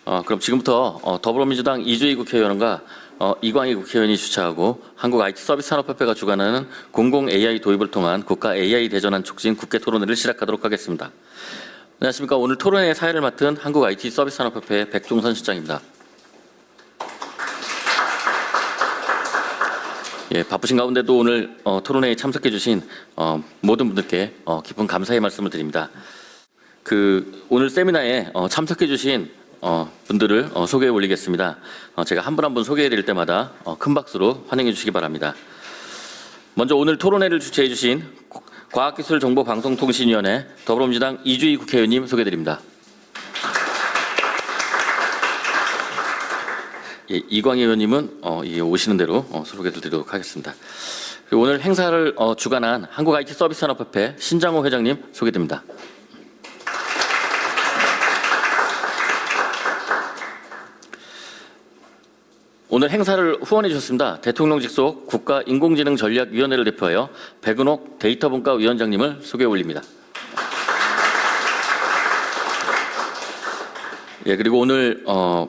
그럼 지금부터 더불어민주당 이주희 국회의원과 이광희 국회의원이 주최하고 한국 IT 서비스 산업협회가 주관하는 공공 AI 도입을 통한 국가 AI 대전환 촉진 국회 토론회를 시작하도록 하겠습니다. 안녕하십니까. 오늘 토론회 사회를 맡은 한국 IT 서비스 산업협회 백종선 실장입니다. 예, 바쁘신 가운데도 오늘 토론회에 참석해 주신 모든 분들께 깊은 감사의 말씀을 드립니다. 오늘 세미나에 참석해 주신 분들을 소개해 올리겠습니다. 제가 한 분 한 분 소개해 드릴 때마다 큰 박수로 환영해 주시기 바랍니다. 먼저 오늘 토론회를 주최해 주신 과학기술정보방송통신위원회 더불어민주당 이주희 국회의원님 소개해 드립니다. 예, 이광희 의원님은 오시는 대로 소개해 드리도록 하겠습니다. 그리고 오늘 행사를 주관한 한국 IT 서비스 산업협회 신장호 회장님 소개됩니다. 오늘 행사를 후원해 주셨습니다. 대통령 직속 국가인공지능전략위원회를 대표하여 백은옥 데이터분과위원장님을 소개해 올립니다. 예, 그리고 오늘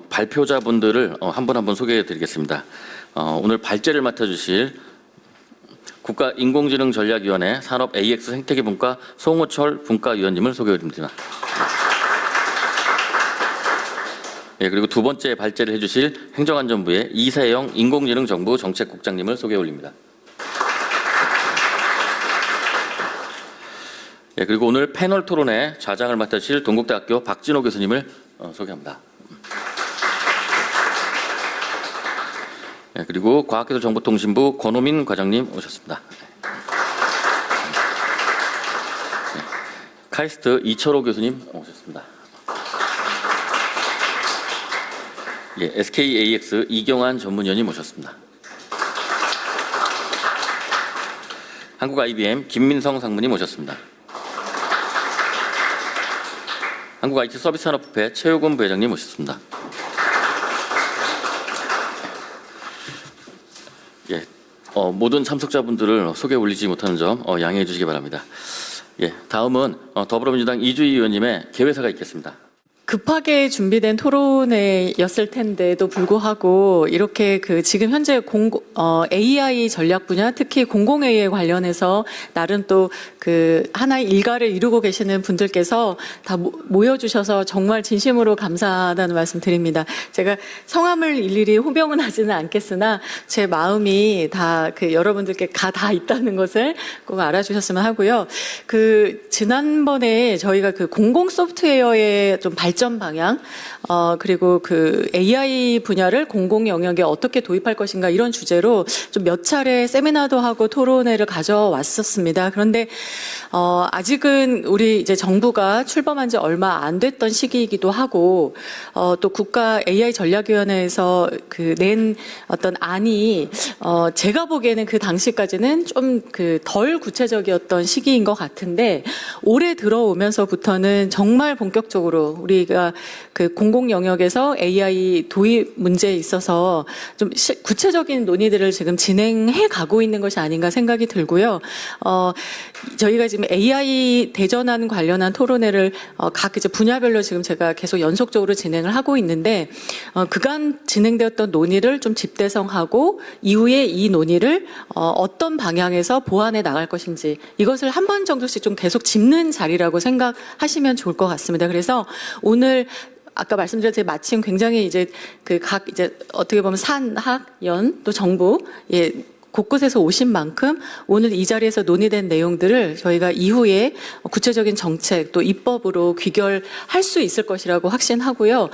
발표자분들을 한 분 한 분 소개해 드리겠습니다. 오늘 발제를 맡아주실 국가인공지능전략위원회 산업 AX 생태계분과 송호철 분과위원님을 소개해 드립니다. 예, 그리고 두 번째 발제를 해주실 행정안전부의 이세영 인공지능정부 정책국장님을 소개해 올립니다. 예, 그리고 오늘 패널 토론회 좌장을 맡으실 동국대학교 박진호 교수님을 소개합니다. 예, 그리고 과학기술정보통신부 권호민 과장님 오셨습니다. 예, 카이스트 이철호 교수님 오셨습니다. 예, SKAX 이경환 전문위원님 모셨습니다. 한국 IBM 김민성 상무님 모셨습니다. 한국 IT 서비스 산업협회 최효근 부회장님 모셨습니다. 예, 모든 참석자분들을 소개해 올리지 못하는 점 양해해 주시기 바랍니다. 예, 다음은 더불어민주당 이주희 의원님의 개회사가 있겠습니다. 급하게 준비된 토론회였을 텐데도 불구하고 이렇게 지금 현재 AI 전략 분야, 특히 공공 AI 관련해서 나름 또 하나의 일가를 이루고 계시는 분들께서 다 모여주셔서 정말 진심으로 감사하다는 말씀 드립니다. 제가 성함을 일일이 호명은 하지는 않겠으나 제 마음이 다 여러분들께 다 있다는 것을 꼭 알아주셨으면 하고요. 지난번에 저희가 공공 소프트웨어의 좀 발전 방향, 그리고 AI 분야를 공공 영역에 어떻게 도입할 것인가 이런 주제로 좀 몇 차례 세미나도 하고 토론회를 가져왔었습니다. 그런데 아직은 우리 이제 정부가 출범한 지 얼마 안 됐던 시기이기도 하고 또 국가 AI 전략위원회에서 낸 어떤 안이 제가 보기에는 그 당시까지는 좀 덜 구체적이었던 시기인 것 같은데 올해 들어오면서부터는 정말 본격적으로 우리가 공공 영역에서 AI 도입 문제에 있어서 좀 구체적인 논의들을 지금 진행해 가고 있는 것이 아닌가 생각이 들고요. 저희가 지금 AI 대전환 관련한 토론회를 각 이제 분야별로 지금 제가 계속 연속적으로 진행을 하고 있는데 그간 진행되었던 논의를 좀 집대성하고 이후에 이 논의를 어떤 방향에서 보완해 나갈 것인지 이것을 한 번 정도씩 좀 계속 짚는 자리라고 생각하시면 좋을 것 같습니다. 그래서 오늘 아까 말씀드렸듯이 마침 굉장히 이제 각 이제 어떻게 보면 산학연 또 정부 곳곳에서 오신 만큼 오늘 이 자리에서 논의된 내용들을 저희가 이후에 구체적인 정책 또 입법으로 귀결할 수 있을 것이라고 확신하고요.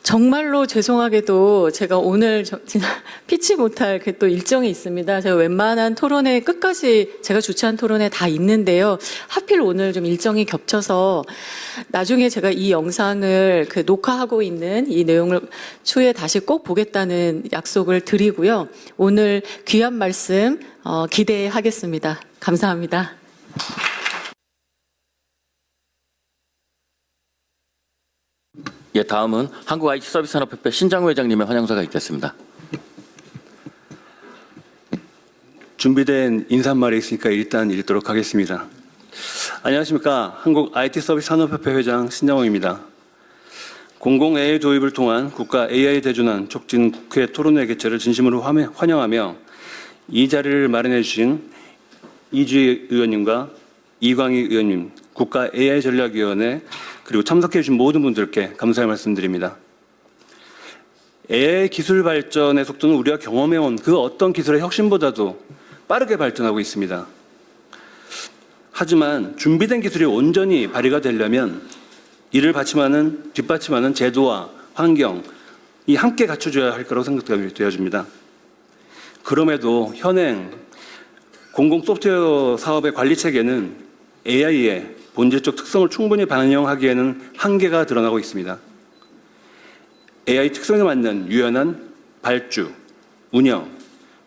정말로 죄송하게도 제가 오늘 진짜 피치 못할 또 일정이 있습니다. 제가 웬만한 토론회 끝까지 제가 주최한 토론회 다 있는데요. 하필 오늘 좀 일정이 겹쳐서 나중에 제가 이 영상을 녹화하고 있는 이 내용을 추후에 다시 꼭 보겠다는 약속을 드리고요. 오늘 귀한 말씀 기대하겠습니다. 감사합니다. 예, 다음은 한국 IT 서비스 산업협회 신장호 회장님의 환영사가 있겠습니다. 준비된 인사말이 있으니까 일단 읽도록 하겠습니다. 안녕하십니까. 한국 IT 서비스 산업협회 회장 신장호입니다. 공공 AI 도입을 통한 국가 AI 대전환 촉진 국회 토론회 개최를 진심으로 환영하며 이 자리를 마련해 주신 이주희 의원님과 이광희 의원님, 국가 AI 전략위원회 그리고 참석해 주신 모든 분들께 감사의 말씀드립니다. AI 기술 발전의 속도는 우리가 경험해온 그 어떤 기술의 혁신보다도 빠르게 발전하고 있습니다. 하지만 준비된 기술이 온전히 발휘가 되려면 이를 뒷받침하는 제도와 환경이 함께 갖춰줘야 할 거라고 생각되어집니다. 그럼에도 현행 공공 소프트웨어 사업의 관리 체계는 AI의 본질적 특성을 충분히 반영하기에는 한계가 드러나고 있습니다. AI 특성에 맞는 유연한 발주, 운영,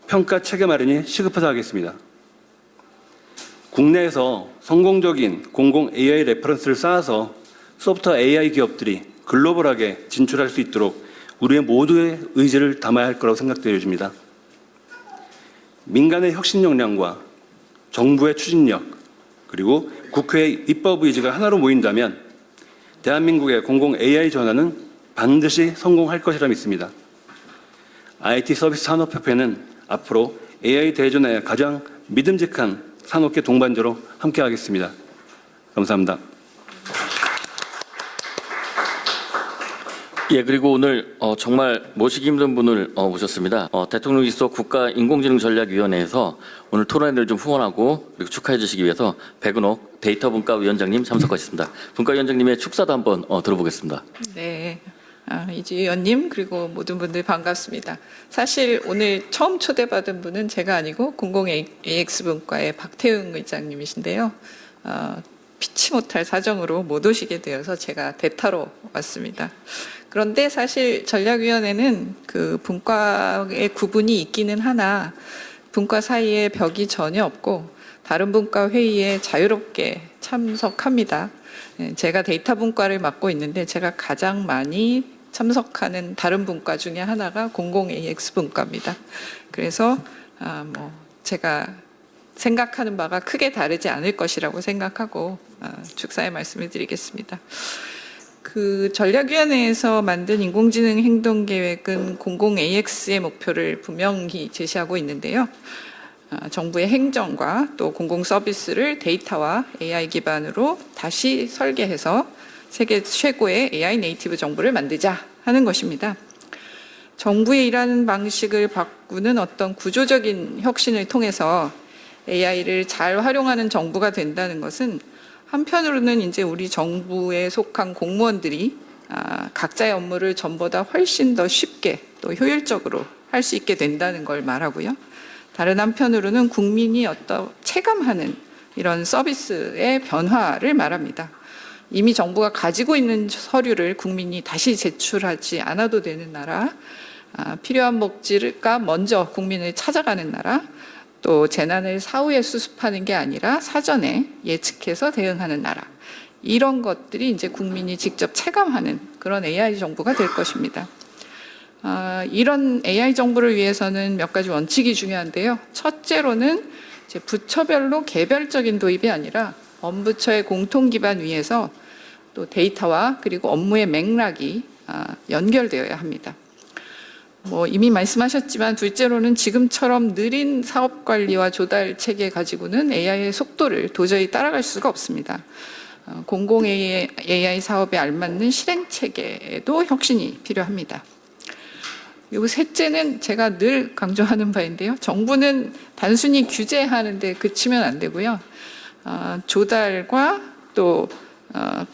평가 체계 마련이 시급하다 하겠습니다. 국내에서 성공적인 공공 AI 레퍼런스를 쌓아서 소프트웨어 AI 기업들이 글로벌하게 진출할 수 있도록 우리의 모두의 의지를 담아야 할 거라고 생각되어집니다. 민간의 혁신 역량과 정부의 추진력, 그리고 국회의 입법 의지가 하나로 모인다면 대한민국의 공공 AI 전환은 반드시 성공할 것이라 믿습니다. IT 서비스 산업협회는 앞으로 AI 대전환의 가장 믿음직한 산업계 동반자로 함께하겠습니다. 감사합니다. 예, 그리고 오늘 정말 모시기 힘든 분을 모셨습니다. 대통령실속 국가인공지능전략위원회에서 오늘 토론회를 좀 후원하고 그리고 축하해 주시기 위해서 백은옥 데이터분과위원장님 참석하셨습니다. 분과위원장님의 축사도 한번 들어보겠습니다. 네. 이주희 의원님 그리고 모든 분들 반갑습니다. 사실 오늘 처음 초대받은 분은 제가 아니고 공공AX분과의 박태웅 의장님이신데요. 피치 못할 사정으로 못 오시게 되어서 제가 대타로 왔습니다. 그런데 사실 전략위원회는 그 분과의 구분이 있기는 하나 분과 사이에 벽이 전혀 없고 다른 분과 회의에 자유롭게 참석합니다. 제가 데이터 분과를 맡고 있는데 제가 가장 많이 참석하는 다른 분과 중에 하나가 공공AX 분과입니다. 그래서 제가 생각하는 바가 크게 다르지 않을 것이라고 생각하고 축사의 말씀을 드리겠습니다. 그 전략위원회에서 만든 인공지능 행동계획은 공공AX의 목표를 분명히 제시하고 있는데요. 정부의 행정과 또 공공서비스를 데이터와 AI 기반으로 다시 설계해서 세계 최고의 AI 네이티브 정부를 만들자 하는 것입니다. 정부의 일하는 방식을 바꾸는 어떤 구조적인 혁신을 통해서 AI를 잘 활용하는 정부가 된다는 것은 한편으로는 이제 우리 정부에 속한 공무원들이 각자의 업무를 전보다 훨씬 더 쉽게 또 효율적으로 할 수 있게 된다는 걸 말하고요. 다른 한편으로는 국민이 체감하는 이런 서비스의 변화를 말합니다. 이미 정부가 가지고 있는 서류를 국민이 다시 제출하지 않아도 되는 나라, 필요한 복지가 먼저 국민을 찾아가는 나라, 또 재난을 사후에 수습하는 게 아니라 사전에 예측해서 대응하는 나라. 이런 것들이 이제 국민이 직접 체감하는 그런 AI 정부가 될 것입니다. 이런 AI 정부를 위해서는 몇 가지 원칙이 중요한데요. 첫째로는 이제 부처별로 개별적인 도입이 아니라 범부처의 공통 기반 위에서 또 데이터와 그리고 업무의 맥락이 연결되어야 합니다. 이미 말씀하셨지만 둘째로는 지금처럼 느린 사업 관리와 조달 체계 가지고는 AI의 속도를 도저히 따라갈 수가 없습니다. 공공 AI 사업에 알맞는 실행 체계에도 혁신이 필요합니다. 그리고 셋째는 제가 늘 강조하는 바인데요. 정부는 단순히 규제하는 데 그치면 안 되고요. 조달과 또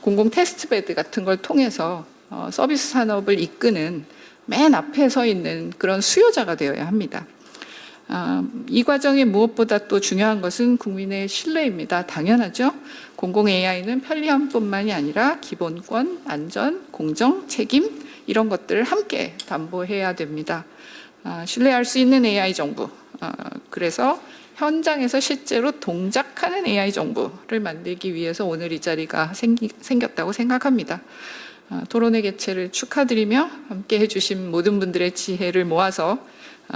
공공 테스트베드 같은 걸 통해서 서비스 산업을 이끄는 맨 앞에 서 있는 그런 수요자가 되어야 합니다. 이 과정에 무엇보다 또 중요한 것은 국민의 신뢰입니다. 당연하죠. 공공 AI는 편리함뿐만이 아니라 기본권, 안전, 공정, 책임 이런 것들을 함께 담보해야 됩니다. 신뢰할 수 있는 AI 정부. 그래서 현장에서 실제로 동작하는 AI 정부를 만들기 위해서 오늘 이 자리가 생겼다고 생각합니다. 토론회 개최를 축하드리며 함께 해주신 모든 분들의 지혜를 모아서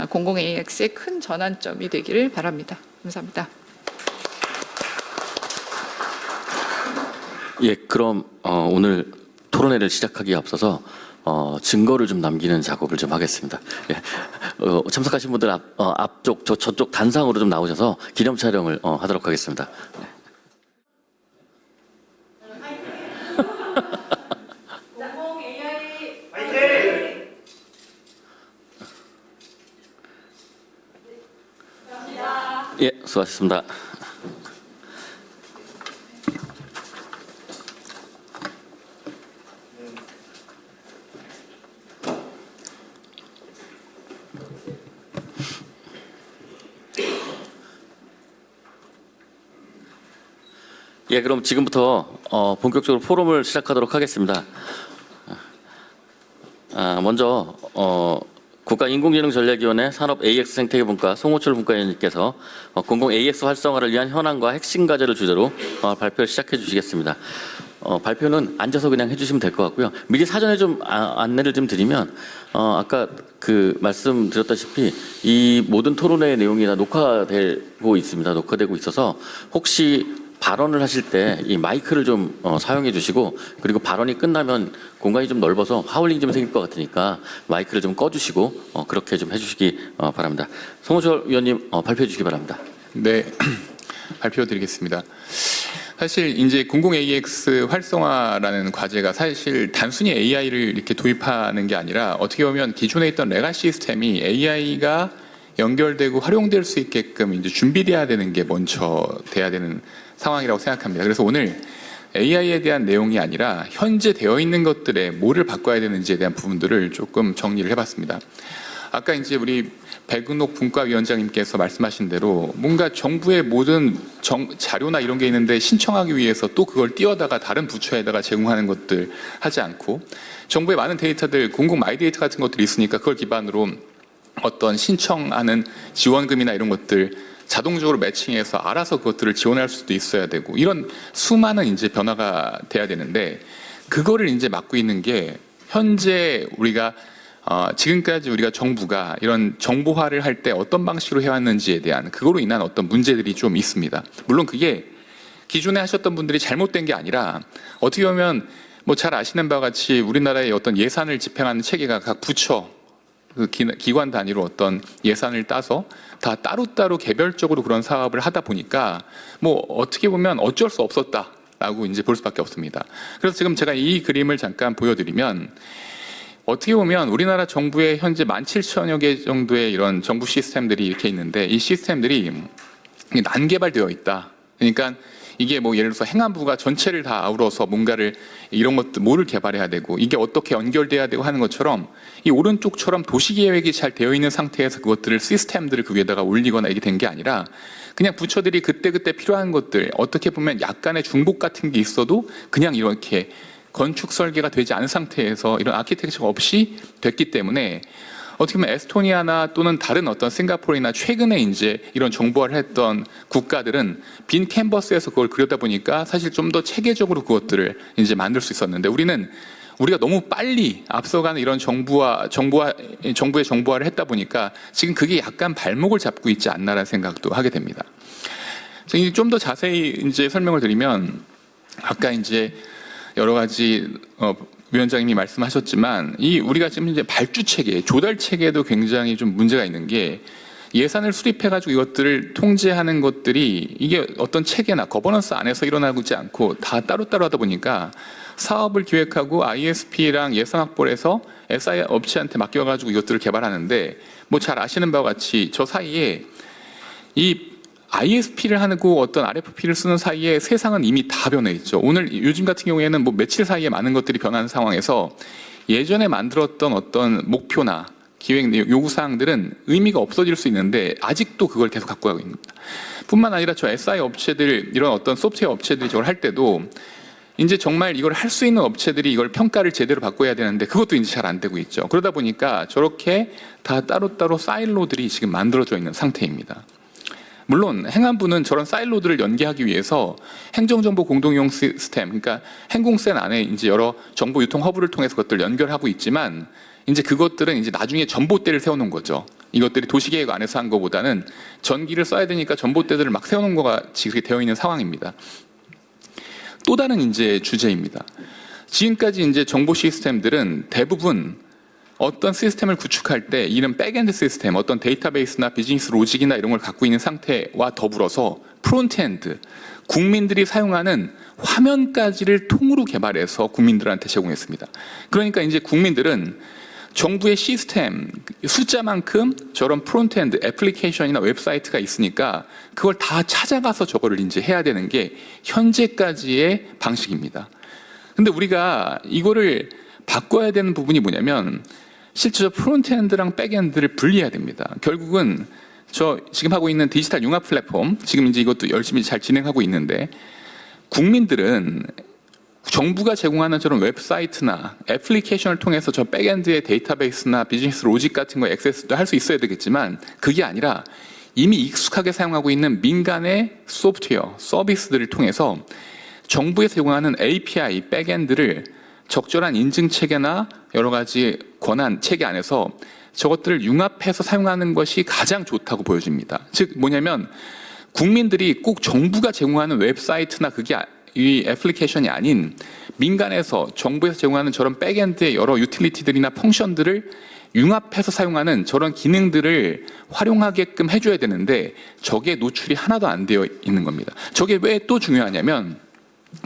공공 AX의 큰 전환점이 되기를 바랍니다. 감사합니다. 예, 그럼 오늘 토론회를 시작하기에 앞서서 증거를 좀 남기는 작업을 좀 하겠습니다. 예. 참석하신 분들 앞쪽 저쪽 단상으로 좀 나오셔서 기념 촬영을 하도록 하겠습니다. 예, 수고하셨습니다. 예, 그럼 지금부터 본격적으로 포럼을 시작하도록 하겠습니다. 먼저 국가인공지능전략위원회 산업 AX 생태계분과 송호철 분과위원님께서 공공 AX 활성화를 위한 현황과 핵심 과제를 주제로 발표를 시작해 주시겠습니다. 발표는 앉아서 그냥 해주시면 될 것 같고요. 미리 사전에 좀 안내를 좀 드리면 아까 그 말씀드렸다시피 이 모든 토론회 내용이 다 녹화되고 있습니다. 녹화되고 있어서 혹시 발언을 하실 때 이 마이크를 좀 사용해 주시고, 그리고 발언이 끝나면 공간이 좀 넓어서 하울링 좀 생길 것 같으니까 마이크를 좀 꺼주시고 그렇게 좀 해주시기 바랍니다. 송호철 위원님 발표해 주시기 바랍니다. 네, 발표드리겠습니다. 사실 이제 공공 AX 활성화라는 과제가 사실 단순히 AI를 이렇게 도입하는 게 아니라 어떻게 보면 기존에 있던 레가시 시스템이 AI가 연결되고 활용될 수 있게끔 이제 준비돼야 되는 게 먼저 돼야 되는 상황이라고 생각합니다. 그래서 오늘 AI에 대한 내용이 아니라 현재 되어 있는 것들에 뭐를 바꿔야 되는지에 대한 부분들을 조금 정리를 해봤습니다. 아까 이제 우리 백은옥 분과위원장님께서 말씀하신 대로 뭔가 정부의 모든 자료나 이런 게 있는데 신청하기 위해서 또 그걸 띄워다가 다른 부처에다가 제공하는 것들 하지 않고, 정부의 많은 데이터들, 공공 마이데이터 같은 것들이 있으니까 그걸 기반으로 어떤 신청하는 지원금이나 이런 것들 자동적으로 매칭해서 알아서 그것들을 지원할 수도 있어야 되고, 이런 수많은 이제 변화가 돼야 되는데, 그거를 이제 맡고 있는 게 현재 우리가 지금까지 우리가 정부가 이런 정보화를 할 때 어떤 방식으로 해왔는지에 대한 그거로 인한 어떤 문제들이 좀 있습니다. 물론 그게 기존에 하셨던 분들이 잘못된 게 아니라, 어떻게 보면 뭐 잘 아시는 바와 같이 우리나라의 어떤 예산을 집행하는 체계가 각 부처 그 기관 단위로 어떤 예산을 따서 다 따로따로 개별적으로 그런 사업을 하다 보니까 뭐 어떻게 보면 어쩔 수 없었다라고 이제 볼 수밖에 없습니다. 그래서 지금 제가 이 그림을 잠깐 보여드리면, 어떻게 보면 우리나라 정부에 현재 17,000여 개 정도의 이런 정부 시스템들이 이렇게 있는데, 이 시스템들이 난개발되어 있다. 그러니까 이게 뭐 예를 들어서 행안부가 전체를 다 아우러서 뭔가를 이런 것들 뭐를 개발해야 되고 이게 어떻게 연결돼야 되고 하는 것처럼, 이 오른쪽처럼 도시계획이 잘 되어 있는 상태에서 그것들을 시스템들을 그 위에다가 올리거나 이게 된 게 아니라, 그냥 부처들이 그때그때 필요한 것들, 어떻게 보면 약간의 중복 같은 게 있어도 그냥 이렇게 건축 설계가 되지 않은 상태에서 이런 아키텍처가 없이 됐기 때문에, 어떻게 보면 에스토니아나 또는 다른 어떤 싱가포르나 최근에 이제 이런 정보화를 했던 국가들은 빈 캔버스에서 그걸 그려다 보니까 사실 좀 더 체계적으로 그것들을 이제 만들 수 있었는데, 우리가 너무 빨리 앞서가는 이런 정부의 정보화를 했다 보니까 지금 그게 약간 발목을 잡고 있지 않나라는 생각도 하게 됩니다. 좀 더 자세히 이제 설명을 드리면, 아까 이제 여러 가지 위원장님이 말씀하셨지만, 우리가 지금 이제 발주 체계, 조달 체계도 굉장히 좀 문제가 있는 게, 예산을 수립해가지고 이것들을 통제하는 것들이 이게 어떤 체계나 거버넌스 안에서 일어나지 않고 다 따로따로 하다 보니까 사업을 기획하고 ISP랑 예산 확보를 해서 SI 업체한테 맡겨가지고 이것들을 개발하는데, 뭐 잘 아시는 바와 같이 저 사이에 이 ISP를 하고 어떤 RFP를 쓰는 사이에 세상은 이미 다 변해 있죠. 오늘 요즘 같은 경우에는 뭐 며칠 사이에 많은 것들이 변하는 상황에서 예전에 만들었던 어떤 목표나 기획 요구사항들은 의미가 없어질 수 있는데 아직도 그걸 계속 갖고 가고 있습니다. 뿐만 아니라 저 SI 업체들, 이런 어떤 소프트웨어 업체들이 저걸 할 때도 이제 정말 이걸 할 수 있는 업체들이 이걸 평가를 제대로 받고 해야 되는데 그것도 이제 잘 안 되고 있죠. 그러다 보니까 저렇게 다 따로따로 사일로들이 지금 만들어져 있는 상태입니다. 물론 행안부는 저런 사일로들을 연계하기 위해서 행정정보 공동이용 시스템, 그러니까 행공센 안에 이제 여러 정보 유통 허브를 통해서 그것들을 연결하고 있지만, 이제 그것들은 이제 나중에 전봇대를 세워놓은 거죠. 이것들이 도시계획 안에서 한 것보다는 전기를 써야 되니까 전봇대들을 막 세워놓은 거가 지금 되어 있는 상황입니다. 또 다른 이제 주제입니다. 지금까지 이제 정보 시스템들은 대부분 어떤 시스템을 구축할 때 이런 백엔드 시스템, 어떤 데이터베이스나 비즈니스 로직이나 이런 걸 갖고 있는 상태와 더불어서 프론트엔드, 국민들이 사용하는 화면까지를 통으로 개발해서 국민들한테 제공했습니다. 그러니까 이제 국민들은 정부의 시스템, 숫자만큼 저런 프론트엔드, 애플리케이션이나 웹사이트가 있으니까 그걸 다 찾아가서 저거를 이제 해야 되는 게 현재까지의 방식입니다. 근데 우리가 이거를 바꿔야 되는 부분이 뭐냐면 실제 프론트엔드랑 백엔드를 분리해야 됩니다. 결국은 저 지금 하고 있는 디지털 융합 플랫폼, 지금 이제 이것도 열심히 잘 진행하고 있는데 국민들은 정부가 제공하는 저런 웹사이트나 애플리케이션을 통해서 저 백엔드의 데이터베이스나 비즈니스 로직 같은 거 액세스도 할 수 있어야 되겠지만 그게 아니라 이미 익숙하게 사용하고 있는 민간의 소프트웨어, 서비스들을 통해서 정부에서 제공하는 API, 백엔드를 적절한 인증 체계나 여러 가지 권한 체계 안에서 저것들을 융합해서 사용하는 것이 가장 좋다고 보여집니다. 즉 뭐냐면 국민들이 꼭 정부가 제공하는 웹사이트나 그게 이 애플리케이션이 아닌 민간에서 정부에서 제공하는 저런 백엔드의 여러 유틸리티들이나 펑션들을 융합해서 사용하는 저런 기능들을 활용하게끔 해줘야 되는데 저게 노출이 하나도 안 되어 있는 겁니다. 저게 왜 또 중요하냐면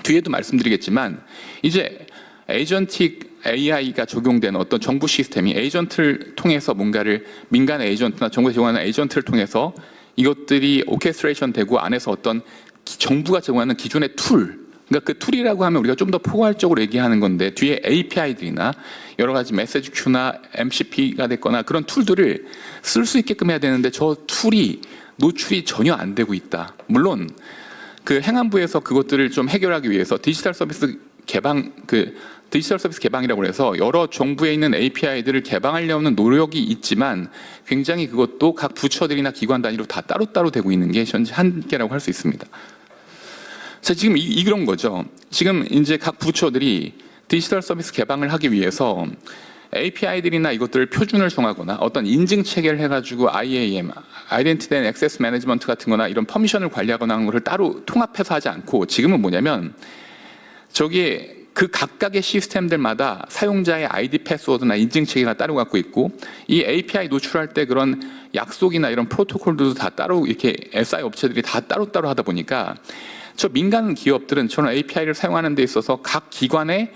뒤에도 말씀드리겠지만 이제 에이전틱 AI가 적용된 어떤 정부 시스템이 에이전트를 통해서 뭔가를 민간의 에이전트나 정부가 제공하는 에이전트를 통해서 이것들이 오케스트레이션 되고 안에서 어떤 정부가 제공하는 기존의 툴, 그러니까 그 툴이라고 하면 우리가 좀 더 포괄적으로 얘기하는 건데 뒤에 API들이나 여러 가지 메시지 큐나 MCP가 됐거나 그런 툴들을 쓸 수 있게끔 해야 되는데 저 툴이 노출이 전혀 안 되고 있다. 물론 그 행안부에서 그것들을 좀 해결하기 위해서 디지털 서비스 개방이라고 해서 여러 정부에 있는 API들을 개방하려는 노력이 있지만 굉장히 그것도 각 부처들이나 기관 단위로 다 따로따로 되고 있는 게 현재 한계라고 할 수 있습니다. 자, 지금 이런 거죠. 지금 이제 각 부처들이 디지털 서비스 개방을 하기 위해서 API들이나 이것들을 표준을 정하거나 어떤 인증 체계를 해가지고 IAM, Identity and Access Management 같은 거나 이런 퍼미션을 관리하거나 하는 것을 따로 통합해서 하지 않고 지금은 뭐냐면 저기에 그 각각의 시스템들마다 사용자의 아이디 패스워드나 인증 체계가 따로 갖고 있고 이 API 노출할 때 그런 약속이나 이런 프로토콜들도 다 따로 이렇게 SI 업체들이 다 따로따로 하다 보니까 저 민간 기업들은 저런 API를 사용하는 데 있어서 각 기관에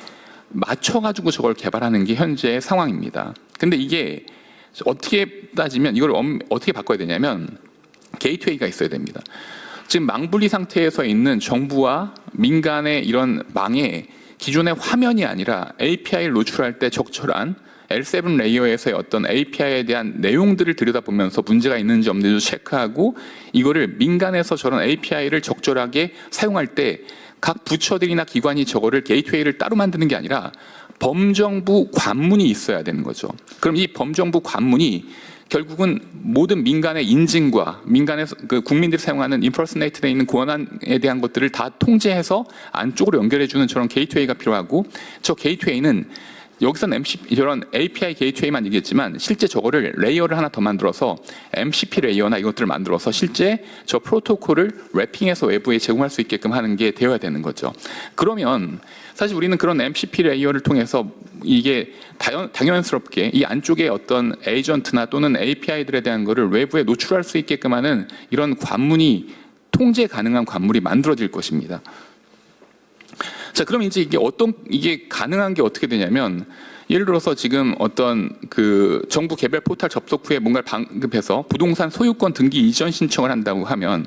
맞춰가지고 저걸 개발하는 게 현재의 상황입니다. 근데 이게 어떻게 따지면 이걸 어떻게 바꿔야 되냐면 게이트웨이가 있어야 됩니다. 지금 망분리 상태에서 있는 정부와 민간의 이런 망에 기존의 화면이 아니라 API를 노출할 때 적절한 L7 레이어에서의 어떤 API에 대한 내용들을 들여다보면서 문제가 있는지 없는지 체크하고 이거를 민간에서 저런 API를 적절하게 사용할 때 각 부처들이나 기관이 저거를 게이트웨이를 따로 만드는 게 아니라 범정부 관문이 있어야 되는 거죠. 그럼 이 범정부 관문이 결국은 모든 민간의 인증과 민간의 그 국민들이 사용하는 임퍼서네이트에 있는 권한에 대한 것들을 다 통제해서 안쪽으로 연결해주는 저런 게이트웨이가 필요하고 저 게이트웨이는 여기서는 이런 API 게이트웨이만 얘기했지만 실제 저거를 레이어를 하나 더 만들어서 MCP 레이어나 이것들을 만들어서 실제 저 프로토콜을 랩핑해서 외부에 제공할 수 있게끔 하는 게 되어야 되는 거죠. 그러면 사실 우리는 그런 MCP 레이어를 통해서 이게 당연스럽게 이 안쪽에 어떤 에이전트나 또는 API들에 대한 거를 외부에 노출할 수 있게끔 하는 이런 관문이 통제 가능한 관문이 만들어질 것입니다. 자, 그럼 이제 이게 가능한 게 어떻게 되냐면 예를 들어서 지금 어떤 그 정부 개별 포털 접속 후에 뭔가를 반급해서 부동산 소유권 등기 이전 신청을 한다고 하면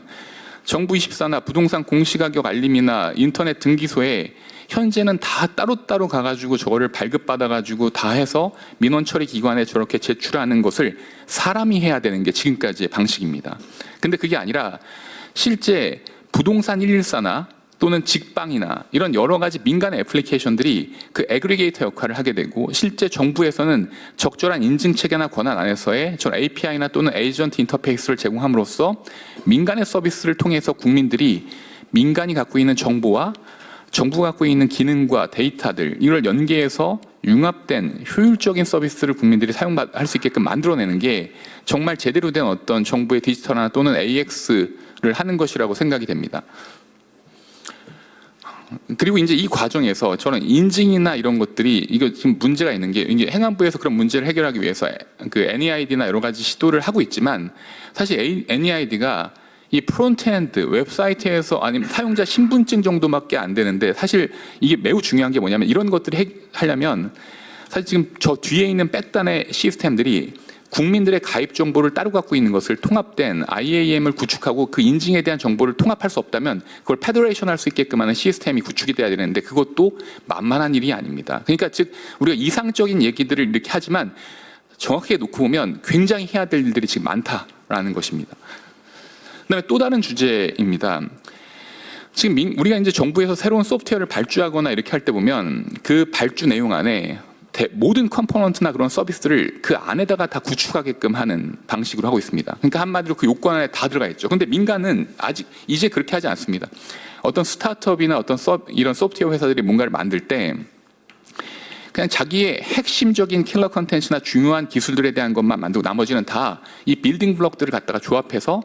정부24나 부동산 공시가격 알림이나 인터넷 등기소에 현재는 다 따로따로 가가지고 저거를 발급받아가지고 다 해서 민원 처리 기관에 저렇게 제출하는 것을 사람이 해야 되는 게 지금까지의 방식입니다. 근데 그게 아니라 실제 부동산 114나 또는 직방이나 이런 여러 가지 민간의 애플리케이션들이 그 애그리게이터 역할을 하게 되고 실제 정부에서는 적절한 인증 체계나 권한 안에서의 저 API나 또는 에이전트 인터페이스를 제공함으로써 민간의 서비스를 통해서 국민들이 민간이 갖고 있는 정보와 정부가 갖고 있는 기능과 데이터들 이걸 연계해서 융합된 효율적인 서비스를 국민들이 사용할 수 있게끔 만들어내는 게 정말 제대로 된 어떤 정부의 디지털화 또는 AX를 하는 것이라고 생각이 됩니다. 그리고 이제 이 과정에서 저는 인증이나 이런 것들이 이거 지금 문제가 있는 게 이게 행안부에서 그런 문제를 해결하기 위해서 그 NEID나 여러 가지 시도를 하고 있지만 사실 NEID가 이 프론트엔드 웹사이트에서 아니면 사용자 신분증 정도밖에 안 되는데 사실 이게 매우 중요한 게 뭐냐면 이런 것들을 하려면 사실 지금 저 뒤에 있는 백단의 시스템들이 국민들의 가입 정보를 따로 갖고 있는 것을 통합된 IAM을 구축하고 그 인증에 대한 정보를 통합할 수 없다면 그걸 페더레이션 할 수 있게끔 하는 시스템이 구축이 돼야 되는데 그것도 만만한 일이 아닙니다. 그러니까 즉 우리가 이상적인 얘기들을 이렇게 하지만 정확하게 놓고 보면 굉장히 해야 될 일들이 지금 많다라는 것입니다. 그다음에 또 다른 주제입니다. 지금 우리가 이제 정부에서 새로운 소프트웨어를 발주하거나 이렇게 할 때 보면 그 발주 내용 안에 모든 컴포넌트나 그런 서비스들을 그 안에다가 다 구축하게끔 하는 방식으로 하고 있습니다. 그러니까 한마디로 그 요건 안에 다 들어가 있죠. 근데 민간은 아직 이제 그렇게 하지 않습니다. 어떤 스타트업이나 어떤 이런 소프트웨어 회사들이 뭔가를 만들 때 그냥 자기의 핵심적인 킬러 컨텐츠나 중요한 기술들에 대한 것만 만들고 나머지는 다 이 빌딩 블록들을 갖다가 조합해서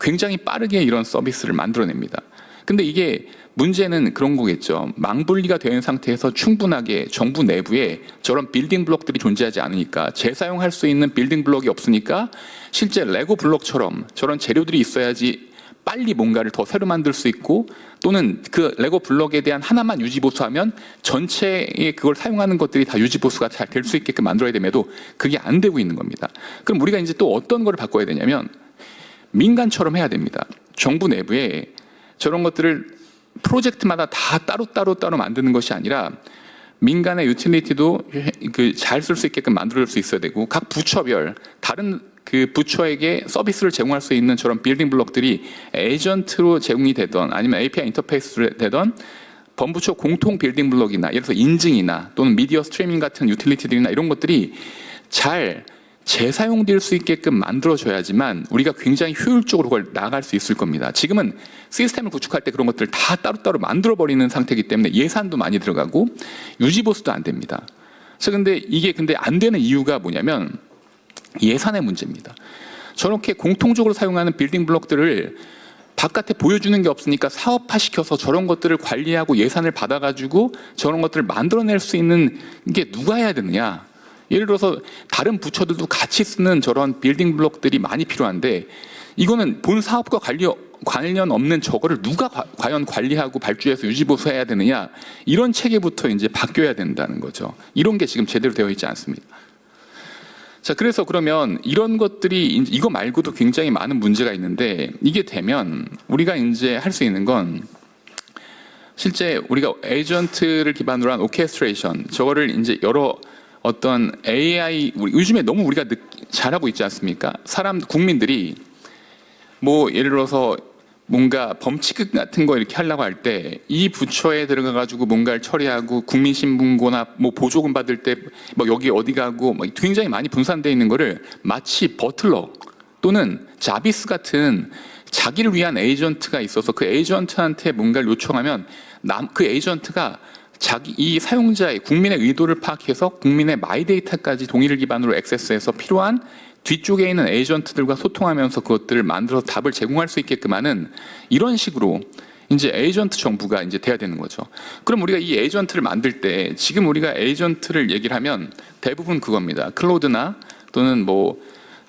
굉장히 빠르게 이런 서비스를 만들어냅니다. 근데 이게 문제는 그런 거겠죠. 망분리가 된 상태에서 충분하게 정부 내부에 저런 빌딩 블록들이 존재하지 않으니까 재사용할 수 있는 빌딩 블록이 없으니까 실제 레고 블록처럼 저런 재료들이 있어야지 빨리 뭔가를 더 새로 만들 수 있고 또는 그 레고 블록에 대한 하나만 유지보수하면 전체에 그걸 사용하는 것들이 다 유지보수가 잘 될 수 있게끔 만들어야 됨에도 그게 안 되고 있는 겁니다. 그럼 우리가 이제 또 어떤 걸 바꿔야 되냐면 민간처럼 해야 됩니다. 정부 내부에 저런 것들을 프로젝트마다 다 따로 만드는 것이 아니라 민간의 유틸리티도 잘 쓸 수 있게끔 만들 수 있어야 되고 각 부처별 다른 그 부처에게 서비스를 제공할 수 있는 저런 빌딩 블록들이 에이전트로 제공이 되던 아니면 API 인터페이스로 되던 범부처 공통 빌딩 블록이나 예를 들어서 인증이나 또는 미디어 스트리밍 같은 유틸리티들이나 이런 것들이 잘 재사용될 수 있게끔 만들어줘야지만 우리가 굉장히 효율적으로 그걸 나아갈 수 있을 겁니다. 지금은 시스템을 구축할 때 그런 것들을 다 따로따로 만들어버리는 상태이기 때문에 예산도 많이 들어가고 유지보수도 안 됩니다. 그래서 근데 이게 안 되는 이유가 뭐냐면 예산의 문제입니다. 저렇게 공통적으로 사용하는 빌딩 블록들을 바깥에 보여주는 게 없으니까 사업화시켜서 저런 것들을 관리하고 예산을 받아가지고 저런 것들을 만들어낼 수 있는 게 누가 해야 되느냐. 예를 들어서 다른 부처들도 같이 쓰는 저런 빌딩 블록들이 많이 필요한데 이거는 본 사업과 관련 없는 저거를 누가 과연 관리하고 발주해서 유지보수해야 되느냐 이런 체계부터 이제 바뀌어야 된다는 거죠. 이런 게 지금 제대로 되어 있지 않습니다. 자, 그래서 그러면 이런 것들이 이거 말고도 굉장히 많은 문제가 있는데 이게 되면 우리가 이제 할 수 있는 건 실제 우리가 에이전트를 기반으로 한 오케스트레이션 저거를 이제 여러 어떤 AI 요즘에 너무 우리가 잘하고 있지 않습니까? 국민들이 뭐 예를 들어서 뭔가 범칙 같은 거 이렇게 하려고 할 때 이 부처에 들어가 가지고 뭔가를 처리하고 국민신문고나 뭐 보조금 받을 때 뭐 여기 어디 가고 뭐 굉장히 많이 분산되어 있는 거를 마치 버틀러 또는 자비스 같은 자기를 위한 에이전트가 있어서 그 에이전트한테 뭔가를 요청하면 그 에이전트가 이 사용자의 국민의 의도를 파악해서 국민의 마이 데이터까지 동의를 기반으로 액세스해서 필요한 뒤쪽에 있는 에이전트들과 소통하면서 그것들을 만들어서 답을 제공할 수 있게끔 하는 이런 식으로 이제 에이전트 정부가 이제 돼야 되는 거죠. 그럼 우리가 이 에이전트를 만들 때 지금 우리가 에이전트를 얘기를 하면 대부분 그겁니다. 클로드나 또는 뭐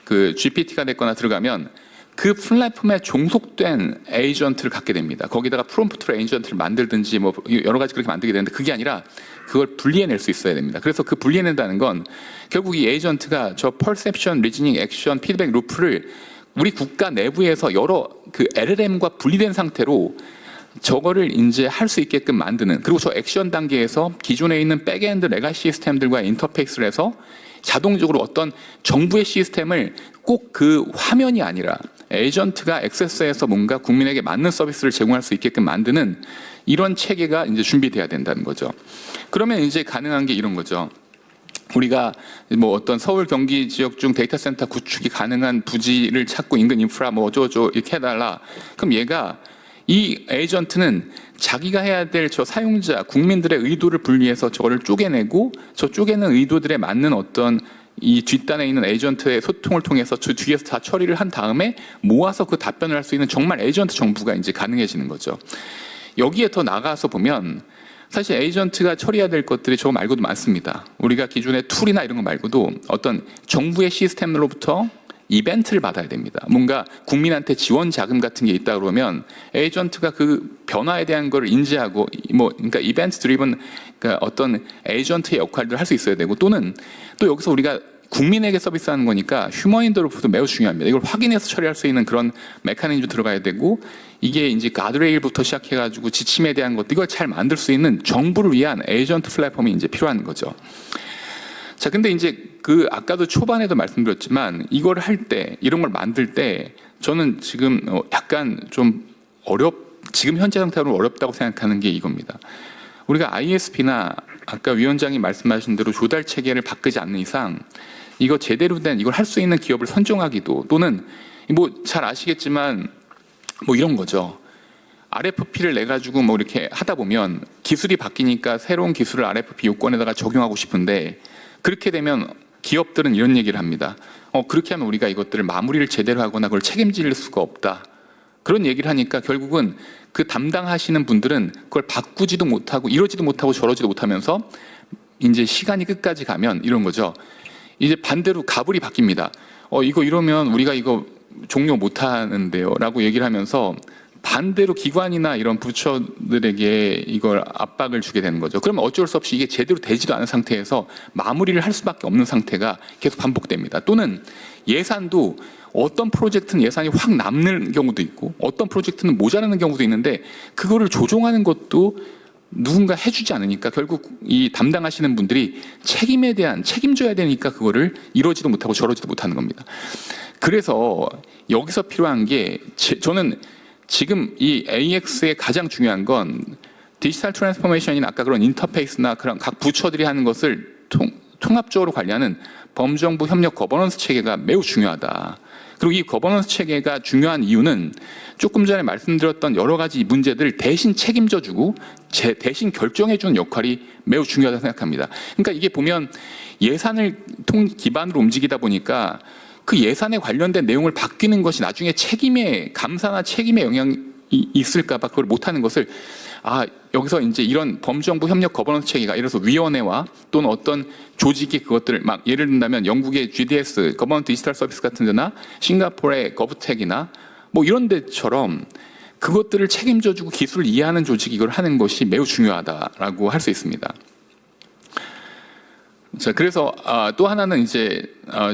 그 GPT가 됐거나 들어가면 그 플랫폼에 종속된 에이전트를 갖게 됩니다. 거기다가 프롬프트로 에이전트를 만들든지 뭐 여러 가지 그렇게 만들게 되는데 그게 아니라 그걸 분리해낼 수 있어야 됩니다. 그래서 그 분리해낸다는 건 결국 이 에이전트가 저 퍼셉션, 리즈닝, 액션, 피드백 루프를 우리 국가 내부에서 여러 그 LLM과 분리된 상태로 저거를 이제 할 수 있게끔 만드는 그리고 저 액션 단계에서 기존에 있는 백엔드 레가시 시스템들과 인터페이스를 해서 자동적으로 어떤 정부의 시스템을 꼭 그 화면이 아니라 에이전트가 액세스해서 뭔가 국민에게 맞는 서비스를 제공할 수 있게끔 만드는 이런 체계가 이제 준비돼야 된다는 거죠. 그러면 이제 가능한 게 이런 거죠. 우리가 뭐 어떤 서울 경기 지역 중 데이터 센터 구축이 가능한 부지를 찾고 인근 인프라 뭐 어쩌고 이렇게 해달라. 그럼 얘가 이 에이전트는 자기가 해야 될 저 사용자, 국민들의 의도를 분리해서 저거를 쪼개내고 저 쪼개는 의도들에 맞는 어떤 이 뒷단에 있는 에이전트의 소통을 통해서 저 뒤에서 다 처리를 한 다음에 모아서 그 답변을 할 수 있는 정말 에이전트 정부가 이제 가능해지는 거죠. 여기에 더 나가서 보면 사실 에이전트가 처리해야 될 것들이 저거 말고도 많습니다. 우리가 기존의 툴이나 이런 거 말고도 어떤 정부의 시스템으로부터 이벤트를 받아야 됩니다. 뭔가 국민한테 지원 자금 같은 게 있다 그러면 에이전트가 그 변화에 대한 걸 인지하고 그러니까 이벤트 드리븐 그러니까 어떤 에이전트의 역할들을 할 수 있어야 되고 또는 또 여기서 우리가 국민에게 서비스하는 거니까 휴머인들로부터 매우 중요합니다. 이걸 확인해서 처리할 수 있는 그런 메커니즘도 들어가야 되고 이게 이제 가드레일부터 시작해가지고 지침에 대한 것도 이걸 잘 만들 수 있는 정부를 위한 에이전트 플랫폼이 이제 필요한 거죠. 자, 근데 이제 그 아까도 초반에도 말씀드렸지만 이걸 할 때 이런 걸 만들 때 저는 지금 약간 좀 지금 현재 상태로 어렵다고 생각하는 게 이겁니다. 우리가 ISP나 아까 위원장이 말씀하신 대로 조달 체계를 바꾸지 않는 이상 이거 제대로 된 이걸 할 수 있는 기업을 선정하기도 또는 잘 아시겠지만 이런 거죠. RFP를 내 가지고 이렇게 하다 보면 기술이 바뀌니까 새로운 기술을 RFP 요건에다가 적용하고 싶은데 그렇게 되면 기업들은 이런 얘기를 합니다. 그렇게 하면 우리가 이것들을 마무리를 제대로 하거나 그걸 책임질 수가 없다. 그런 얘기를 하니까 결국은 그 담당하시는 분들은 그걸 바꾸지도 못하고 이러지도 못하고 저러지도 못하면서 이제 시간이 끝까지 가면 이런 거죠. 이제 반대로 가불이 바뀝니다. 이거 이러면 우리가 이거 종료 못하는데요 라고 얘기를 하면서 반대로 기관이나 이런 부처들에게 이걸 압박을 주게 되는 거죠. 그러면 어쩔 수 없이 이게 제대로 되지도 않은 상태에서 마무리를 할 수밖에 없는 상태가 계속 반복됩니다. 또는 예산도 어떤 프로젝트는 예산이 확 남는 경우도 있고 어떤 프로젝트는 모자라는 경우도 있는데 그거를 조정하는 것도 누군가 해주지 않으니까 결국 이 담당하시는 분들이 책임져야 되니까 그거를 이러지도 못하고 저러지도 못하는 겁니다. 그래서 여기서 필요한 게 저는 지금 이 AX의 가장 중요한 건 디지털 트랜스포메이션이나 아까 그런 인터페이스나 그런 각 부처들이 하는 것을 통합적으로 관리하는 범정부 협력 거버넌스 체계가 매우 중요하다. 그리고 이 거버넌스 체계가 중요한 이유는 조금 전에 말씀드렸던 여러 가지 문제들을 대신 책임져주고 대신 결정해주는 역할이 매우 중요하다고 생각합니다. 그러니까 이게 보면 예산을 기반으로 움직이다 보니까 그 예산에 관련된 내용을 바뀌는 것이 나중에 감사나 책임에 영향이 있을까 봐 그걸 못하는 것을 여기서 이제 이런 범정부 협력 거버넌스 체계가 예를 들어서 위원회와 또는 어떤 조직이 그것들을 예를 든다면 영국의 GDS 거버넌스 디지털 서비스 같은 데나 싱가포르의 거브텍이나 이런 데처럼 그것들을 책임져주고 기술을 이해하는 조직이 이걸 하는 것이 매우 중요하다라고 할 수 있습니다. 자, 그래서 또 하나는 이제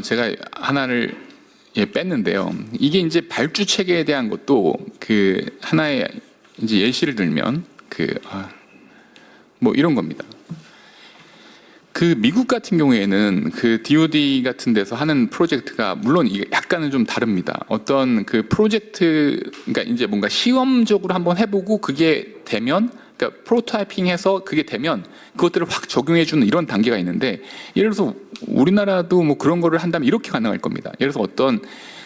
제가 하나를 뺐는데요. 이게 이제 발주 체계에 대한 것도 그 하나의 이제 예시를 들면 이런 겁니다. 그 미국 같은 경우에는 그 DoD 같은 데서 하는 프로젝트가 물론 이게 약간은 좀 다릅니다. 어떤 그 프로젝트 그러니까 이제 뭔가 시험적으로 한번 해보고 그게 되면 그러니까 프로토타이핑해서 그게 되면 그것들을 확 적용해주는 이런 단계가 있는데 예를 들어서 우리나라도 그런 거를 한다면 이렇게 가능할 겁니다. 예를 들어서 어떤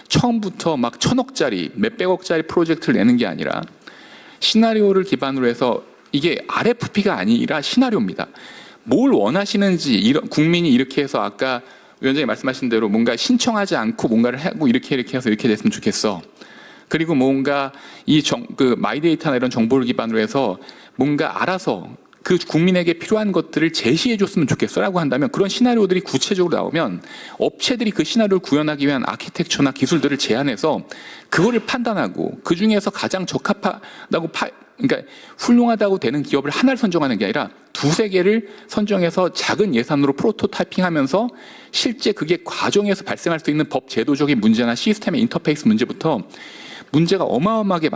처음부터 막 1,000억짜리 몇백억짜리 프로젝트를 내는 게 아니라 시나리오를 기반으로 해서 이게 RFP가 아니라 시나리오입니다. 뭘 원하시는지 국민이 이렇게 해서 아까 위원장님 말씀하신 대로 뭔가 신청하지 않고 뭔가를 하고 이렇게 해서 이렇게 됐으면 좋겠어. 그리고 뭔가 그 마이데이터나 이런 정보를 기반으로 해서 뭔가 알아서 그 국민에게 필요한 것들을 제시해 줬으면 좋겠어라고 한다면 그런 시나리오들이 구체적으로 나오면 업체들이 그 시나리오를 구현하기 위한 아키텍처나 기술들을 제안해서 그거를 판단하고 그 중에서 가장 적합하다고 그러니까 훌륭하다고 되는 기업을 하나를 선정하는 게 아니라 두세 개를 선정해서 작은 예산으로 프로토타이핑하면서 실제 그게 과정에서 발생할 수 있는 법 제도적인 문제나 시스템의 인터페이스 문제부터 문제가 어마어마하게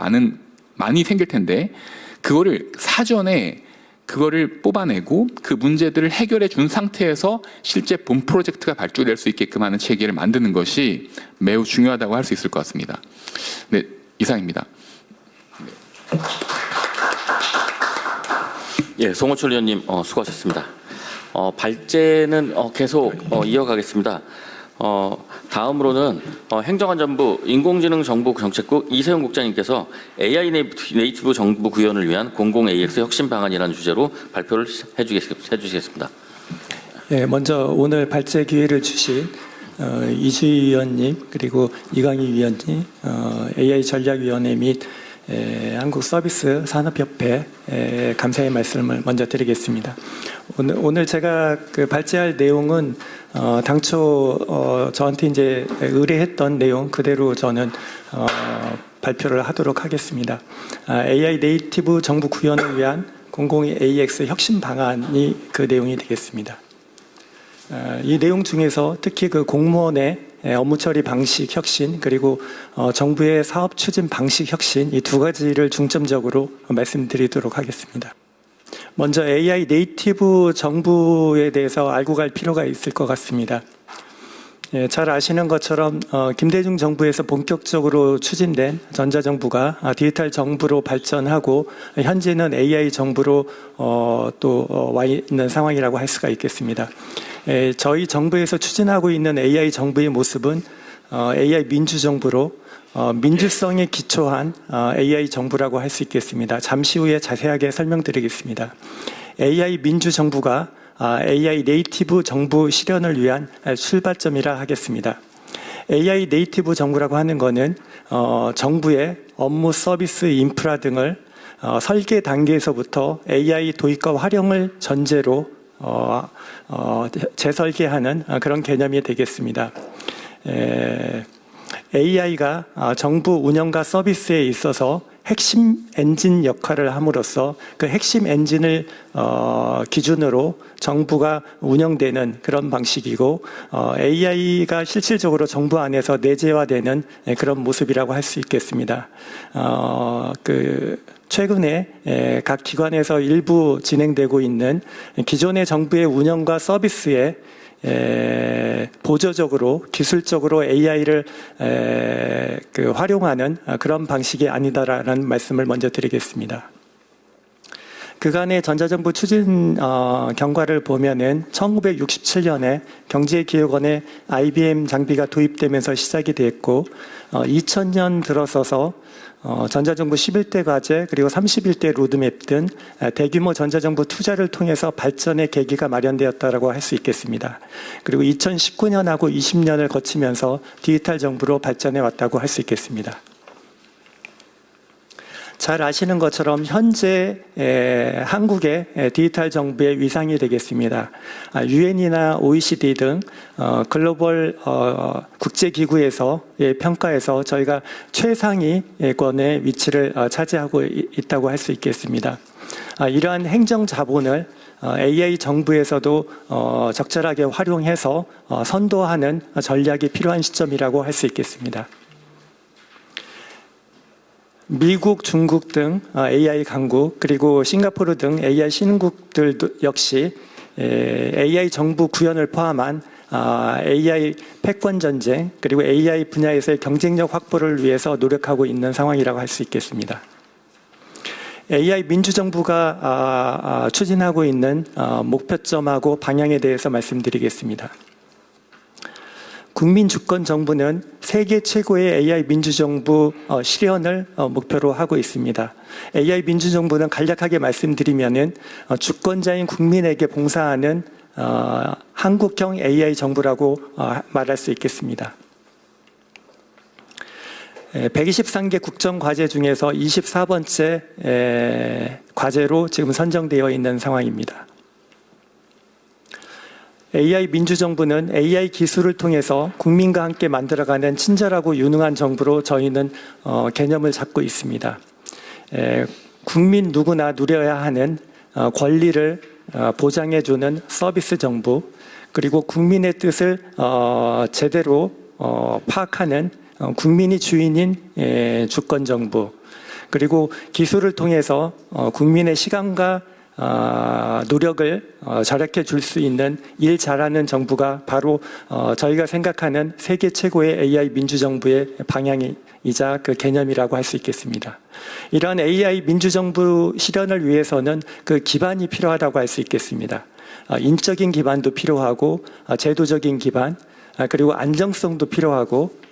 많이 생길 텐데 그거를 사전에 그거를 뽑아내고 그 문제들을 해결해 준 상태에서 실제 본 프로젝트가 발주될 수 있게끔 하는 체계를 만드는 것이 매우 중요하다고 할 수 있을 것 같습니다. 네, 이상입니다. 예, 송호철 의원님 수고하셨습니다. 발제는 계속 이어가겠습니다. 다음으로는 행정안전부 인공지능정보정책국 이세용 국장님께서 AI 네이티브 정부 구현을 위한 공공 AX 혁신 방안이라는 주제로 발표를 해주시겠습니다. 네, 먼저 오늘 발제 기회를 주신 이주희 위원님 그리고 이강희 위원님, AI 전략위원회 및 한국서비스산업협회 감사의 말씀을 먼저 드리겠습니다. 오늘 제가 그 발제할 내용은 당초 저한테 이제 의뢰했던 내용 그대로 저는 발표를 하도록 하겠습니다. AI 네이티브 정부 구현을 위한 공공 AX 혁신 방안이 그 내용이 되겠습니다. 이 내용 중에서 특히 그 공무원의 업무 처리 방식 혁신 그리고 정부의 사업 추진 방식 혁신 이 두 가지를 중점적으로 말씀드리도록 하겠습니다. 먼저 AI 네이티브 정부에 대해서 알고 갈 필요가 있을 것 같습니다. 잘 아시는 것처럼 김대중 정부에서 본격적으로 추진된 전자정부가 디지털 정부로 발전하고 현재는 AI 정부로 또 와 있는 상황이라고 할 수가 있겠습니다. 저희 정부에서 추진하고 있는 AI 정부의 모습은 AI 민주정부로 민주성에 기초한 AI 정부라고 할 수 있겠습니다. 잠시 후에 자세하게 설명드리겠습니다. AI 민주정부가 AI 네이티브 정부 실현을 위한 출발점이라 하겠습니다. AI 네이티브 정부라고 하는 것은 정부의 업무 서비스 인프라 등을 설계 단계에서부터 AI 도입과 활용을 전제로 재설계하는 그런 개념이 되겠습니다. AI가 정부 운영과 서비스에 있어서 핵심 엔진 역할을 함으로써 그 핵심 엔진을 기준으로 정부가 운영되는 그런 방식이고 AI가 실질적으로 정부 안에서 내재화되는 그런 모습이라고 할 수 있겠습니다. 최근에 각 기관에서 일부 진행되고 있는 기존의 정부의 운영과 서비스에 보조적으로 기술적으로 AI를 활용하는 그런 방식이 아니다라는 말씀을 먼저 드리겠습니다. 그간의 전자정부 추진 경과를 보면은 1967년에 경제기획원에 IBM 장비가 도입되면서 시작이 됐고 2000년 들어서서 전자정부 11대 과제 그리고 31대 로드맵 등 대규모 전자정부 투자를 통해서 발전의 계기가 마련되었다고 할 수 있겠습니다. 그리고 2019년하고 20년을 거치면서 디지털 정부로 발전해 왔다고 할 수 있겠습니다. 잘 아시는 것처럼 현재 한국의 디지털 정부의 위상이 되겠습니다. 유엔이나 OECD 등 글로벌 국제기구에서의 평가에서 저희가 최상위권의 위치를 차지하고 있다고 할 수 있겠습니다. 이러한 행정 자본을 AI 정부에서도 적절하게 활용해서 선도하는 전략이 필요한 시점이라고 할 수 있겠습니다. 미국, 중국 등 AI 강국 그리고 싱가포르 등 AI 신흥국들도 역시 AI 정부 구현을 포함한 AI 패권 전쟁 그리고 AI 분야에서의 경쟁력 확보를 위해서 노력하고 있는 상황이라고 할 수 있겠습니다. AI 민주정부가 추진하고 있는 목표점하고 방향에 대해서 말씀드리겠습니다. 국민주권정부는 세계 최고의 AI 민주정부 실현을 목표로 하고 있습니다. AI 민주정부는 간략하게 말씀드리면은 주권자인 국민에게 봉사하는 한국형 AI 정부라고 말할 수 있겠습니다. 123개 국정과제 중에서 24번째 과제로 지금 선정되어 있는 상황입니다. AI 민주정부는 AI 기술을 통해서 국민과 함께 만들어가는 친절하고 유능한 정부로 저희는 개념을 잡고 있습니다. 국민 누구나 누려야 하는 권리를 보장해주는 서비스 정부, 그리고 국민의 뜻을 제대로 파악하는 국민이 주인인 주권 정부, 그리고 기술을 통해서 국민의 시간과 노력을 절약해 줄 수 있는 일 잘하는 정부가 바로 저희가 생각하는 세계 최고의 AI 민주정부의 방향이자 그 개념이라고 할 수 있겠습니다. 이러한 AI 민주정부 실현을 위해서는 그 기반이 필요하다고 할 수 있겠습니다. 인적인 기반도 필요하고 제도적인 기반 그리고 안정성도 필요하고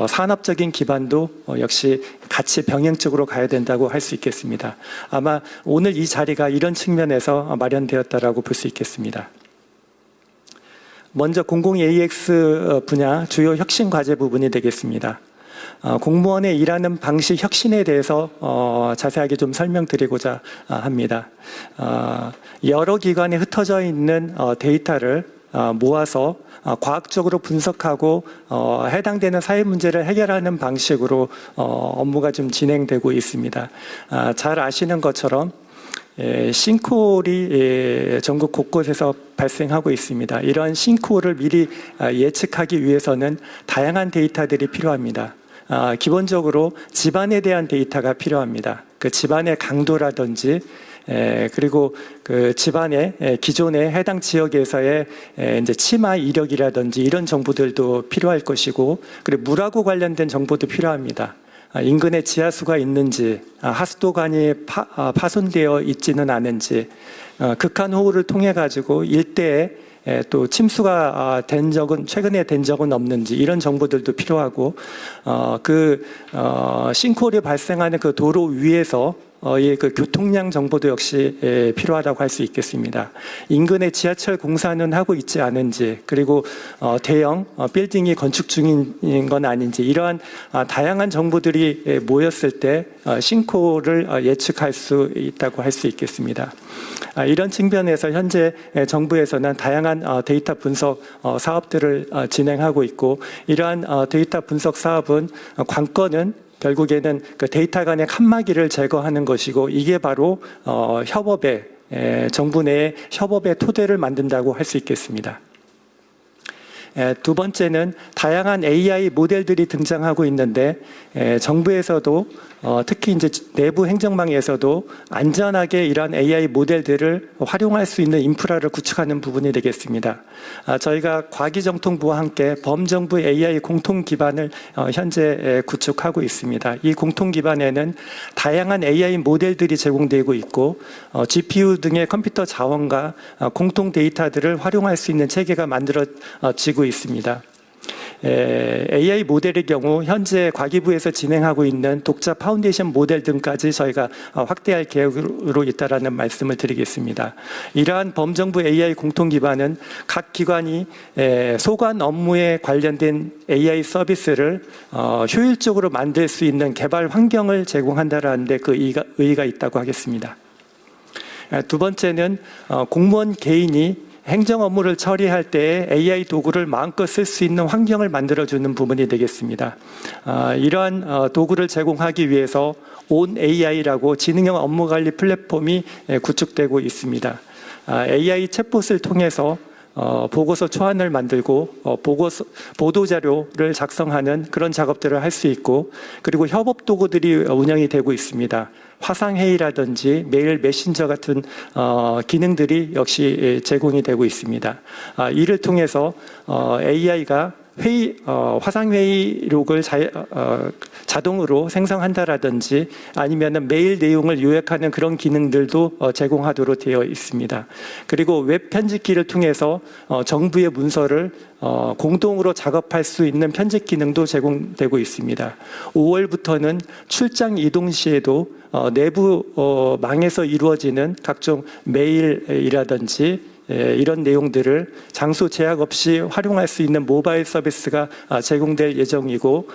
산업적인 기반도 역시 같이 병행적으로 가야 된다고 할 수 있겠습니다. 아마 오늘 이 자리가 이런 측면에서 마련되었다라고 볼 수 있겠습니다. 먼저 공공 AX 분야 주요 혁신 과제 부분이 되겠습니다. 공무원의 일하는 방식 혁신에 대해서 자세하게 좀 설명드리고자 합니다. 여러 기관에 흩어져 있는 데이터를 모아서 과학적으로 분석하고 해당되는 사회 문제를 해결하는 방식으로 업무가 좀 진행되고 있습니다. 잘 아시는 것처럼 싱크홀이 전국 곳곳에서 발생하고 있습니다. 이러한 싱크홀을 미리 예측하기 위해서는 다양한 데이터들이 필요합니다. 기본적으로 집안에 대한 데이터가 필요합니다. 그 집안의 강도라든지 그리고 그 집안의 기존의 해당 지역에서의 이제 치마 이력이라든지 이런 정보들도 필요할 것이고, 그리고 물하고 관련된 정보도 필요합니다. 인근에 지하수가 있는지, 하수도관이 파손되어 있지는 않은지, 극한호우를 통해 가지고 일대에 또 침수가 최근에 된 적은 없는지 이런 정보들도 필요하고, 싱크홀이 발생하는 그 도로 위에서 그 교통량 정보도 역시 필요하다고 할 수 있겠습니다. 인근에 지하철 공사는 하고 있지 않은지, 그리고 대형 빌딩이 건축 중인 건 아닌지, 이러한 다양한 정보들이 모였을 때 싱크홀을 예측할 수 있다고 할 수 있겠습니다. 이런 측면에서 현재 정부에서는 다양한 데이터 분석 사업들을 진행하고 있고, 이러한 데이터 분석 사업은 관건은 결국에는 그 데이터 간의 칸막이를 제거하는 것이고, 이게 바로 정부 내의 협업의 토대를 만든다고 할 수 있겠습니다. 두 번째는 다양한 AI 모델들이 등장하고 있는데, 정부에서도 특히 이제 내부 행정망에서도 안전하게 이러한 AI 모델들을 활용할 수 있는 인프라를 구축하는 부분이 되겠습니다. 저희가 과기정통부와 함께 범정부 AI 공통 기반을 현재 구축하고 있습니다. 이 공통 기반에는 다양한 AI 모델들이 제공되고 있고, GPU 등의 컴퓨터 자원과 공통 데이터들을 활용할 수 있는 체계가 만들어지고 있습니다. AI 모델의 경우 현재 과기부에서 진행하고 있는 독자 파운데이션 모델 등까지 저희가 확대할 계획으로 있다라는 말씀을 드리겠습니다. 이러한 범정부 AI 공통 기반은 각 기관이 소관 업무에 관련된 AI 서비스를 효율적으로 만들 수 있는 개발 환경을 제공한다라는 데 그 의의가 있다고 하겠습니다. 두 번째는 공무원 개인이 행정 업무를 처리할 때 AI 도구를 마음껏 쓸 수 있는 환경을 만들어주는 부분이 되겠습니다. 이러한 도구를 제공하기 위해서 OnAI라고 지능형 업무관리 플랫폼이 구축되고 있습니다. AI 챗봇을 통해서 보고서 초안을 만들고 보도자료를 작성하는 그런 작업들을 할 수 있고, 그리고 협업 도구들이 운영이 되고 있습니다. 화상회의라든지 메일 메신저 같은 기능들이 역시 제공이 되고 있습니다. 이를 통해서 AI가 화상회의록을 자동으로 생성한다라든지 아니면 메일 내용을 요약하는 그런 기능들도 제공하도록 되어 있습니다. 그리고 웹 편집기를 통해서 정부의 문서를 공동으로 작업할 수 있는 편집 기능도 제공되고 있습니다. 5월부터는 출장 이동 시에도 내부 망에서 이루어지는 각종 메일이라든지 이런 내용들을 장소 제약 없이 활용할 수 있는 모바일 서비스가 제공될 예정이고,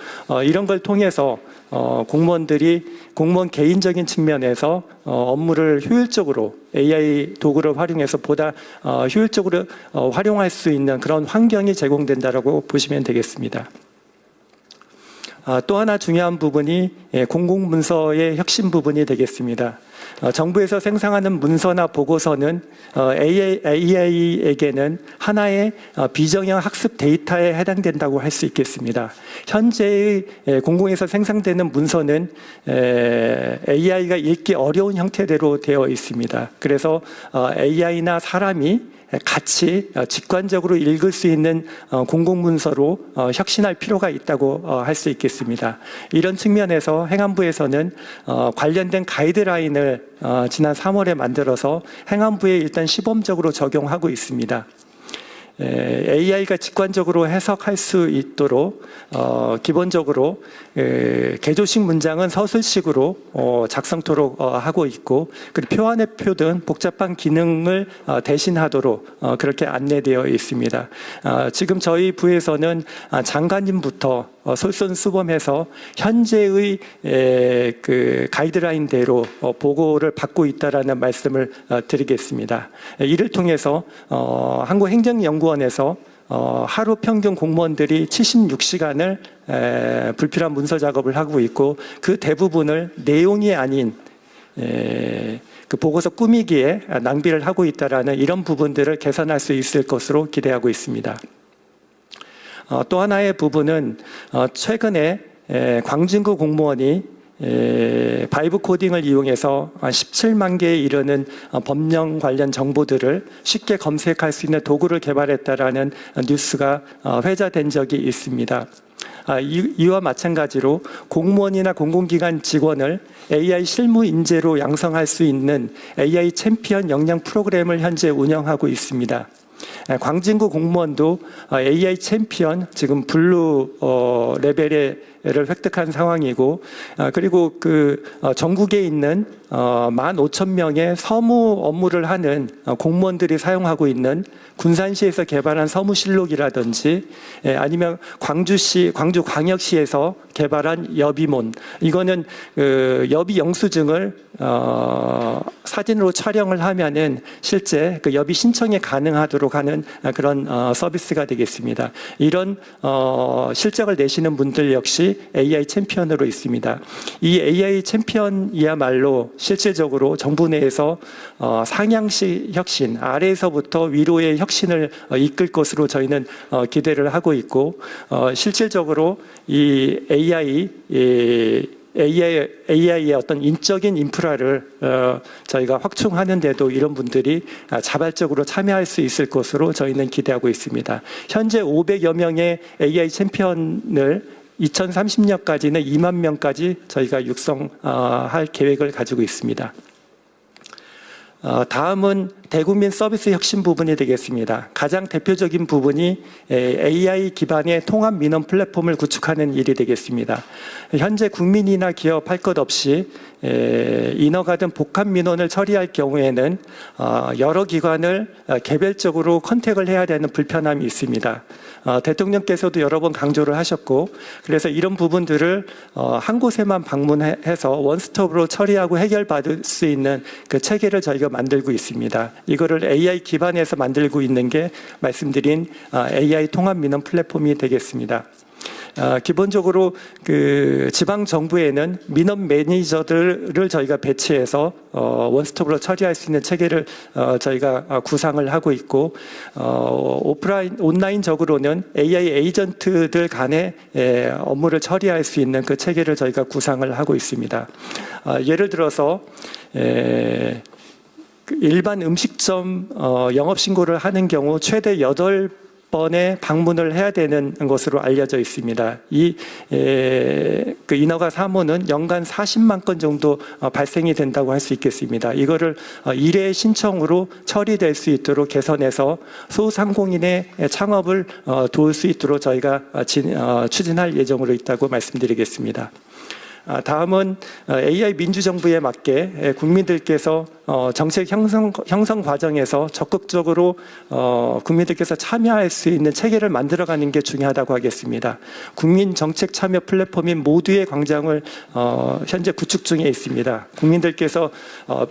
이런 걸 통해서 공무원 개인적인 측면에서 업무를 효율적으로 AI 도구를 활용해서 보다 효율적으로 활용할 수 있는 그런 환경이 제공된다라고 보시면 되겠습니다. 또 하나 중요한 부분이 공공문서의 혁신 부분이 되겠습니다. 정부에서 생성하는 문서나 보고서는 AI에게는 하나의 비정형 학습 데이터에 해당된다고 할 수 있겠습니다. 현재의 공공에서 생성되는 문서는 AI가 읽기 어려운 형태대로 되어 있습니다. 그래서 AI나 사람이 같이 직관적으로 읽을 수 있는 공공문서로 혁신할 필요가 있다고 할 수 있겠습니다. 이런 측면에서 행안부에서는 관련된 가이드라인을 지난 3월에 만들어서 행안부에 일단 시범적으로 적용하고 있습니다. AI가 직관적으로 해석할 수 있도록 기본적으로 개조식 문장은 서술식으로 작성토록 하고 있고, 그리고 표안의 표 등 복잡한 기능을 대신하도록 그렇게 안내되어 있습니다. 지금 저희 부에서는 장관님부터 솔선수범해서 현재의 그 가이드라인대로 보고를 받고 있다라는 말씀을 드리겠습니다. 이를 통해서 한국행정연구원에서 하루 평균 공무원들이 76시간을 불필요한 문서 작업을 하고 있고 그 대부분을 내용이 아닌 그 보고서 꾸미기에 낭비를 하고 있다라는 이런 부분들을 개선할 수 있을 것으로 기대하고 있습니다. 또 하나의 부분은 최근에 광진구 공무원이 바이브 코딩을 이용해서 17만 개에 이르는 법령 관련 정보들을 쉽게 검색할 수 있는 도구를 개발했다라는 뉴스가 회자된 적이 있습니다. 이와 마찬가지로 공무원이나 공공기관 직원을 AI 실무 인재로 양성할 수 있는 AI 챔피언 역량 프로그램을 현재 운영하고 있습니다. 광진구 공무원도 AI 챔피언 지금 블루 레벨을 획득한 상황이고 그리고 그 전국에 있는 15,000명의 서무 업무를 하는 공무원들이 사용하고 있는 군산시에서 개발한 서무실록이라든지 아니면 광주광역시에서 개발한 여비몬 이거는 그 여비 영수증을 사진으로 촬영을 하면은 실제 그 여비 신청이 가능하도록 하는 그런 서비스가 되겠습니다. 이런 실적을 내시는 분들 역시 AI 챔피언으로 있습니다. 이 AI 챔피언이야말로 실질적으로 정부 내에서 상향식 혁신, 아래에서부터 위로의 혁신을 이끌 것으로 저희는 기대를 하고 있고 실질적으로 이 AI의 어떤 인적인 인프라를 저희가 확충하는 데도 이런 분들이 자발적으로 참여할 수 있을 것으로 저희는 기대하고 있습니다. 현재 500여 명의 AI 챔피언을 2030년까지는 2만 명까지 저희가 육성할 계획을 가지고 있습니다. 다음은 대국민 서비스 혁신 부분이 되겠습니다. 가장 대표적인 부분이 AI 기반의 통합 민원 플랫폼을 구축하는 일이 되겠습니다. 현재 국민이나 기업 할 것 없이 인허가든 복합 민원을 처리할 경우에는 여러 기관을 개별적으로 컨택을 해야 되는 불편함이 있습니다. 대통령께서도 여러 번 강조를 하셨고 그래서 이런 부분들을 한 곳에만 방문해서 원스톱으로 처리하고 해결받을 수 있는 그 체계를 저희가 만들고 있습니다. 이거를 AI 기반에서 만들고 있는 게 말씀드린 AI 통합 민원 플랫폼이 되겠습니다. 기본적으로 그 지방 정부에는 민원 매니저들을 저희가 배치해서 원스톱으로 처리할 수 있는 체계를 저희가 구상을 하고 있고 온라인적으로는 AI 에이전트들 간의 업무를 처리할 수 있는 그 체계를 저희가 구상을 하고 있습니다. 예를 들어서 일반 음식점 영업신고를 하는 경우 최대 8번의 방문을 해야 되는 것으로 알려져 있습니다. 그 인허가 사무는 연간 40만 건 정도 발생이 된다고 할 수 있겠습니다. 이거를 일회 신청으로 처리될 수 있도록 개선해서 소상공인의 창업을 도울 수 있도록 저희가 추진할 예정으로 있다고 말씀드리겠습니다. 다음은 AI 민주정부에 맞게 국민들께서 정책 형성 과정에서 적극적으로 국민들께서 참여할 수 있는 체계를 만들어가는 게 중요하다고 하겠습니다. 국민 정책 참여 플랫폼인 모두의 광장을 현재 구축 중에 있습니다. 국민들께서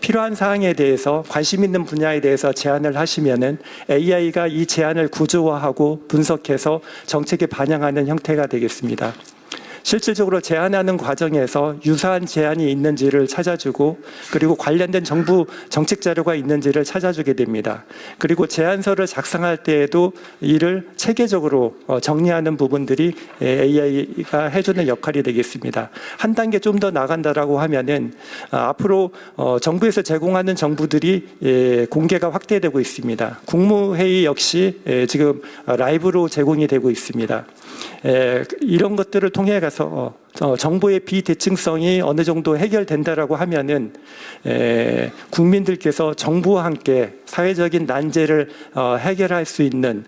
필요한 사항에 대해서 관심 있는 분야에 대해서 제안을 하시면은 AI가 이 제안을 구조화하고 분석해서 정책에 반영하는 형태가 되겠습니다. 실질적으로 제안하는 과정에서 유사한 제안이 있는지를 찾아주고 그리고 관련된 정부 정책 자료가 있는지를 찾아주게 됩니다. 그리고 제안서를 작성할 때에도 이를 체계적으로 정리하는 부분들이 AI가 해주는 역할이 되겠습니다. 한 단계 좀 더 나간다라고 하면은 앞으로 정부에서 제공하는 정보들이 공개가 확대되고 있습니다. 국무회의 역시 지금 라이브로 제공이 되고 있습니다. 이런 것들을 통해 가서 정보의 비대칭성이 어느 정도 해결된다라고 하면은 국민들께서 정부와 함께 사회적인 난제를 해결할 수 있는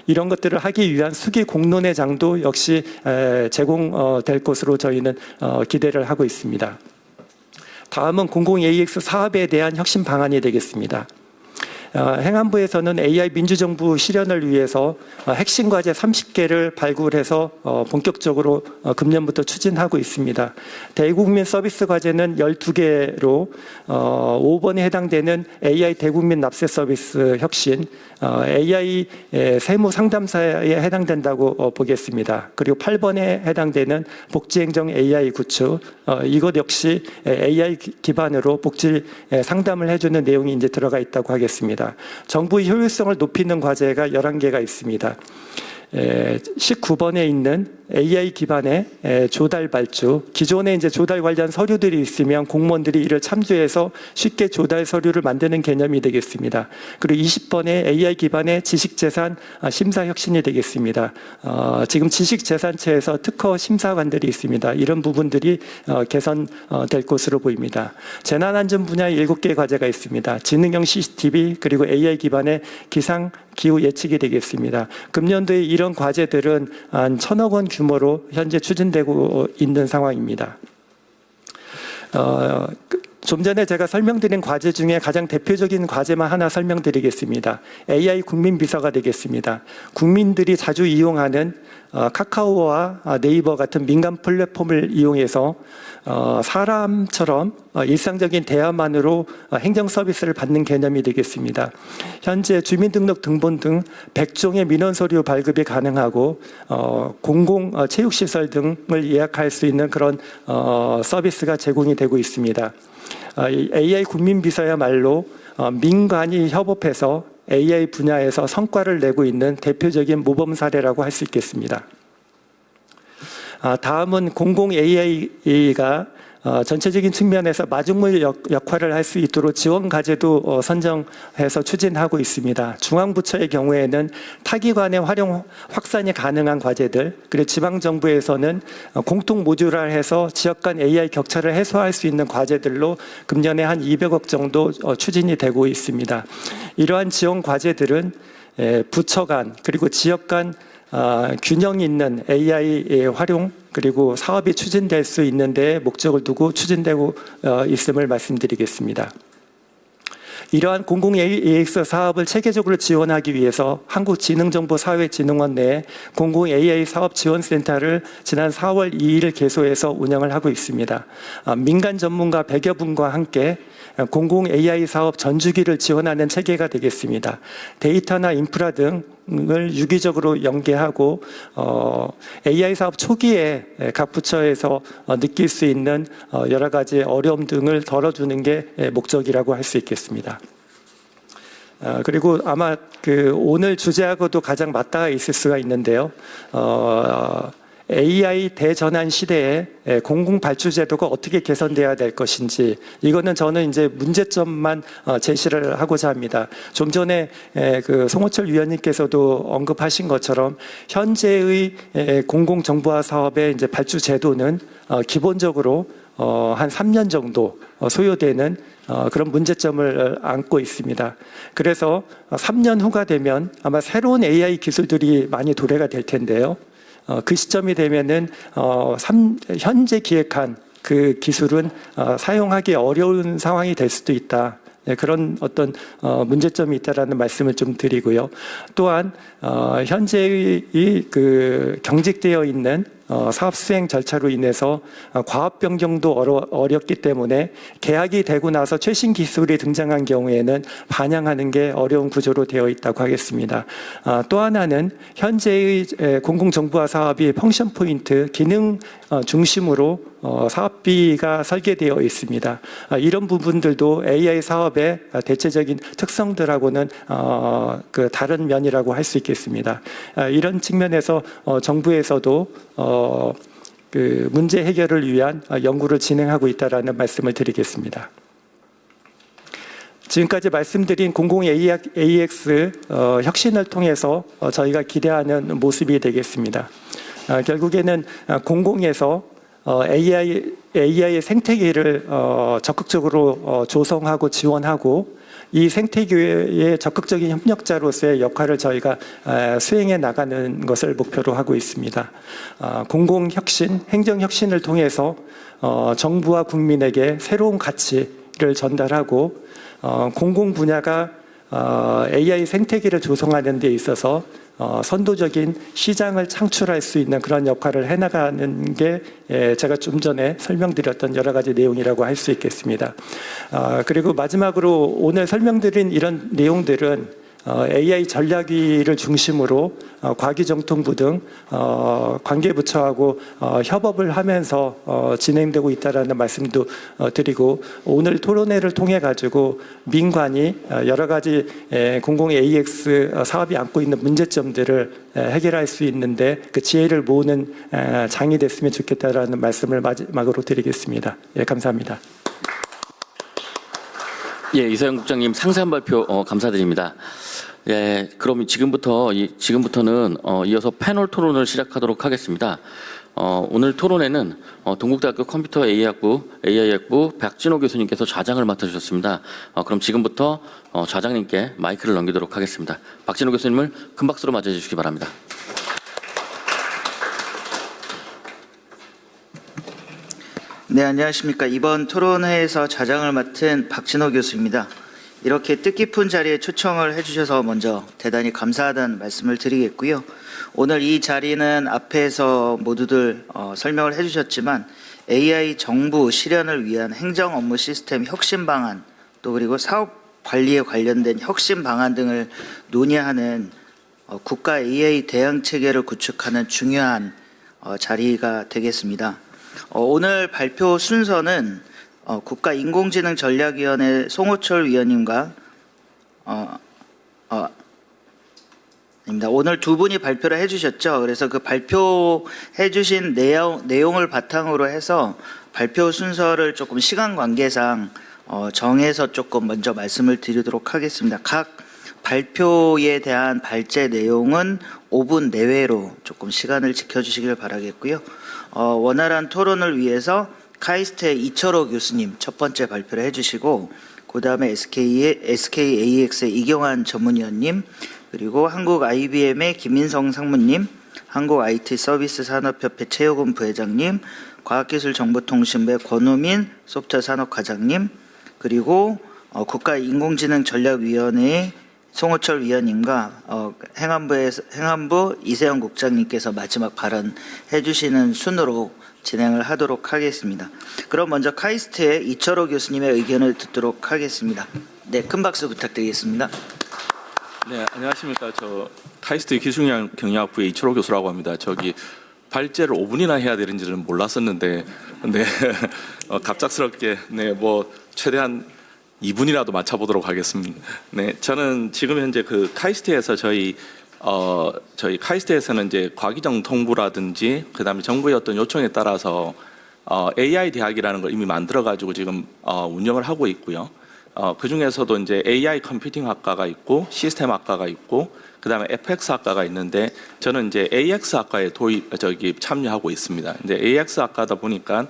이런 것들을 하기 위한 수기 공론의 장도 역시 제공될 것으로 저희는 기대를 하고 있습니다. 다음은 공공 AX 사업에 대한 혁신 방안이 되겠습니다. 행안부에서는 AI 민주정부 실현을 위해서 핵심 과제 30개를 발굴해서 본격적으로 금년부터 추진하고 있습니다. 대국민 서비스 과제는 12개로 5번에 해당되는 AI 대국민 납세 서비스 혁신, AI 세무 상담사에 해당된다고 보겠습니다. 그리고 8번에 해당되는 복지행정 AI 구축, 이것 역시 AI 기반으로 복지 상담을 해주는 내용이 이제 들어가 있다고 하겠습니다. 정부의 효율성을 높이는 과제가 11개가 있습니다. 19번에 있는 AI 기반의 조달 발주, 기존에 이제 조달 관련 서류들이 있으면 공무원들이 이를 참조해서 쉽게 조달 서류를 만드는 개념이 되겠습니다. 그리고 20번에 AI 기반의 지식재산 심사 혁신이 되겠습니다. 지금 지식재산처에서 특허 심사관들이 있습니다. 이런 부분들이 개선될 것으로 보입니다. 재난안전 분야에 7개의 과제가 있습니다. 지능형 CCTV 그리고 AI 기반의 기상 기후 예측이 되겠습니다. 금년도에 이런 과제들은 한 1,000억 원 규모로 현재 추진되고 있는 상황입니다. 좀 전에 제가 설명드린 과제 중에 가장 대표적인 과제만 하나 설명드리겠습니다. AI 국민비서가 되겠습니다. 국민들이 자주 이용하는 카카오와 네이버 같은 민간 플랫폼을 이용해서 사람처럼 일상적인 대화만으로 행정 서비스를 받는 개념이 되겠습니다. 현재 주민등록 등본 등 100종의 민원 서류 발급이 가능하고 공공 체육시설 등을 예약할 수 있는 그런 서비스가 제공이 되고 있습니다. AI 국민비서야말로 민간이 협업해서 AI 분야에서 성과를 내고 있는 대표적인 모범 사례라고 할 수 있겠습니다. 다음은 공공 AI가 전체적인 측면에서 마중물 역할을 할 수 있도록 지원 과제도 선정해서 추진하고 있습니다. 중앙부처의 경우에는 타기관의 활용 확산이 가능한 과제들, 그리고 지방정부에서는 공통 모듈화해서 지역 간 AI 격차를 해소할 수 있는 과제들로 금년에 한 200억 정도 추진이 되고 있습니다. 이러한 지원 과제들은 부처 간 그리고 지역 간 균형 있는 AI 활용 그리고 사업이 추진될 수 있는 데 목적을 두고 추진되고 있음을 말씀드리겠습니다. 이러한 공공 AX 사업을 체계적으로 지원하기 위해서 한국지능정보사회진흥원 내에 공공 AI 사업 지원센터를 지난 4월 2일 개소해서 운영을 하고 있습니다. 민간 전문가 100여 분과 함께 공공 AI 사업 전주기를 지원하는 체계가 되겠습니다. 데이터나 인프라 등을 유기적으로 연계하고 AI 사업 초기에 각 부처에서 느낄 수 있는 여러 가지 어려움 등을 덜어주는 게 목적이라고 할 수 있겠습니다. 그리고 아마 오늘 주제하고도 가장 맞닿아 있을 수가 있는데요. AI 대전환 시대에 공공발주제도가 어떻게 개선돼야 될 것인지, 이거는 저는 이제 문제점만 제시를 하고자 합니다. 좀 전에 송호철 위원님께서도 언급하신 것처럼 현재의 공공정보화 사업의 이제 발주제도는 기본적으로 한 3년 정도 소요되는 그런 문제점을 안고 있습니다. 그래서 3년 후가 되면 아마 새로운 AI 기술들이 많이 도래가 될 텐데요. 그 시점이 되면은 현재 기획한 그 기술은 사용하기 어려운 상황이 될 수도 있다. 그런 어떤 문제점이 있다라는 말씀을 좀 드리고요. 또한 현재의 경직되어 있는 사업 수행 절차로 인해서 과업 변경도 어렵기 때문에 계약이 되고 나서 최신 기술이 등장한 경우에는 반영하는 게 어려운 구조로 되어 있다고 하겠습니다. 또 하나는 현재의 공공정보화 사업이 펑션 포인트, 기능 중심으로 사업비가 설계되어 있습니다. 이런 부분들도 AI 사업의 대체적인 특성들하고는 다른 면이라고 할 수 있겠습니다. 이런 측면에서 정부에서도 문제 해결을 위한 연구를 진행하고 있다라는 말씀을 드리겠습니다. 지금까지 말씀드린 공공 AX 혁신을 통해서 저희가 기대하는 모습이 되겠습니다. 결국에는 공공에서 AI의 생태계를 적극적으로 조성하고 지원하고 이 생태계의 적극적인 협력자로서의 역할을 저희가 수행해 나가는 것을 목표로 하고 있습니다. 공공혁신, 행정혁신을 통해서 정부와 국민에게 새로운 가치를 전달하고 공공 분야가 AI 생태계를 조성하는 데 있어서 선도적인 시장을 창출할 수 있는 그런 역할을 해나가는 게 제가 좀 전에 설명드렸던 여러 가지 내용이라고 할 수 있겠습니다. 그리고 마지막으로 오늘 설명드린 이런 내용들은 AI 전략위를 중심으로 과기정통부 등 관계부처하고 협업을 하면서 진행되고 있다라는 말씀도 드리고, 오늘 토론회를 통해 가지고 민관이 여러 가지 공공 AX 사업이 안고 있는 문제점들을 해결할 수 있는데 그 지혜를 모으는 장이 됐으면 좋겠다라는 말씀을 마지막으로 드리겠습니다. 예, 감사합니다. 예, 이사영 국장님 상세한 발표 감사드립니다. 예, 그럼 지금부터는 이어서 패널 토론을 시작하도록 하겠습니다. 오늘 토론회는 동국대학교 컴퓨터 AI학부 박진호 교수님께서 좌장을 맡아주셨습니다. 그럼 지금부터 좌장님께 마이크를 넘기도록 하겠습니다. 박진호 교수님을 큰 박수로 맞이해 주시기 바랍니다. 네, 안녕하십니까. 이번 토론회에서 좌장을 맡은 박진호 교수입니다. 이렇게 뜻깊은 자리에 초청을 해주셔서 먼저 대단히 감사하다는 말씀을 드리겠고요. 오늘 이 자리는 앞에서 모두들 설명을 해주셨지만 AI 정부 실현을 위한 행정 업무 시스템 혁신 방안, 또 그리고 사업 관리에 관련된 혁신 방안 등을 논의하는 국가 AI 대응 체계를 구축하는 중요한 자리가 되겠습니다. 오늘 발표 순서는 국가인공지능전략위원회 송호철 위원님과 아닙니다. 오늘 두 분이 발표를 해주셨죠. 그래서 그 발표해주신 내용을 바탕으로 해서 발표 순서를 조금 시간 관계상 정해서 조금 먼저 말씀을 드리도록 하겠습니다. 각 발표에 대한 발제 내용은 5분 내외로 조금 시간을 지켜주시길 바라겠고요. 원활한 토론을 위해서 카이스트의 이철호 교수님 첫 번째 발표를 해주시고, 그 다음에 SKAX의 이경환 전문위원님, 그리고 한국 IBM의 김인성 상무님, 한국 IT 서비스 산업협회 최효근 부회장님, 과학기술정보통신부의 권우민 소프트웨어 산업과장님, 그리고 국가인공지능전략위원회의 송호철 위원님과 행안부 이세영 국장님께서 마지막 발언해 주시는 순으로 진행을 하도록 하겠습니다. 그럼 먼저 카이스트의 이철호 교수님의 의견을 듣도록 하겠습니다. 네, 큰 박수 부탁드리겠습니다. 네, 안녕하십니까. 저 카이스트 기술경영학부의 이철호 교수라고 합니다. 발제를 5분이나 해야 되는지는 몰랐었는데, 네, 갑작스럽게, 네, 최대한 2분이라도 맞춰보도록 하겠습니다. 네, 저는 지금 현재 그 카이스트에서 저희 카이스트에서는 이제 과기정통부라든지 그다음에 정부의 어떤 요청에 따라서 AI 대학이라는 걸 이미 만들어가지고 지금 운영을 하고 있고요. 그 중에서도 이제 AI 컴퓨팅 학과가 있고 시스템 학과가 있고 그다음에 FX 학과가 있는데 저는 이제 AX 학과에 참여하고 있습니다. 이제 AX 학과다 보니까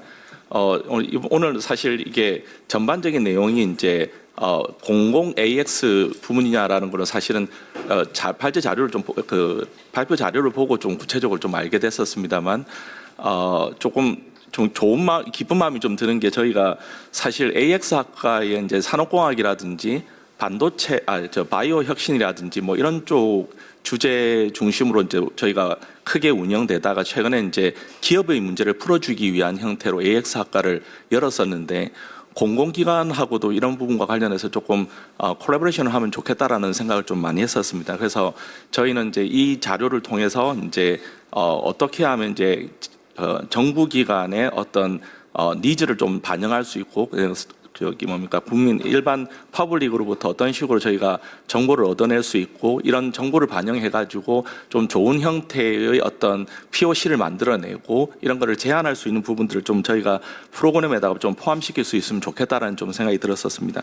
오늘 사실 이게 전반적인 내용이 이제 공공 AX 부문이냐라는 거는 사실은 발제 자료를 발표 자료를 보고 좀 구체적으로 좀 알게 됐었습니다만 조금 기쁜 마음이 좀 드는 게 저희가 사실 AX 학과의 이제 산업공학이라든지 반도체, 바이오 혁신이라든지 이런 쪽 주제 중심으로 이제 저희가 크게 운영되다가 최근에 이제 기업의 문제를 풀어주기 위한 형태로 AX 학과를 열었었는데 공공기관하고도 이런 부분과 관련해서 조금 콜라보레이션을 하면 좋겠다라는 생각을 좀 많이 했었습니다. 그래서 저희는 이제 이 자료를 통해서 이제 어떻게 하면 이제 정부 기관의 어떤 니즈를 좀 반영할 수 있고 국민 일반 퍼블릭으로부터 어떤 식으로 저희가 정보를 얻어낼 수 있고 이런 정보를 반영해 가지고 좀 좋은 형태의 어떤 POC를 만들어내고 이런 거를 제한할 수 있는 부분들을 좀 저희가 프로그램에다가 좀 포함시킬 수 있으면 좋겠다라는 좀 생각이 들었었습니다.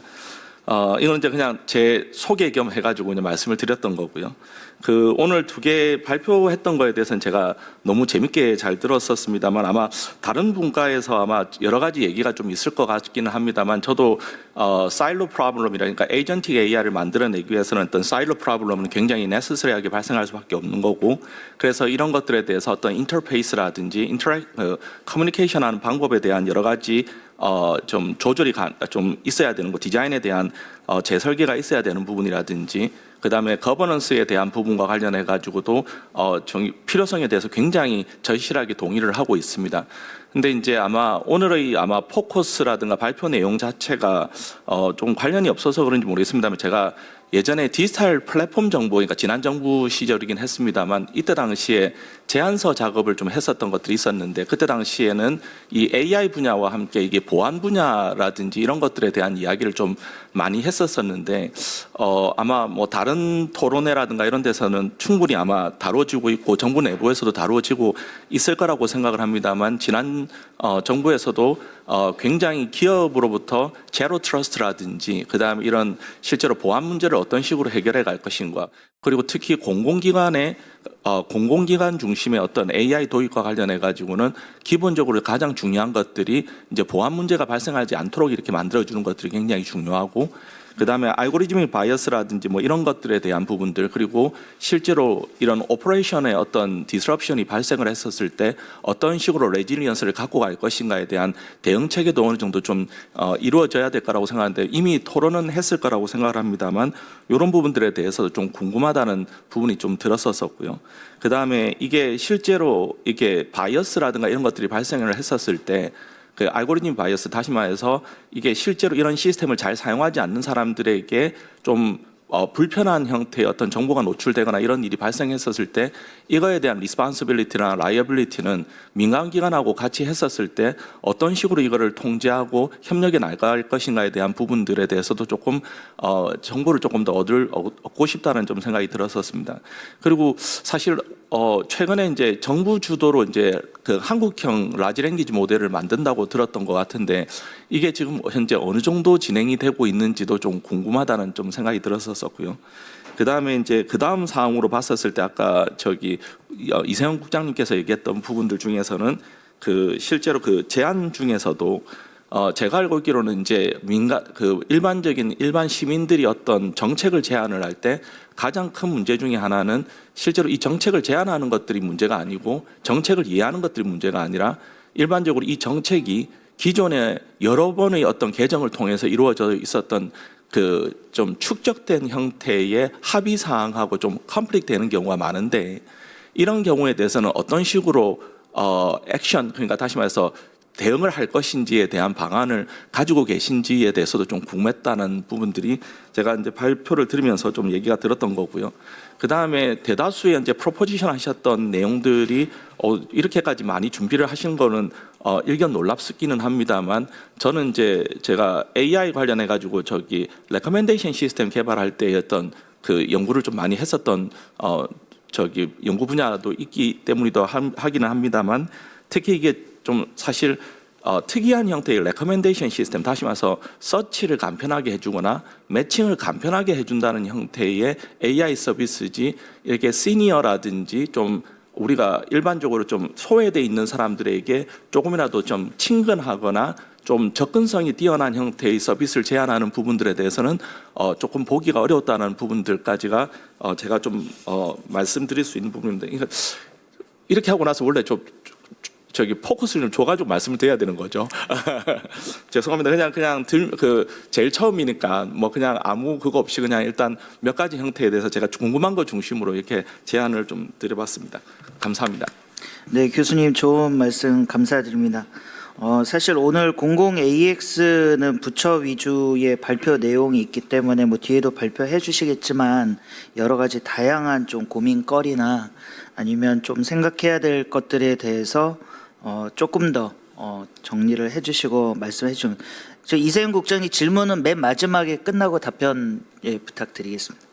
이건 이제 그냥 제 소개 겸 해가지고 이제 말씀을 드렸던 거고요. 오늘 두 개 발표했던 거에 대해서는 제가 너무 재밌게 잘 들었었습니다만 아마 다른 분과에서 아마 여러 가지 얘기가 좀 있을 것 같기는 합니다만 저도 사일로 프로블럼이라니까 에이전틱 AI를 만들어내기 위해서는 어떤 사일로 프로블럼은 굉장히 네세서리하게 발생할 수밖에 없는 거고 그래서 이런 것들에 대해서 어떤 인터페이스라든지 커뮤니케이션하는 방법에 대한 여러 가지 좀 조절이 좀 있어야 되는 거, 디자인에 대한 재설계가 있어야 되는 부분이라든지, 그다음에 거버넌스에 대한 부분과 관련해 가지고도 필요성에 대해서 굉장히 절실하게 동의를 하고 있습니다. 근데 이제 아마 오늘의 포커스라든가 발표 내용 자체가 좀 관련이 없어서 그런지 모르겠습니다만, 제가 예전에 디지털 플랫폼 정보, 그러니까 지난 정부 시절이긴 했습니다만, 이때 당시에 제안서 작업을 좀 했었던 것들이 있었는데, 그때 당시에는 이 AI 분야와 함께 이게 보안 분야라든지 이런 것들에 대한 이야기를 좀 많이 했었었는데, 아마 뭐 다른 토론회라든가 이런 데서는 충분히 아마 다뤄지고 있고 정부 내부에서도 다뤄지고 있을 거라고 생각을 합니다만, 지난 정부에서도 굉장히 기업으로부터 제로 트러스트라든지, 그다음에 이런 실제로 보안 문제를 어떤 식으로 해결해 갈 것인가, 그리고 특히 공공기관 중심의 어떤 AI 도입과 관련해 가지고는 기본적으로 가장 중요한 것들이 이제 보안 문제가 발생하지 않도록 이렇게 만들어주는 것들이 굉장히 중요하고, 그다음에 알고리즘의 바이어스라든지 뭐 이런 것들에 대한 부분들, 그리고 실제로 이런 오퍼레이션의 어떤 디스럽션이 발생을 했었을 때 어떤 식으로 레질리언스를 갖고 갈 것인가에 대한 대응 체계도 어느 정도 좀 이루어져야 될 거라고 생각하는데, 이미 토론은 했을 거라고 생각을 합니다만, 이런 부분들에 대해서도 좀 궁금하다는 부분이 좀 들었었고요. 그다음에 이게 실제로 이게 바이어스라든가 이런 것들이 발생을 했었을 때, 그 알고리즘 바이어스, 다시 말해서 이게 실제로 이런 시스템을 잘 사용하지 않는 사람들에게 좀 불편한 형태의 어떤 정보가 노출되거나 이런 일이 발생했었을 때, 이거에 대한 리스폰시빌리티나 라이어빌리티는 민간기관하고 같이 했었을 때 어떤 식으로 이거를 통제하고 협력해 나갈 것인가에 대한 부분들에 대해서도 조금 정보를 조금 더 얻고 싶다는 좀 생각이 들었었습니다. 그리고 사실 최근에 이제 정부 주도로 이제 그 한국형 라지 랭귀지 모델을 만든다고 들었던 것 같은데, 이게 지금 현재 어느 정도 진행이 되고 있는지도 좀 궁금하다는 좀 생각이 들었었고요. 그다음에 이제 그다음 사항으로 봤었을 때, 아까 이세영 국장님께서 얘기했던 부분들 중에서는 그 실제로 그 제안 중에서도 제가 알고 있기로는 이제 일반 시민들이 어떤 정책을 제안을 할 때 가장 큰 문제 중에 하나는 실제로 이 정책을 제안하는 것들이 문제가 아니고 정책을 이해하는 것들이 문제가 아니라, 일반적으로 이 정책이 기존에 여러 번의 어떤 개정을 통해서 이루어져 있었던 그 좀 축적된 형태의 합의 사항하고 좀 컨플릭트 되는 경우가 많은데, 이런 경우에 대해서는 어떤 식으로 액션, 그러니까 다시 말해서 대응을 할 것인지에 대한 방안을 가지고 계신지에 대해서도 좀 궁금했다는 부분들이 제가 이제 발표를 들으면서 좀 얘기가 들었던 거고요. 그 다음에 대다수의 이제 프로포지션 하셨던 내용들이 이렇게까지 많이 준비를 하신 거는 일견 놀랍기는 합니다만, 저는 이제 제가 AI 관련해 가지고 레커멘데이션 시스템 개발할 때 어떤 그 연구를 좀 많이 했었던 연구 분야도 있기 때문이더 하기는 합니다만, 특히 이게 좀 사실 특이한 형태의 레커멘데이션 시스템, 다시 말해서 서치를 간편하게 해주거나 매칭을 간편하게 해준다는 형태의 AI 서비스지, 이렇게 시니어라든지 좀 우리가 일반적으로 좀 소외돼 있는 사람들에게 조금이라도 좀 친근하거나 좀 접근성이 뛰어난 형태의 서비스를 제안하는 부분들에 대해서는 조금 보기가 어려웠다는 부분들까지가 제가 좀 말씀드릴 수 있는 부분인데, 그러니까 이렇게 하고 나서 원래 포커스를 좀 줘가지고 말씀을 드려야 되는 거죠. 죄송합니다. 그냥 제일 처음이니까 뭐 그냥 아무 그거 없이 그냥 일단 몇 가지 형태에 대해서 제가 궁금한 거 중심으로 이렇게 제안을 좀 드려봤습니다. 감사합니다. 네, 교수님 좋은 말씀 감사드립니다. 사실 오늘 공공 AX는 부처 위주의 발표 내용이 있기 때문에 뭐 뒤에도 발표해 주시겠지만, 여러 가지 다양한 좀 고민거리나 아니면 좀 생각해야 될 것들에 대해서 조금 더 정리를 해주시고 말씀해 주시면, 저 이세영 국장님 질문은 맨 마지막에 끝나고 답변 부탁드리겠습니다.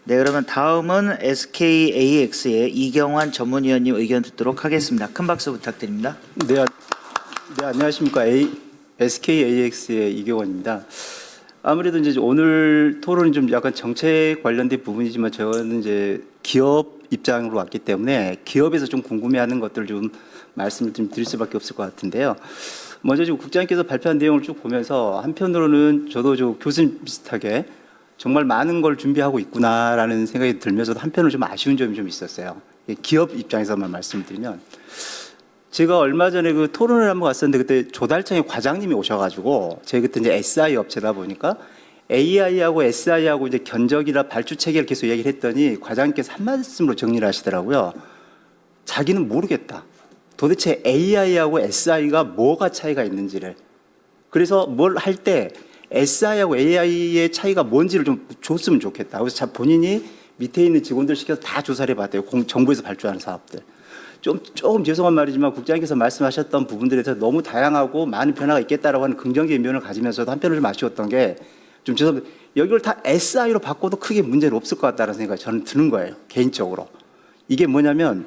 네, 그러면 다음은 SKAX의 이경환 전문위원님 의견 듣도록 하겠습니다. 큰 박수 부탁드립니다. 네, 안녕하십니까. SKAX의 이경환입니다. 아무래도 이제 오늘 토론은 좀 약간 정책 관련된 부분이지만, 저는 이제 기업 입장으로 왔기 때문에 기업에서 좀 궁금해하는 것들을 좀 말씀을 좀 드릴 수밖에 없을 것 같은데요. 먼저 지금 국장님께서 발표한 내용을 쭉 보면서 한편으로는 저도 교수님 비슷하게 정말 많은 걸 준비하고 있구나라는 생각이 들면서도 한편으로 좀 아쉬운 점이 좀 있었어요. 기업 입장에서만 말씀드리면, 제가 얼마 전에 그 토론을 한번 갔었는데 그때 조달청의 과장님이 오셔가지고 저희 그때 이제 SI 업체다 보니까 AI하고 SI하고 이제 견적이나 발주 체계를 계속 얘기를 했더니 과장님께서 한 말씀으로 정리를 하시더라고요. 자기는 모르겠다. 도대체 AI하고 SI가 뭐가 차이가 있는지를. 그래서 뭘 할 때 SI하고 AI의 차이가 뭔지를 좀 줬으면 좋겠다. 그래서 본인이 밑에 있는 직원들 시켜서 다 조사를 해봤대요. 정부에서 발주하는 사업들. 조금 죄송한 말이지만 국장님께서 말씀하셨던 부분들에 대해서 너무 다양하고 많은 변화가 있겠다라고 하는 긍정적인 면을 가지면서도 한편으로 좀 아쉬웠던 게 좀 죄송합니다. 여기를 다 SI로 바꿔도 크게 문제는 없을 것 같다는 생각이 저는 드는 거예요. 개인적으로. 이게 뭐냐면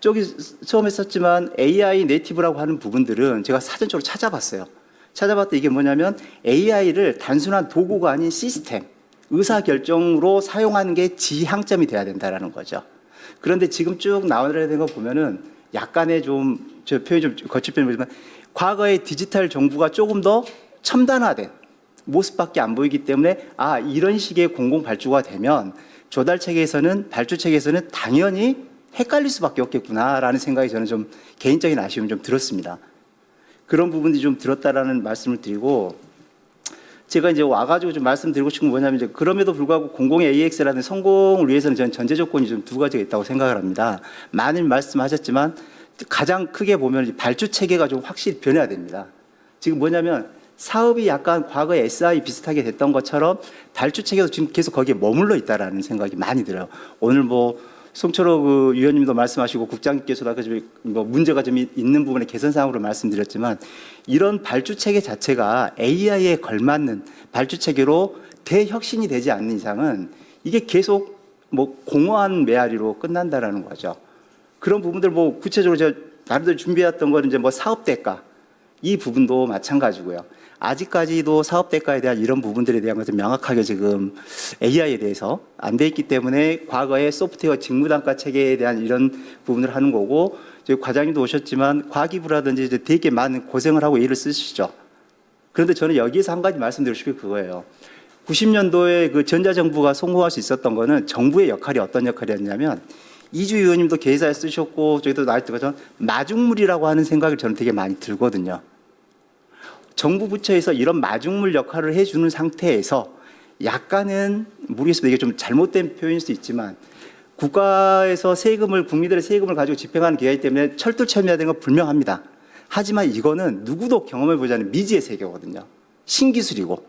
저기 처음에 썼지만 AI 네이티브라고 하는 부분들은 제가 사전적으로 찾아봤어요. 찾아봤더니 이게 뭐냐면 AI를 단순한 도구가 아닌 시스템, 의사결정으로 사용하는 게 지향점이 돼야 된다는 거죠. 그런데 지금 쭉 나와야 되는 거 보면은 약간의 좀, 저 표현이 좀 거칠 표현이지만 과거의 디지털 정부가 조금 더 첨단화된 모습밖에 안 보이기 때문에 아, 이런 식의 공공 발주가 되면 조달 체계에서는 발주 체계에서는 당연히 헷갈릴 수밖에 없겠구나라는 생각이 저는 좀 개인적인 아쉬움이 좀 들었습니다. 그런 부분들이 좀 들었다라는 말씀을 드리고 제가 이제 와가지고 좀 말씀드리고 싶은 건 뭐냐면 이제 그럼에도 불구하고 공공 AX라는 성공을 위해서는 저는 전제 조건이 좀 두 가지가 있다고 생각을 합니다. 많은 말씀하셨지만 가장 크게 보면 발주 체계가 좀 확실히 변해야 됩니다. 지금 뭐냐면 사업이 약간 과거에 SI 비슷하게 됐던 것처럼 발주 체계도 지금 계속 거기에 머물러 있다라는 생각이 많이 들어요. 오늘 뭐 송철호 그 위원님도 말씀하시고 국장님께서도 아까 뭐 문제가 좀 있는 부분에 개선 사항으로 말씀드렸지만 이런 발주 체계 자체가 AI에 걸맞는 발주 체계로 대혁신이 되지 않는 이상은 이게 계속 뭐 공허한 메아리로 끝난다라는 거죠. 그런 부분들 뭐 구체적으로 제가 나름대로 준비했던 거는 이제 뭐 사업 대가 이 부분도 마찬가지고요. 아직까지도 사업 대가에 대한 이런 부분들에 대한 것은 명확하게 지금 AI에 대해서 안 돼 있기 때문에 과거의 소프트웨어 직무단가 체계에 대한 이런 부분을 하는 거고 저희 과장님도 오셨지만 과기부라든지 이제 되게 많은 고생을 하고 일을 쓰시죠. 그런데 저는 여기에서 한 가지 말씀드리고 싶은 게 그거예요. 90년도에 그 전자정부가 성공할 수 있었던 거는 정부의 역할이 어떤 역할이었냐면 이주 의원님도 계좌에 쓰셨고 저희도 나이 들어서 마중물이라고 하는 생각을 저는 되게 많이 들거든요. 정부 부처에서 이런 마중물 역할을 해주는 상태에서 약간은 모르겠습니다. 이게 좀 잘못된 표현일 수 있지만 국가에서 세금을 국민들의 세금을 가지고 집행하는 기관이기 때문에 철두철미해야 되는 건 분명합니다. 하지만 이거는 누구도 경험해보지 않은 미지의 세계거든요. 신기술이고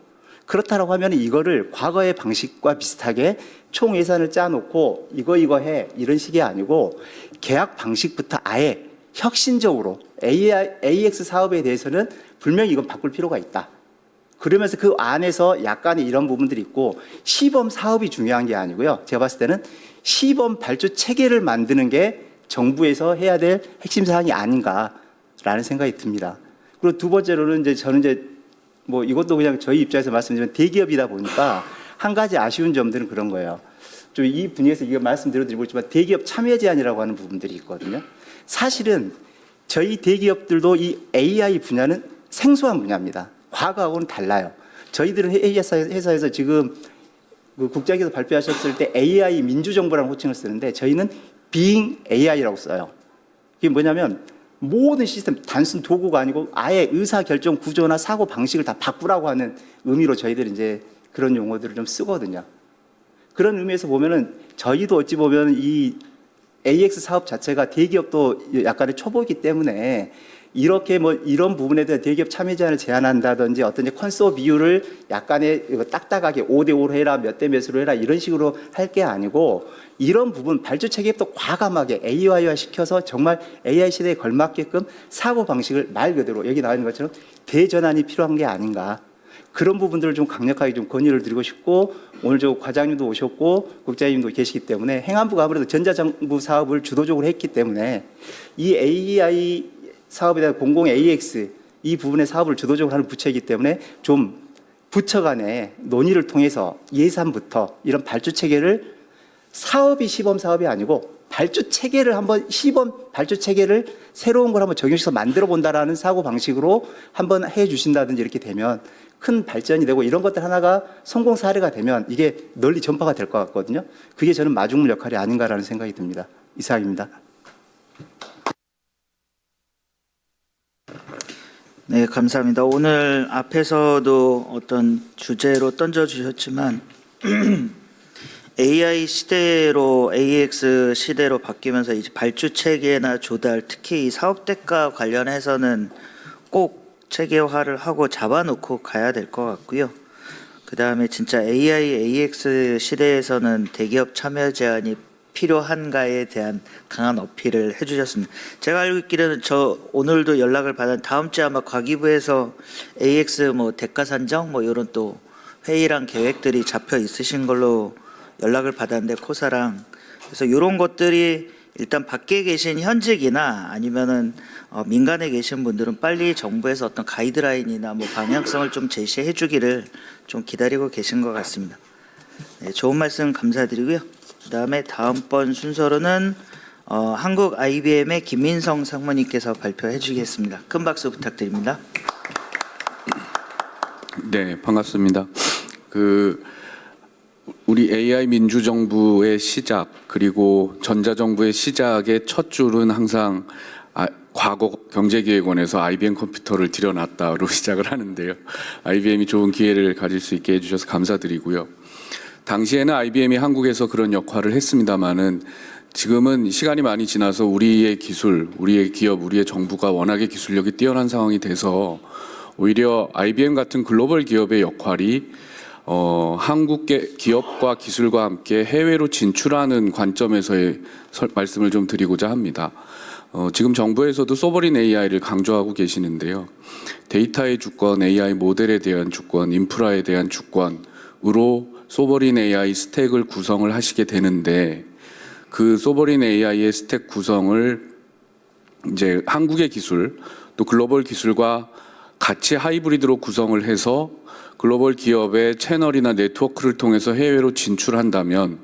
그렇다라고 하면 이거를 과거의 방식과 비슷하게 총 예산을 짜놓고 이거 해 이런 식이 아니고 계약 방식부터 아예 혁신적으로 AX 사업에 대해서는 분명히 이건 바꿀 필요가 있다. 그러면서 그 안에서 약간의 이런 부분들이 있고 시범 사업이 중요한 게 아니고요. 제가 봤을 때는 시범 발주 체계를 만드는 게 정부에서 해야 될 핵심 사항이 아닌가라는 생각이 듭니다. 그리고 두 번째로는 이제 저는 이제 뭐 이것도 그냥 저희 입장에서 말씀드리면 대기업이다 보니까 한 가지 아쉬운 점들은 그런 거예요. 좀 이 분야에서 이거 말씀드리고 있지만 대기업 참여 제한이라고 하는 부분들이 있거든요. 사실은 저희 대기업들도 이 AI 분야는 생소한 분야입니다. 과거하고는 달라요. 저희들은 회사에서 지금 그 국장께서 발표하셨을 때 AI 민주정부라는 호칭을 쓰는데 저희는 Being AI라고 써요. 이게 뭐냐면 모든 시스템 단순 도구가 아니고 아예 의사결정 구조나 사고 방식을 다 바꾸라고 하는 의미로 저희들이 이제 그런 용어들을 좀 쓰거든요. 그런 의미에서 보면은 저희도 어찌 보면 이 AX 사업 자체가 대기업도 약간의 초보이기 때문에 이렇게 뭐 이런 부분에 대한 대기업 참여 제한을 제한한다든지 어떤 이제 컨소 비율을 약간의 딱딱하게 5대5로 해라 몇 대 몇으로 해라 이런 식으로 할 게 아니고 이런 부분 발주 체계도 과감하게 AI화 시켜서 정말 AI 시대에 걸맞게끔 사고 방식을 말 그대로 여기 나와 있는 것처럼 대전환이 필요한 게 아닌가. 그런 부분들을 좀 강력하게 좀 건의를 드리고 싶고 오늘 저 과장님도 오셨고 국장님도 계시기 때문에 행안부가 아무래도 전자정부 사업을 주도적으로 했기 때문에 이 AI 사업에 대한 공공 AX 이 부분의 사업을 주도적으로 하는 부처이기 때문에 좀 부처 간의 논의를 통해서 예산부터 이런 발주 체계를 사업이 시범 사업이 아니고 발주 체계를 한번 시범 발주 체계를 새로운 걸 한번 적용해서 만들어 본다라는 사고 방식으로 한번 해 주신다든지 이렇게 되면 큰 발전이 되고 이런 것들 하나가 성공 사례가 되면 이게 널리 전파가 될 것 같거든요. 그게 저는 마중물 역할이 아닌가라는 생각이 듭니다. 이상입니다. 네, 감사합니다. 오늘 앞에서도 어떤 주제로 던져주셨지만 AI 시대로 AX 시대로 바뀌면서 이제 발주 체계나 조달, 특히 이 사업 대가 관련해서는 꼭 체계화를 하고 잡아놓고 가야 될 것 같고요. 그 다음에 진짜 AI, AX 시대에서는 대기업 참여 제한이 필요한가에 대한 강한 어필을 해주셨습니다. 제가 알고 있기로는 저 오늘도 연락을 받은 다음 주에 아마 과기부에서 AX 뭐 대가 산정 뭐 이런 또 회의랑 계획들이 잡혀 있으신 걸로 연락을 받았는데 코사랑 그래서 이런 것들이 일단 밖에 계신 현직이나 아니면은 민간에 계신 분들은 빨리 정부에서 어떤 가이드라인이나 뭐 방향성을 좀 제시해 주기를 좀 기다리고 계신 것 같습니다. 네, 좋은 말씀 감사드리고요. 그다음에 다음번 순서로는 한국 IBM의 김민성 상무님께서 발표해 주시겠습니다. 큰 박수 부탁드립니다. 네, 반갑습니다. 우리 AI 민주정부의 시작 그리고 전자정부의 시작의 첫 줄은 항상 과거 경제기획원에서 IBM 컴퓨터를 들여놨다로 시작을 하는데요. IBM이 좋은 기회를 가질 수 있게 해주셔서 감사드리고요. 당시에는 IBM이 한국에서 그런 역할을 했습니다마는 지금은 시간이 많이 지나서 우리의 기술, 우리의 기업, 우리의 정부가 워낙에 기술력이 뛰어난 상황이 돼서 오히려 IBM 같은 글로벌 기업의 역할이 한국 기업과 기술과 함께 해외로 진출하는 관점에서의 말씀을 좀 드리고자 합니다. 지금 정부에서도 소버린 AI를 강조하고 계시는데요. 데이터의 주권, AI 모델에 대한 주권, 인프라에 대한 주권으로 소버린 AI 스택을 구성을 하시게 되는데 그 소버린 AI의 스택 구성을 이제 한국의 기술 또 글로벌 기술과 같이 하이브리드로 구성을 해서 글로벌 기업의 채널이나 네트워크를 통해서 해외로 진출한다면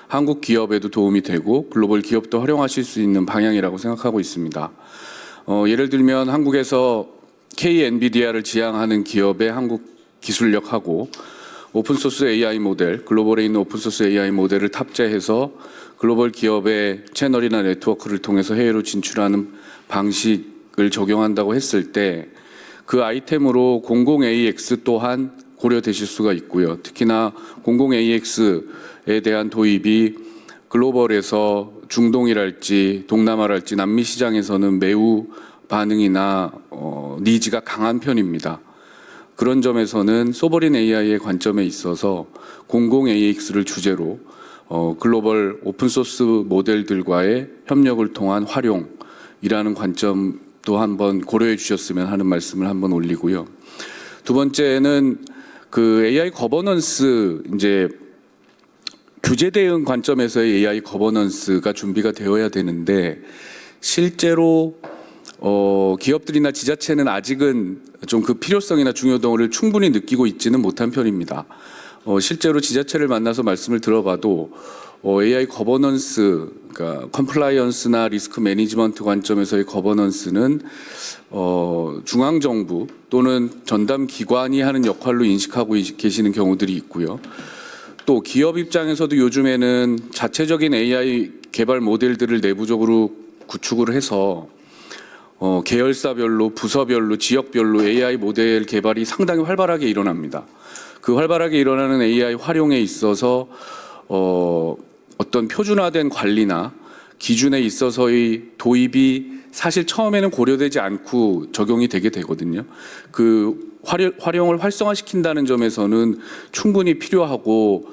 한국 기업에도 도움이 되고 글로벌 기업도 활용하실 수 있는 방향이라고 생각하고 있습니다. 예를 들면 한국에서 K-엔비디아를 지향하는 기업의 한국 기술력하고 오픈소스 AI 모델, 글로벌에 있는 오픈소스 AI 모델을 탑재해서 글로벌 기업의 채널이나 네트워크를 통해서 해외로 진출하는 방식을 적용한다고 했을 때 그 아이템으로 공공 AX 또한 고려되실 수가 있고요. 특히나 공공 AX에 대한 도입이 글로벌에서 중동이랄지 동남아랄지 남미 시장에서는 매우 반응이나 니즈가 강한 편입니다. 그런 점에서는 소버린 AI의 관점에 있어서 공공 AX를 주제로 글로벌 오픈소스 모델들과의 협력을 통한 활용이라는 관점도 한번 고려해 주셨으면 하는 말씀을 한번 올리고요. 두 번째는 그 AI 거버넌스 이제 규제 대응 관점에서의 AI 거버넌스가 준비가 되어야 되는데 실제로 기업들이나 지자체는 아직은 좀 그 필요성이나 중요도를 충분히 느끼고 있지는 못한 편입니다. 실제로 지자체를 만나서 말씀을 들어봐도 AI 거버넌스, 그러니까 컴플라이언스나 리스크 매니지먼트 관점에서의 거버넌스는 중앙정부 또는 전담 기관이 하는 역할로 인식하고 계시는 경우들이 있고요. 또 기업 입장에서도 요즘에는 자체적인 AI 개발 모델들을 내부적으로 구축을 해서 계열사별로, 부서별로, 지역별로 AI 모델 개발이 상당히 활발하게 일어납니다. 그 활발하게 일어나는 AI 활용에 있어서 어떤 표준화된 관리나 기준에 있어서의 도입이 사실 처음에는 고려되지 않고 적용이 되게 되거든요. 그 활용을 활성화시킨다는 점에서는 충분히 필요하고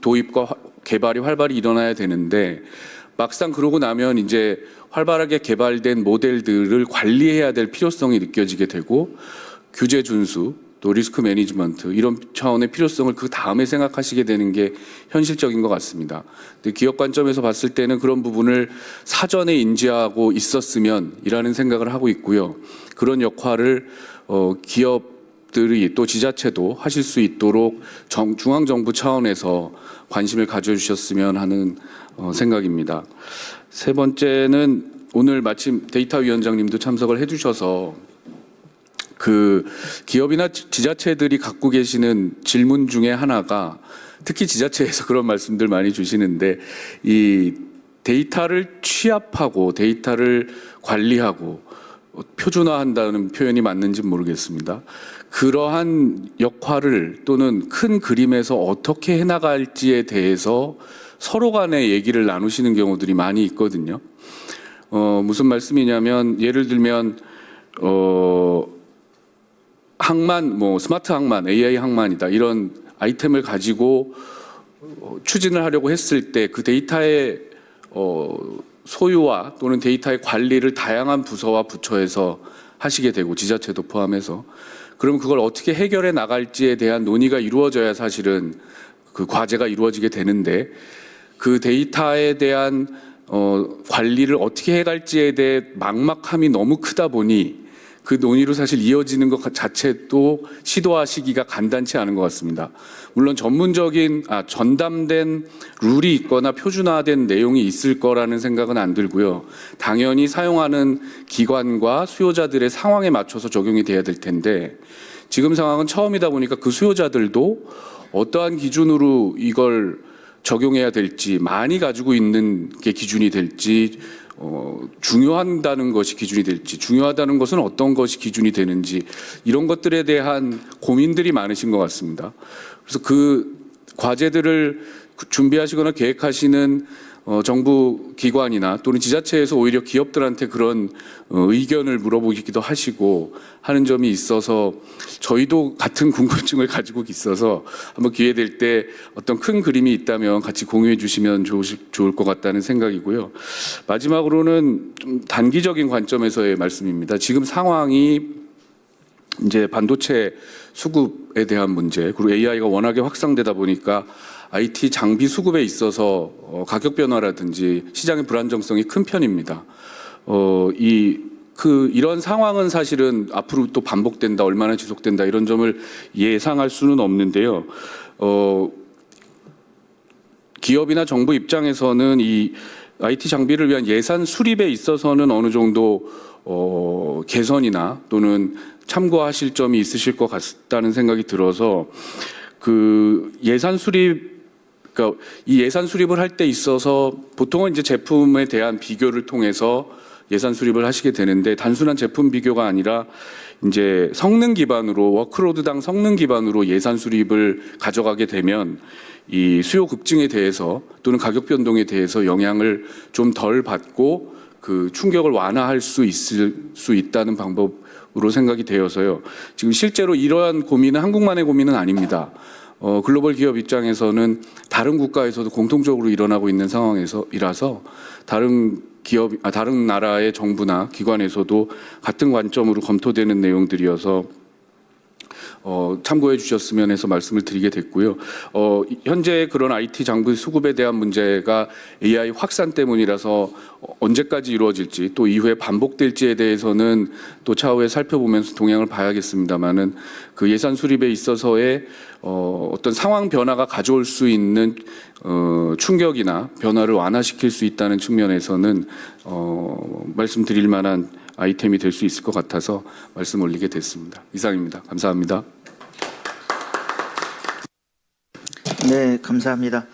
도입과 개발이 활발히 일어나야 되는데 막상 그러고 나면 이제 활발하게 개발된 모델들을 관리해야 될 필요성이 느껴지게 되고 규제 준수 또 리스크 매니지먼트 이런 차원의 필요성을 그 다음에 생각하시게 되는 게 현실적인 것 같습니다. 근데 기업 관점에서 봤을 때는 그런 부분을 사전에 인지하고 있었으면이라는 생각을 하고 있고요. 그런 역할을 기업들이 또 지자체도 하실 수 있도록 중앙정부 차원에서 관심을 가져주셨으면 하는 생각입니다. 세 번째는 오늘 마침 데이터 위원장님도 참석을 해주셔서 그 기업이나 지자체들이 갖고 계시는 질문 중에 하나가 특히 지자체에서 그런 말씀들 많이 주시는데 이 데이터를 취합하고 데이터를 관리하고 표준화한다는 표현이 맞는지 모르겠습니다. 그러한 역할을 또는 큰 그림에서 어떻게 해나갈지에 대해서 서로 간에 얘기를 나누시는 경우들이 많이 있거든요. 무슨 말씀이냐면 예를 들면 항만, 스마트 항만, AI 항만이다 이런 아이템을 가지고 추진을 하려고 했을 때 그 데이터의 소유와 또는 데이터의 관리를 다양한 부서와 부처에서 하시게 되고 지자체도 포함해서 그러면 그걸 어떻게 해결해 나갈지에 대한 논의가 이루어져야 사실은 그 과제가 이루어지게 되는데 그 데이터에 대한 관리를 어떻게 해갈지에 대해 막막함이 너무 크다 보니 그 논의로 사실 이어지는 것 자체도 시도하시기가 간단치 않은 것 같습니다. 물론 전담된 룰이 있거나 표준화된 내용이 있을 거라는 생각은 안 들고요. 당연히 사용하는 기관과 수요자들의 상황에 맞춰서 적용이 돼야 될 텐데 지금 상황은 처음이다 보니까 그 수요자들도 어떠한 기준으로 이걸 적용해야 될지 많이 가지고 있는 게 기준이 될지 중요하다는 것이 기준이 될지 중요하다는 것은 어떤 것이 기준이 되는지 이런 것들에 대한 고민들이 많으신 것 같습니다. 그래서 그 과제들을 준비하시거나 계획하시는 정부 기관이나 또는 지자체에서 오히려 기업들한테 그런 의견을 물어보기도 하시고 하는 점이 있어서 저희도 같은 궁금증을 가지고 있어서 한번 기회 될 때 어떤 큰 그림이 있다면 같이 공유해 주시면 좋을 것 같다는 생각이고요. 마지막으로는 좀 단기적인 관점에서의 말씀입니다. 지금 상황이 이제 반도체 수급에 대한 문제 그리고 AI가 워낙에 확산되다 보니까 IT 장비 수급에 있어서 가격 변화라든지 시장의 불안정성이 큰 편입니다. 이런 상황은 사실은 앞으로 또 반복된다, 얼마나 지속된다 이런 점을 예상할 수는 없는데요. 기업이나 정부 입장에서는 이 IT 장비를 위한 예산 수립에 있어서는 어느 정도 개선이나 또는 참고하실 점이 있으실 것 같다는 생각이 들어서 그 예산 수립 그러니까 이 예산 수립을 할 때 있어서 보통은 이제 제품에 대한 비교를 통해서 예산 수립을 하시게 되는데 단순한 제품 비교가 아니라 이제 성능 기반으로 워크로드당 성능 기반으로 예산 수립을 가져가게 되면 이 수요 급증에 대해서 또는 가격 변동에 대해서 영향을 좀 덜 받고 그 충격을 완화할 수 있다는 방법으로 생각이 되어서요. 지금 실제로 이러한 고민은 한국만의 고민은 아닙니다. 글로벌 기업 입장에서는 다른 국가에서도 공통적으로 일어나고 있는 상황이라서 다른 나라의 정부나 기관에서도 같은 관점으로 검토되는 내용들이어서 참고해 주셨으면 해서 말씀을 드리게 됐고요. 현재 그런 IT 장비 수급에 대한 문제가 AI 확산 때문이라서 언제까지 이루어질지 또 이후에 반복될지에 대해서는 또 차후에 살펴보면서 동향을 봐야겠습니다만은 그 예산 수립에 있어서의 어떤 상황 변화가 가져올 수 있는 충격이나 변화를 완화시킬 수 있다는 측면에서는 말씀드릴 만한 아이템이 될 수 있을 것 같아서 말씀 올리게 됐습니다. 이상입니다. 감사합니다. 네, 감사합니다.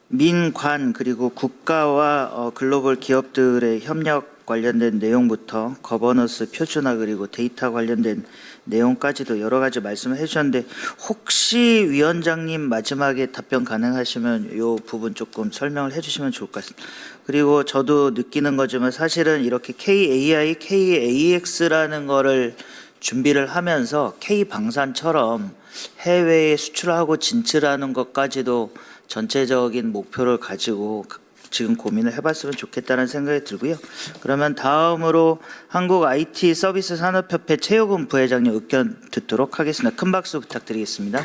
민관 그리고 국가와 글로벌 기업들의 협력 관련된 내용부터 거버넌스 표준화 그리고 데이터 관련된 내용까지도 여러 가지 말씀을 해주셨는데 혹시 위원장님 마지막에 답변 가능하시면 이 부분 조금 설명을 해주시면 좋을 것 같습니다. 그리고 저도 느끼는 거지만 사실은 이렇게 KAI, KAX라는 거를 준비를 하면서 K방산처럼 해외에 수출하고 진출하는 것까지도 전체적인 목표를 가지고 지금 고민을 해봤으면 좋겠다는 생각이 들고요. 그러면 다음으로 한국 IT 서비스 산업협회 최효근 부회장님 의견 듣도록 하겠습니다. 큰 박수 부탁드리겠습니다.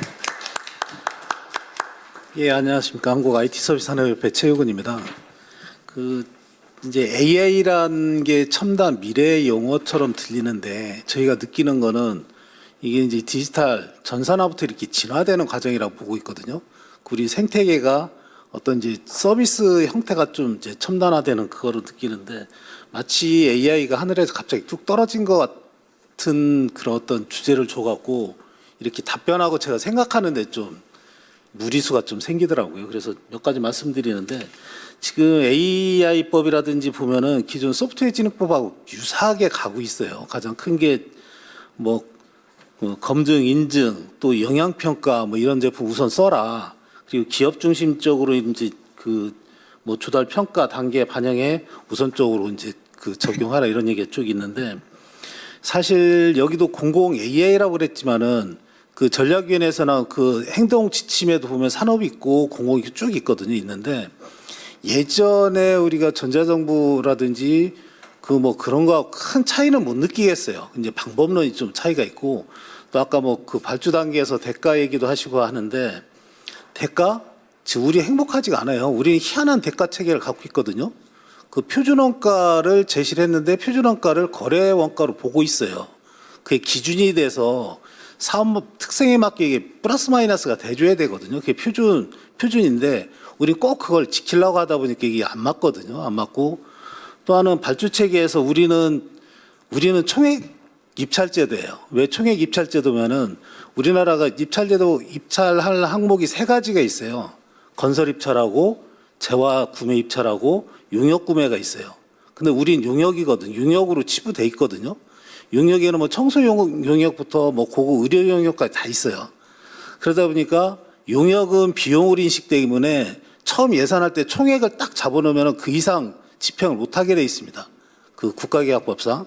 예, 안녕하십니까. 한국 IT 서비스 산업협회 최효근입니다. 이제 AI라는 게 첨단 미래의 용어처럼 들리는데 저희가 느끼는 거는 이게 이제 디지털 전산화부터 이렇게 진화되는 과정이라고 보고 있거든요. 우리 생태계가 어떤 이제 서비스 형태가 좀 이제 첨단화되는 그거를 느끼는데 마치 AI가 하늘에서 갑자기 뚝 떨어진 것 같은 그런 어떤 주제를 줘갖고 이렇게 답변하고 제가 생각하는데 좀 무리수가 좀 생기더라고요. 그래서 몇 가지 말씀드리는데 지금 AI법이라든지 보면은 기존 소프트웨어 진흥법하고 유사하게 가고 있어요. 가장 큰 게 뭐 검증, 인증, 또 영향평가 뭐 이런 제품 우선 써라. 그리고 기업 중심적으로 이제 그 뭐 조달 평가 단계 반영에 우선적으로 이제 그 적용하라 이런 얘기가 쭉 있는데 사실 여기도 공공 AI라고 그랬지만은 그 전략위원회에서나 그 행동 지침에도 보면 산업이 있고 공공이 쭉 있거든요. 있는데 예전에 우리가 전자정부라든지 그 뭐 그런 거 큰 차이는 못 느끼겠어요. 이제 방법론이 좀 차이가 있고 또 아까 뭐 그 발주 단계에서 대가 얘기도 하시고 하는데 대가? 지금 우리 행복하지가 않아요. 우리는 희한한 대가 체계를 갖고 있거든요. 그 표준원가를 제시를 했는데 표준원가를 거래원가로 보고 있어요. 그게 기준이 돼서 사업 특성에 맞게 이게 플러스 마이너스가 돼줘야 되거든요. 그게 표준인데 우리 꼭 그걸 지키려고 하다 보니까 이게 안 맞거든요. 안 맞고 또 하나는 발주 체계에서 우리는 총액 입찰제도예요. 왜 총액 입찰제도면은 우리나라가 입찰제도 입찰할 항목이 세 가지가 있어요. 건설 입찰하고 재화 구매 입찰하고 용역 구매가 있어요. 근데 우린 용역이거든. 용역으로 치부돼 있거든요. 용역에는 뭐 청소 용역부터 뭐 고급 의료 용역까지 다 있어요. 그러다 보니까 용역은 비용으로 인식되기 때문에 처음 예산할 때 총액을 딱 잡아놓으면 그 이상 집행을 못하게 돼 있습니다. 그 국가계약법상.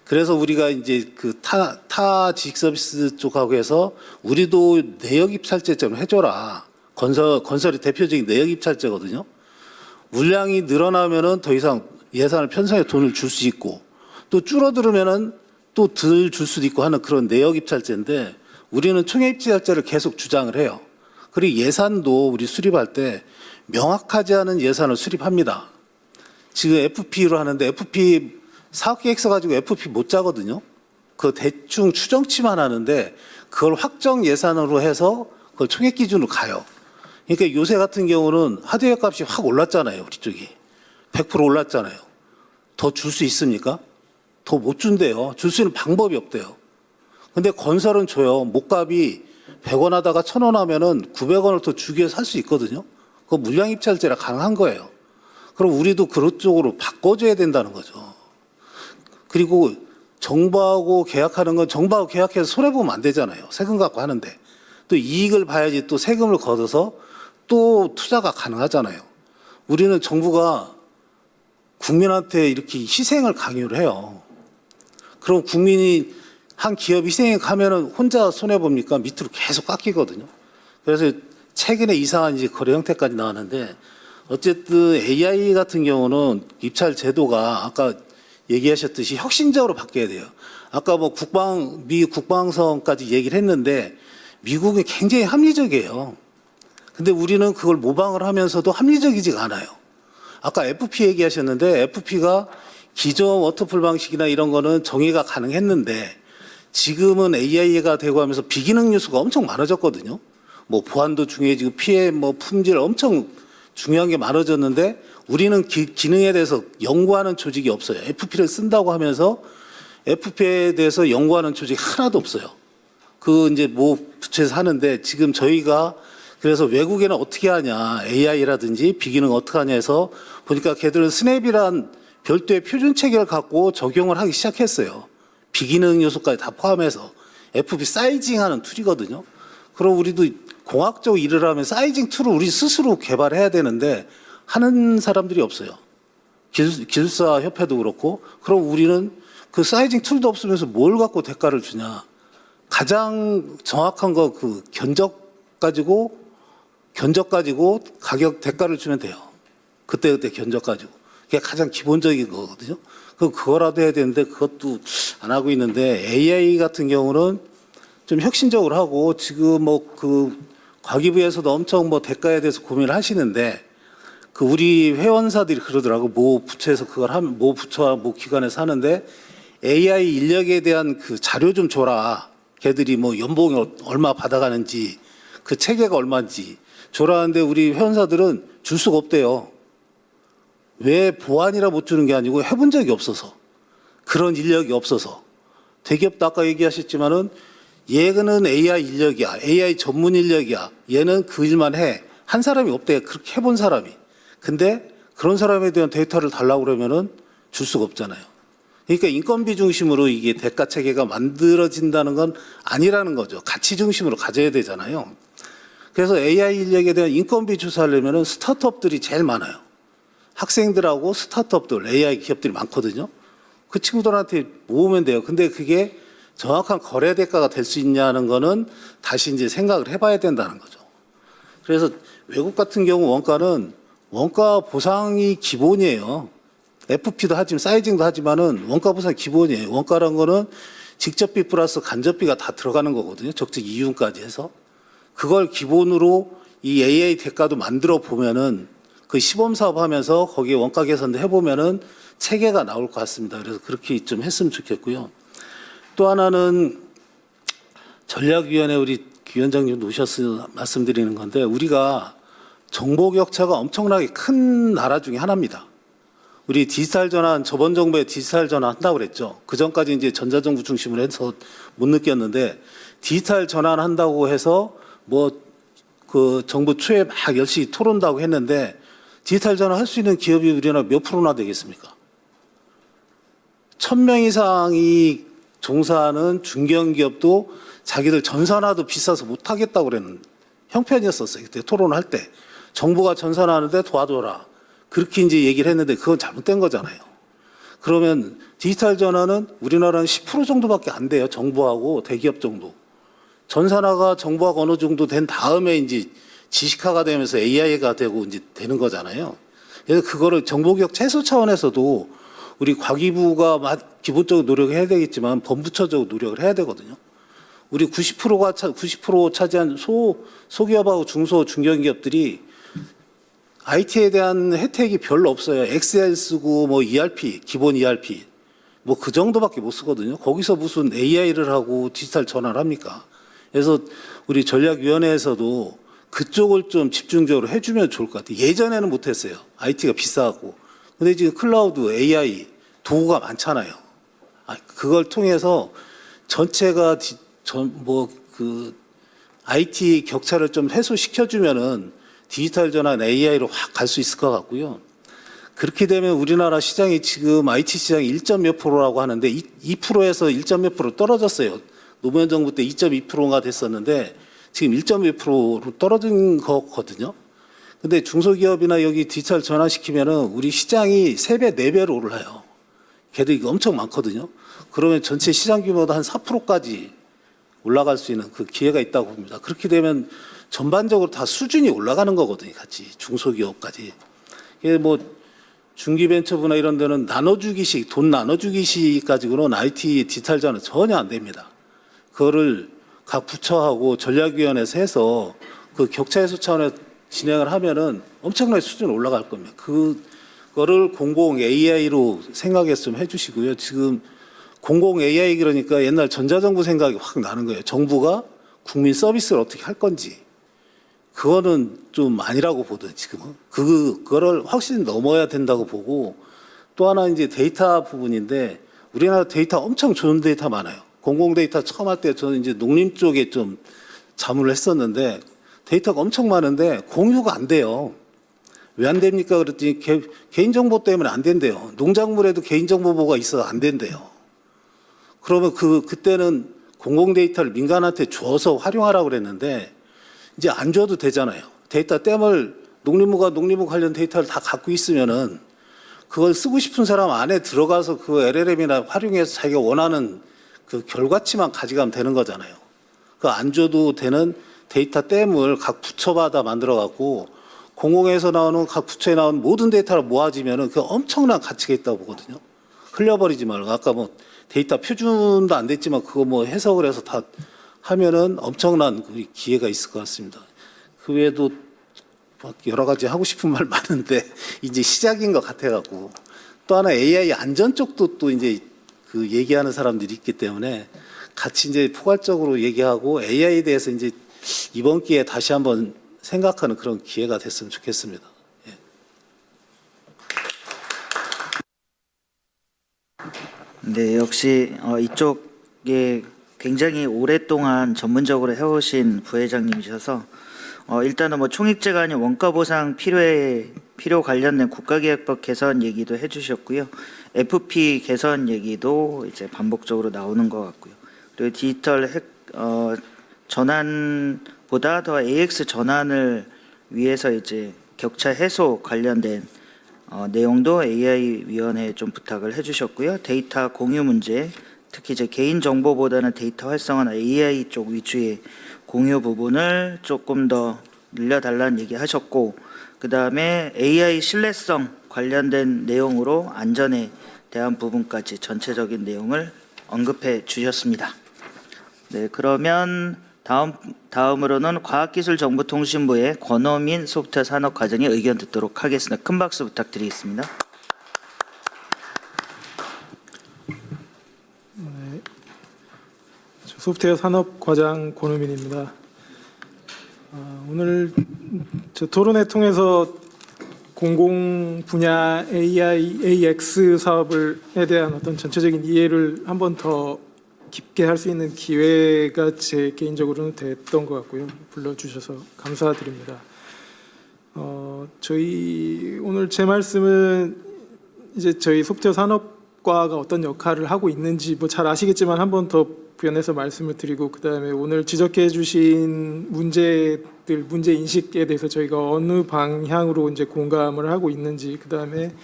그래서 우리가 이제 그 타 지식 서비스 쪽하고 해서 우리도 내역 입찰제처럼 해줘라. 건설이 대표적인 내역 입찰제거든요. 물량이 늘어나면은 더 이상 예산을 편성해 돈을 줄 수 있고 또 줄어들으면은 또 덜 줄 수도 있고 하는 그런 내역 입찰제인데 우리는 총액 입찰제를 계속 주장을 해요. 그리고 예산도 우리 수립할 때 명확하지 않은 예산을 수립합니다. 지금 FP로 하는데 FP 사업계획 써가지고 FP 못 짜거든요. 그 대충 추정치만 하는데 그걸 확정 예산으로 해서 그걸 총액 기준으로 가요. 그러니까 요새 같은 경우는 하드웨어 값이 확 올랐잖아요. 우리 쪽이. 100% 올랐잖아요. 더 줄 수 있습니까? 더 못 준대요. 줄 수 있는 방법이 없대요. 근데 건설은 줘요. 목값이 100원 하다가 1000원 하면은 900원을 더 주기 위해 살 수 있거든요. 그거 물량 입찰제라 가능한 거예요. 그럼 우리도 그런 쪽으로 바꿔줘야 된다는 거죠. 그리고 정부하고 계약하는 건 정부하고 계약해서 손해보면 안 되잖아요. 세금 갖고 하는데. 또 이익을 봐야지 또 세금을 걷어서 또 투자가 가능하잖아요. 우리는 정부가 국민한테 이렇게 희생을 강요를 해요. 그럼 국민이 한 기업 희생에 가면은 혼자 손해봅니까? 밑으로 계속 깎이거든요. 그래서 최근에 이상한 이제 거래 형태까지 나왔는데 어쨌든 AI 같은 경우는 입찰 제도가 아까 얘기하셨듯이 혁신적으로 바뀌어야 돼요. 아까 뭐 미 국방성까지 얘기를 했는데 미국이 굉장히 합리적이에요. 근데 우리는 그걸 모방을 하면서도 합리적이지가 않아요. 아까 FP 얘기하셨는데 FP가 기존 워터풀 방식이나 이런 거는 정의가 가능했는데 지금은 AI가 되고 하면서 비기능 요소가 엄청 많아졌거든요. 뭐 보안도 중요해지고 피해 뭐 품질 엄청 중요한 게 많아졌는데 우리는 기능에 대해서 연구하는 조직이 없어요. FP를 쓴다고 하면서 FP에 대해서 연구하는 조직이 하나도 없어요. 그 이제 뭐 부처에서 하는데 지금 저희가 그래서 외국에는 어떻게 하냐 AI라든지 비기능 어떻게 하냐 해서 보니까 걔들은 스냅이란 별도의 표준 체계를 갖고 적용을 하기 시작했어요. 비기능 요소까지 다 포함해서 FP 사이징하는 툴이거든요. 그럼 우리도 공학적 일을 하면 사이징 툴을 우리 스스로 개발해야 되는데 하는 사람들이 없어요. 기술사 협회도 그렇고 그럼 우리는 그 사이징 툴도 없으면서 뭘 갖고 대가를 주냐. 가장 정확한 거 그 견적 가지고 가격 대가를 주면 돼요. 그때 견적 가지고. 그게 가장 기본적인 거거든요. 그거라도 해야 되는데 그것도 안 하고 있는데 AI 같은 경우는 좀 혁신적으로 하고 지금 뭐 그 과기부에서도 엄청 뭐 대가에 대해서 고민을 하시는데 그 우리 회원사들이 그러더라고. 모 부처에서 그걸 하면 모 부처와 모 기관에서 하는데 AI 인력에 대한 그 자료 좀 줘라. 걔들이 뭐 연봉이 얼마 받아가는지 그 체계가 얼마인지 줘라 하는데 우리 회원사들은 줄 수가 없대요. 왜 보안이라 못 주는 게 아니고 해본 적이 없어서 그런 인력이 없어서 대기업도 아까 얘기하셨지만은 얘는 AI 인력이야, AI 전문 인력이야, 얘는 그 일만 해. 한 사람이 없대, 그렇게 해본 사람이. 근데 그런 사람에 대한 데이터를 달라고 그러면은 줄 수가 없잖아요. 그러니까 인건비 중심으로 이게 대가 체계가 만들어진다는 건 아니라는 거죠. 가치 중심으로 가져야 되잖아요. 그래서 AI 인력에 대한 인건비 조사하려면은 스타트업들이 제일 많아요. 학생들하고 스타트업들, AI 기업들이 많거든요. 그 친구들한테 모으면 돼요. 근데 그게 정확한 거래 대가가 될 수 있냐는 거는 다시 이제 생각을 해봐야 된다는 거죠. 그래서 외국 같은 경우 원가는 원가 보상이 기본이에요. FP도 하지만 사이징도 하지만은 원가 보상이 기본이에요. 원가라는 거는 직접비 플러스 간접비가 다 들어가는 거거든요. 적정 이윤까지 해서. 그걸 기본으로 이 AI 대가도 만들어 보면은 그 시범 사업 하면서 거기에 원가 계산도 해보면은 체계가 나올 것 같습니다. 그래서 그렇게 좀 했으면 좋겠고요. 또 하나는 전략위원회 우리 위원장님 오셔서 말씀드리는 건데 우리가 정보 격차가 엄청나게 큰 나라 중에 하나입니다. 우리 디지털 전환, 저번 정부에 디지털 전환 한다고 그랬죠. 그 전까지 이제 전자정부 중심으로 해서 못 느꼈는데 디지털 전환 한다고 해서 뭐 그 정부 초에 막 열심히 토론다고 했는데 디지털 전환 할 수 있는 기업이 우리나라 몇 프로나 되겠습니까? 1000명 이상이 종사하는 중견기업도 자기들 전산화도 비싸서 못 하겠다고 그랬는 형편이었었어요. 그때 토론할 때. 정부가 전산화하는데 도와줘라. 그렇게 이제 얘기를 했는데 그건 잘못된 거잖아요. 그러면 디지털 전환은 우리나라는 10% 정도밖에 안 돼요. 정부하고 대기업 정도. 전산화가 정부하고 어느 정도 된 다음에 이제 지식화가 되면서 AI가 되고 이제 되는 거잖아요. 그래서 그거를 정보개혁 최소 차원에서도 우리 과기부가 기본적으로 노력을 해야 되겠지만 범부처적으로 노력을 해야 되거든요. 우리 90% 차지한 소기업하고 중소 중견기업들이 IT에 대한 혜택이 별로 없어요. 엑셀 쓰고 뭐 ERP, 기본 ERP 뭐 그 정도밖에 못 쓰거든요. 거기서 무슨 AI를 하고 디지털 전환을 합니까? 그래서 우리 전략위원회에서도 그쪽을 좀 집중적으로 해주면 좋을 것 같아요. 예전에는 못했어요. IT가 비싸고. 근데 지금 클라우드, AI 도구가 많잖아요. 그걸 통해서 전체가 IT 격차를 좀 해소시켜주면은 디지털 전환 AI로 확 갈 수 있을 것 같고요. 그렇게 되면 우리나라 시장이 지금 IT 시장이 1점 몇 프로라고 하는데 2%에서 1점 몇 프로 떨어졌어요. 노무현 정부 때 2.2%가 됐었는데 지금 1점 몇 프로로 떨어진 거거든요. 근데 중소기업이나 여기 디지털 전환시키면은 우리 시장이 3배, 4배로 올라요. 걔들이 엄청 많거든요. 그러면 전체 시장 규모도 한 4%까지 올라갈 수 있는 그 기회가 있다고 봅니다. 그렇게 되면 전반적으로 다 수준이 올라가는 거거든요. 같이 중소기업까지. 이게 뭐 중기벤처부나 이런 데는 나눠주기식, 돈 나눠주기식 가지고는 IT 디지털 전환 전혀 안 됩니다. 그거를 각 부처하고 전략위원회에서 해서 그 격차 해소 차원에서 진행을 하면은 엄청나게 수준 올라갈 겁니다. 그거를 공공 AI로 생각해서 좀 해주시고요. 지금 공공 AI 그러니까 옛날 전자정부 생각이 확 나는 거예요. 정부가 국민 서비스를 어떻게 할 건지. 그거는 좀 아니라고 보든 지금은. 그거를 확실히 넘어야 된다고 보고 또 하나 이제 데이터 부분인데 우리나라 데이터 엄청 좋은 데이터 많아요. 공공 데이터 처음 할 때 저는 이제 농림 쪽에 좀 자문을 했었는데 데이터가 엄청 많은데 공유가 안 돼요. 왜 안 됩니까? 그랬더니 개인정보 때문에 안 된대요. 농작물에도 개인정보 보호가 있어서 안 된대요. 그러면 그때는 공공 데이터를 민간한테 줘서 활용하라고 그랬는데 이제 안 줘도 되잖아요. 데이터 댐을 농림부 관련 데이터를 다 갖고 있으면은 그걸 쓰고 싶은 사람 안에 들어가서 그 LLM이나 활용해서 자기가 원하는 그 결과치만 가져가면 되는 거잖아요. 그 안 줘도 되는 데이터 댐을 각 부처마다 만들어 갖고 공공에서 나오는 각 부처에 나오는 모든 데이터를 모아지면은 그 엄청난 가치가 있다고 보거든요. 흘려버리지 말고 아까 뭐 데이터 표준도 안 됐지만 그거 뭐 해석을 해서 다 하면은 엄청난 기회가 있을 것 같습니다. 그 외에도 여러 가지 하고 싶은 말 많은데 이제 시작인 것 같아갖고 또 하나 AI 안전 쪽도 또 이제 그 얘기하는 사람들이 있기 때문에 같이 이제 포괄적으로 얘기하고 AI에 대해서 이제 이번 기회에 다시 한번 생각하는 그런 기회가 됐으면 좋겠습니다. 예. 네, 역시 이쪽에 굉장히 오랫동안 전문적으로 해오신 부회장님이셔서 일단은 뭐 총익제가 아닌 원가 보상 필요 관련된 국가기획법 개선 얘기도 해주셨고요. FP 개선 얘기도 이제 반복적으로 나오는 것 같고요. 그리고 디지털 전환보다 더 AX 전환을 위해서 이제 격차 해소 관련된 내용도 AI 위원회에 좀 부탁을 해주셨고요. 데이터 공유 문제, 특히 이제 개인 정보보다는 데이터 활성화나 AI 쪽 위주의 공유 부분을 조금 더 늘려달라는 얘기하셨고, 그 다음에 AI 신뢰성 관련된 내용으로 안전에 대한 부분까지 전체적인 내용을 언급해 주셨습니다. 네, 그러면 다음으로는 과학기술정보통신부의 권호민 소프트웨어 산업과장의 의견 듣도록 하겠습니다. 큰 박수 부탁드리겠습니다. 소프트웨어 산업과장 권호민입니다. 오늘 저 토론회 통해서 공공 분야 AX 사업에 대한 어떤 전체적인 이해를 한 번 더 깊게 할 수 있는 기회가 제 개인적으로는 됐던 것 같고요. 불러주셔서 감사드립니다. 저희 오늘 제 말씀은 이제 저희 소프트웨어 산업과가 어떤 역할을 하고 있는지 뭐 잘 아시겠지만 한 번 더 부연해서 말씀을 드리고, 그 다음에 오늘 지적해 주신 문제 인식에 대해서 저희가 어느 방향으로 이제 공감을 하고 있는지, 그 다음에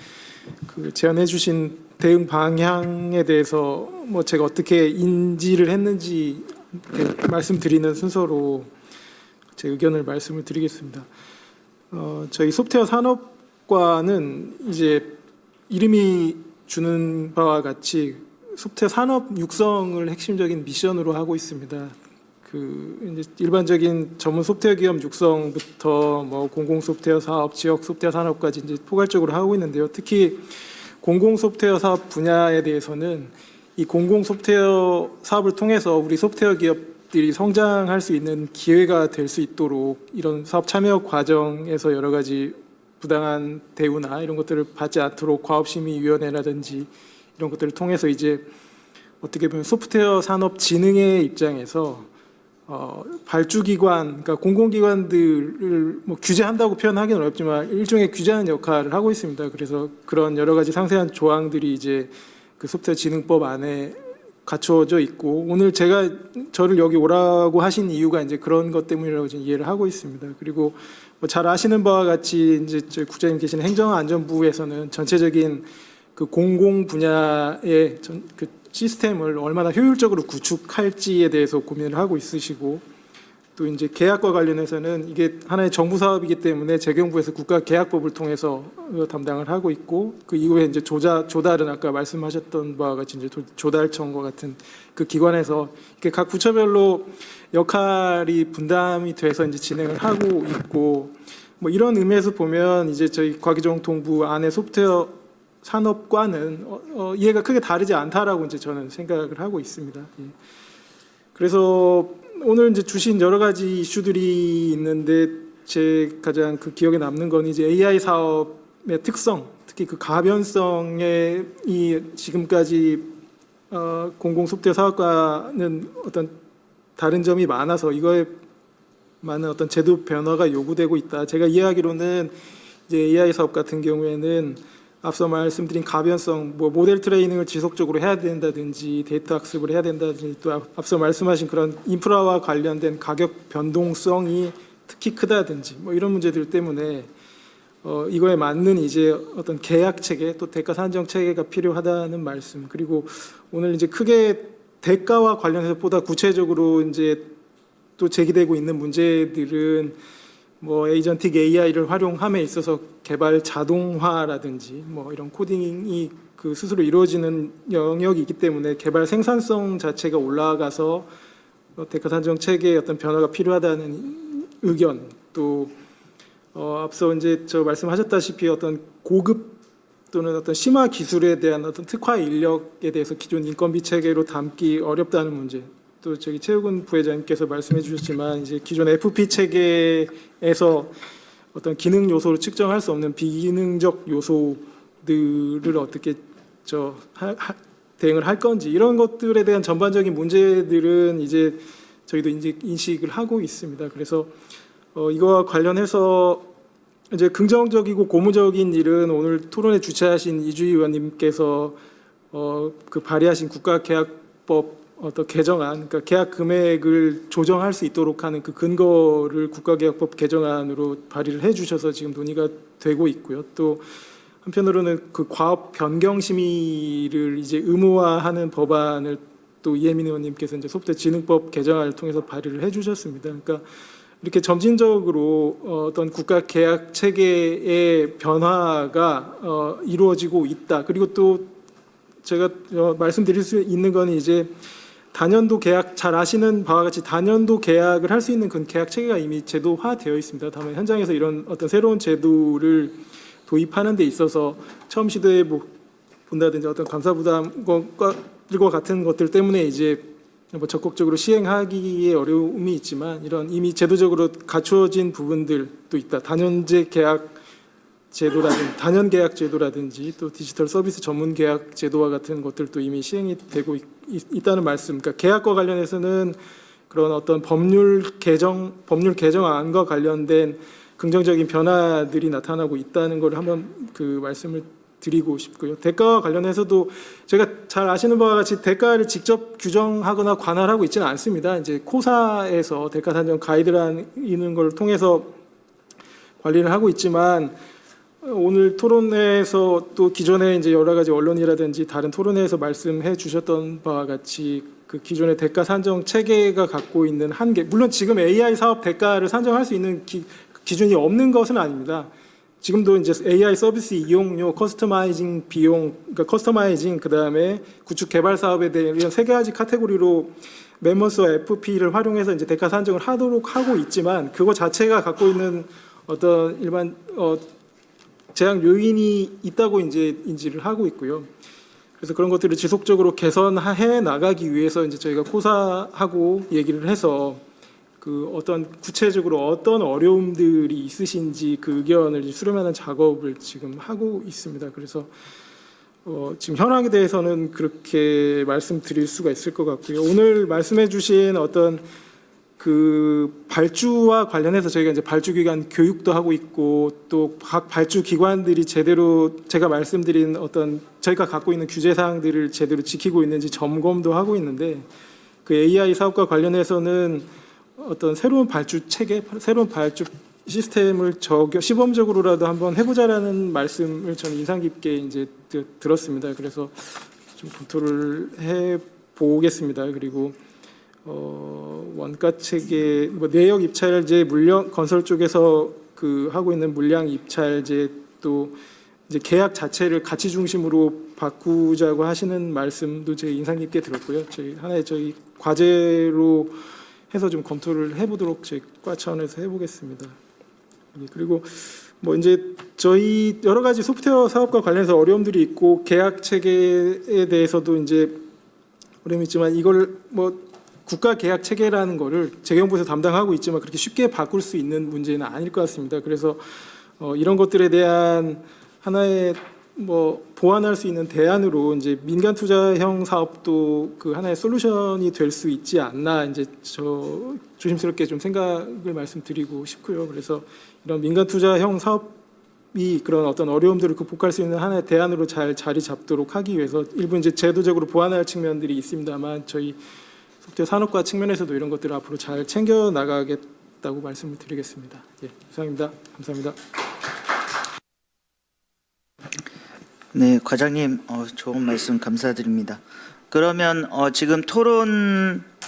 그 제안해 주신 대응 방향에 대해서 뭐 제가 어떻게 인지를 했는지 말씀드리는 순서로 제 의견을 말씀을 드리겠습니다. 저희 소프트웨어 산업과는 이제 이름이 주는 바와 같이 소프트웨어 산업 육성을 핵심적인 미션으로 하고 있습니다. 그 이제 일반적인 전문 소프트웨어 기업 육성부터 뭐 공공 소프트웨어 사업, 지역 소프트웨어 산업까지 이제 포괄적으로 하고 있는데요. 특히 공공 소프트웨어 사업 분야에 대해서는 이 공공 소프트웨어 사업을 통해서 우리 소프트웨어 기업들이 성장할 수 있는 기회가 될 수 있도록 이런 사업 참여 과정에서 여러 가지 부당한 대우나 이런 것들을 받지 않도록 과업심의위원회라든지 이런 것들을 통해서 이제 어떻게 보면 소프트웨어 산업 진흥의 입장에서 발주기관, 그러니까 공공기관들을 뭐 규제한다고 표현하기는 어렵지만 일종의 규제하는 역할을 하고 있습니다. 그래서 그런 여러 가지 상세한 조항들이 이제 그 소프트웨어 진흥법 안에 갖추어져 있고, 오늘 저를 여기 오라고 하신 이유가 이제 그런 것 때문이라고 지금 이해를 하고 있습니다. 그리고 뭐 잘 아시는 바와 같이 이제 저희 국장님 계시는 행정안전부에서는 전체적인 그 공공 분야의 그 시스템을 얼마나 효율적으로 구축할지에 대해서 고민을 하고 있으시고, 또 이제 계약과 관련해서는 이게 하나의 정부 사업이기 때문에 재경부에서 국가계약법을 통해서 담당을 하고 있고, 그 이후에 이제 조달은 아까 말씀하셨던 바와 같이 이제 조달청과 같은 그 기관에서 이렇게 각 부처별로 역할이 분담이 돼서 이제 진행을 하고 있고, 뭐 이런 의미에서 보면 이제 저희 과기정통부 안에 소프트웨어 산업과는 이해가 크게 다르지 않다라고 이제 저는 생각을 하고 있습니다. 예. 그래서 오늘 이제 주신 여러 가지 이슈들이 있는데 제 가장 그 기억에 남는 건 이제 AI 사업의 특성, 특히 그 가변성에 이 지금까지 공공 소프트웨어 사업과는 어떤 다른 점이 많아서 이거에 많은 어떤 제도 변화가 요구되고 있다. 제가 이해하기로는 이제 AI 사업 같은 경우에는 앞서 말씀드린 가변성, 뭐 모델 트레이닝을 지속적으로 해야 된다든지 데이터 학습을 해야 된다든지, 또 앞서 말씀하신 그런 인프라와 관련된 가격 변동성이 특히 크다든지 뭐 이런 문제들 때문에 이거에 맞는 이제 어떤 계약 체계 또 대가 산정 체계가 필요하다는 말씀, 그리고 오늘 이제 크게 대가와 관련해서 보다 구체적으로 이제 또 제기되고 있는 문제들은 뭐 에이전틱 AI를 활용함에 있어서 개발 자동화라든지 뭐 이런 코딩이 그 스스로 이루어지는 영역이 있기 때문에 개발 생산성 자체가 올라가서 대가 산정 체계의 어떤 변화가 필요하다는 의견, 또 앞서 이제 저 말씀하셨다시피 어떤 고급 또는 어떤 심화 기술에 대한 어떤 특화 인력에 대해서 기존 인건비 체계로 담기 어렵다는 문제, 또 저기 최욱은 부회장님께서 말씀해 주셨지만 이제 기존 FP 체계에서 어떤 기능 요소로 측정할 수 없는 비기능적 요소들을 어떻게 대응을 할 건지 이런 것들에 대한 전반적인 문제들은 이제 저희도 이제 인식을 하고 있습니다. 그래서 이거와 관련해서 이제 긍정적이고 고무적인 일은 오늘 토론회 주최하신 이주희 의원님께서 그 발의하신 국가계약법 어떤 개정안, 그러니까 계약 금액을 조정할 수 있도록 하는 그 근거를 국가계약법 개정안으로 발의를 해주셔서 지금 논의가 되고 있고요. 또 한편으로는 그 과업 변경 심의를 이제 의무화하는 법안을 또 이혜민 의원님께서 이제 소프트웨어진흥법 개정안을 통해서 발의를 해주셨습니다. 그러니까 이렇게 점진적으로 어떤 국가 계약 체계의 변화가 이루어지고 있다. 그리고 또 제가 말씀드릴 수 있는 건 이제 단연도 계약, 잘 아시는 바와 같이 단연도 계약을 할 수 있는 그 계약 체계가 이미 제도화되어 있습니다. 다만 현장에서 이런 어떤 새로운 제도를 도입하는 데 있어서 처음 시도해 본다든지 어떤 감사 부담과 같은 것들 때문에 이제 뭐 적극적으로 시행하기에 어려움이 있지만 이런 이미 제도적으로 갖추어진 부분들도 있다. 단연제 계약 제도라든지 단연 계약 제도라든지 또 디지털 서비스 전문 계약 제도와 같은 것들도 이미 시행이 되고 있다는 말씀. 그러니까 계약과 관련해서는 그런 어떤 법률 개정안과 관련된 긍정적인 변화들이 나타나고 있다는 걸 한번 그 말씀을 드리고 싶고요. 대가와 관련해서도 제가 잘 아시는 바와 같이 대가를 직접 규정하거나 관할하고 있지는 않습니다. 이제 코사에서 대가 산정 가이드라는 걸 통해서 관리를 하고 있지만 오늘 토론회에서 또 기존에 이제 여러 가지 언론이라든지 다른 토론회에서 말씀해 주셨던 바와 같이 그 기존의 대가 산정 체계가 갖고 있는 한계, 물론 지금 AI 사업 대가를 산정할 수 있는 기준이 없는 것은 아닙니다. 지금도 이제 AI 서비스 이용료, 커스터마이징 비용, 그러니까 커스터마이징, 그 다음에 구축 개발 사업에 대한 이런 세 가지 카테고리로 멤버스와 FP를 활용해서 이제 대가 산정을 하도록 하고 있지만 그거 자체가 갖고 있는 어떤 일반 제약 요인이 있다고 이제 인지를 하고 있고요. 그래서 그런 것들을 지속적으로 개선해 나가기 위해서 이제 저희가 코사하고 얘기를 해서 그 어떤 구체적으로 어떤 어려움들이 있으신지 그 의견을 수렴하는 작업을 지금 하고 있습니다. 그래서 지금 현황에 대해서는 그렇게 말씀드릴 수가 있을 것 같고요. 오늘 말씀해주신 어떤 그 발주와 관련해서 저희가 이제 발주 기관 교육도 하고 있고 또 각 발주 기관들이 제대로 제가 말씀드린 어떤 저희가 갖고 있는 규제 사항들을 제대로 지키고 있는지 점검도 하고 있는데 그 AI 사업과 관련해서는 어떤 새로운 발주 체계, 새로운 발주 시스템을 시범적으로라도 한번 해보자라는 말씀을 저는 인상 깊게 이제 들었습니다. 그래서 좀 검토를 해 보겠습니다. 그리고 원가 체계, 뭐 내역 입찰제 물량 건설 쪽에서 그 하고 있는 물량 입찰제 또 이제 계약 자체를 가치 중심으로 바꾸자고 하시는 말씀도 제 인상 깊게 들었고요. 저희 과제로 해서 좀 검토를 해보도록 저희 과 차원에서 해보겠습니다. 그리고 뭐 이제 저희 여러 가지 소프트웨어 사업과 관련해서 어려움들이 있고 계약 체계에 대해서도 이제 어려움이 있지만 이걸 뭐 국가 계약 체계라는 거를 재경부에서 담당하고 있지만 그렇게 쉽게 바꿀 수 있는 문제는 아닐 것 같습니다. 그래서 이런 것들에 대한 하나의 뭐 보완할 수 있는 대안으로 이제 민간 투자형 사업도 그 하나의 솔루션이 될 수 있지 않나 이제 저 조심스럽게 좀 생각을 말씀드리고 싶고요. 그래서 이런 민간 투자형 사업이 그런 어떤 어려움들을 극복할 수 있는 하나의 대안으로 잘 자리 잡도록 하기 위해서 일부 이제 제도적으로 보완할 측면들이 있습니다만 저희 소프트웨어 산업과 측면에서도 이런 것들을 앞으로 잘 챙겨 나가겠다고 말씀을 드리겠습니다. 예, 이상입니다. 감사합니다. 네, 과장님 좋은 말씀 감사드립니다. 그러면 지금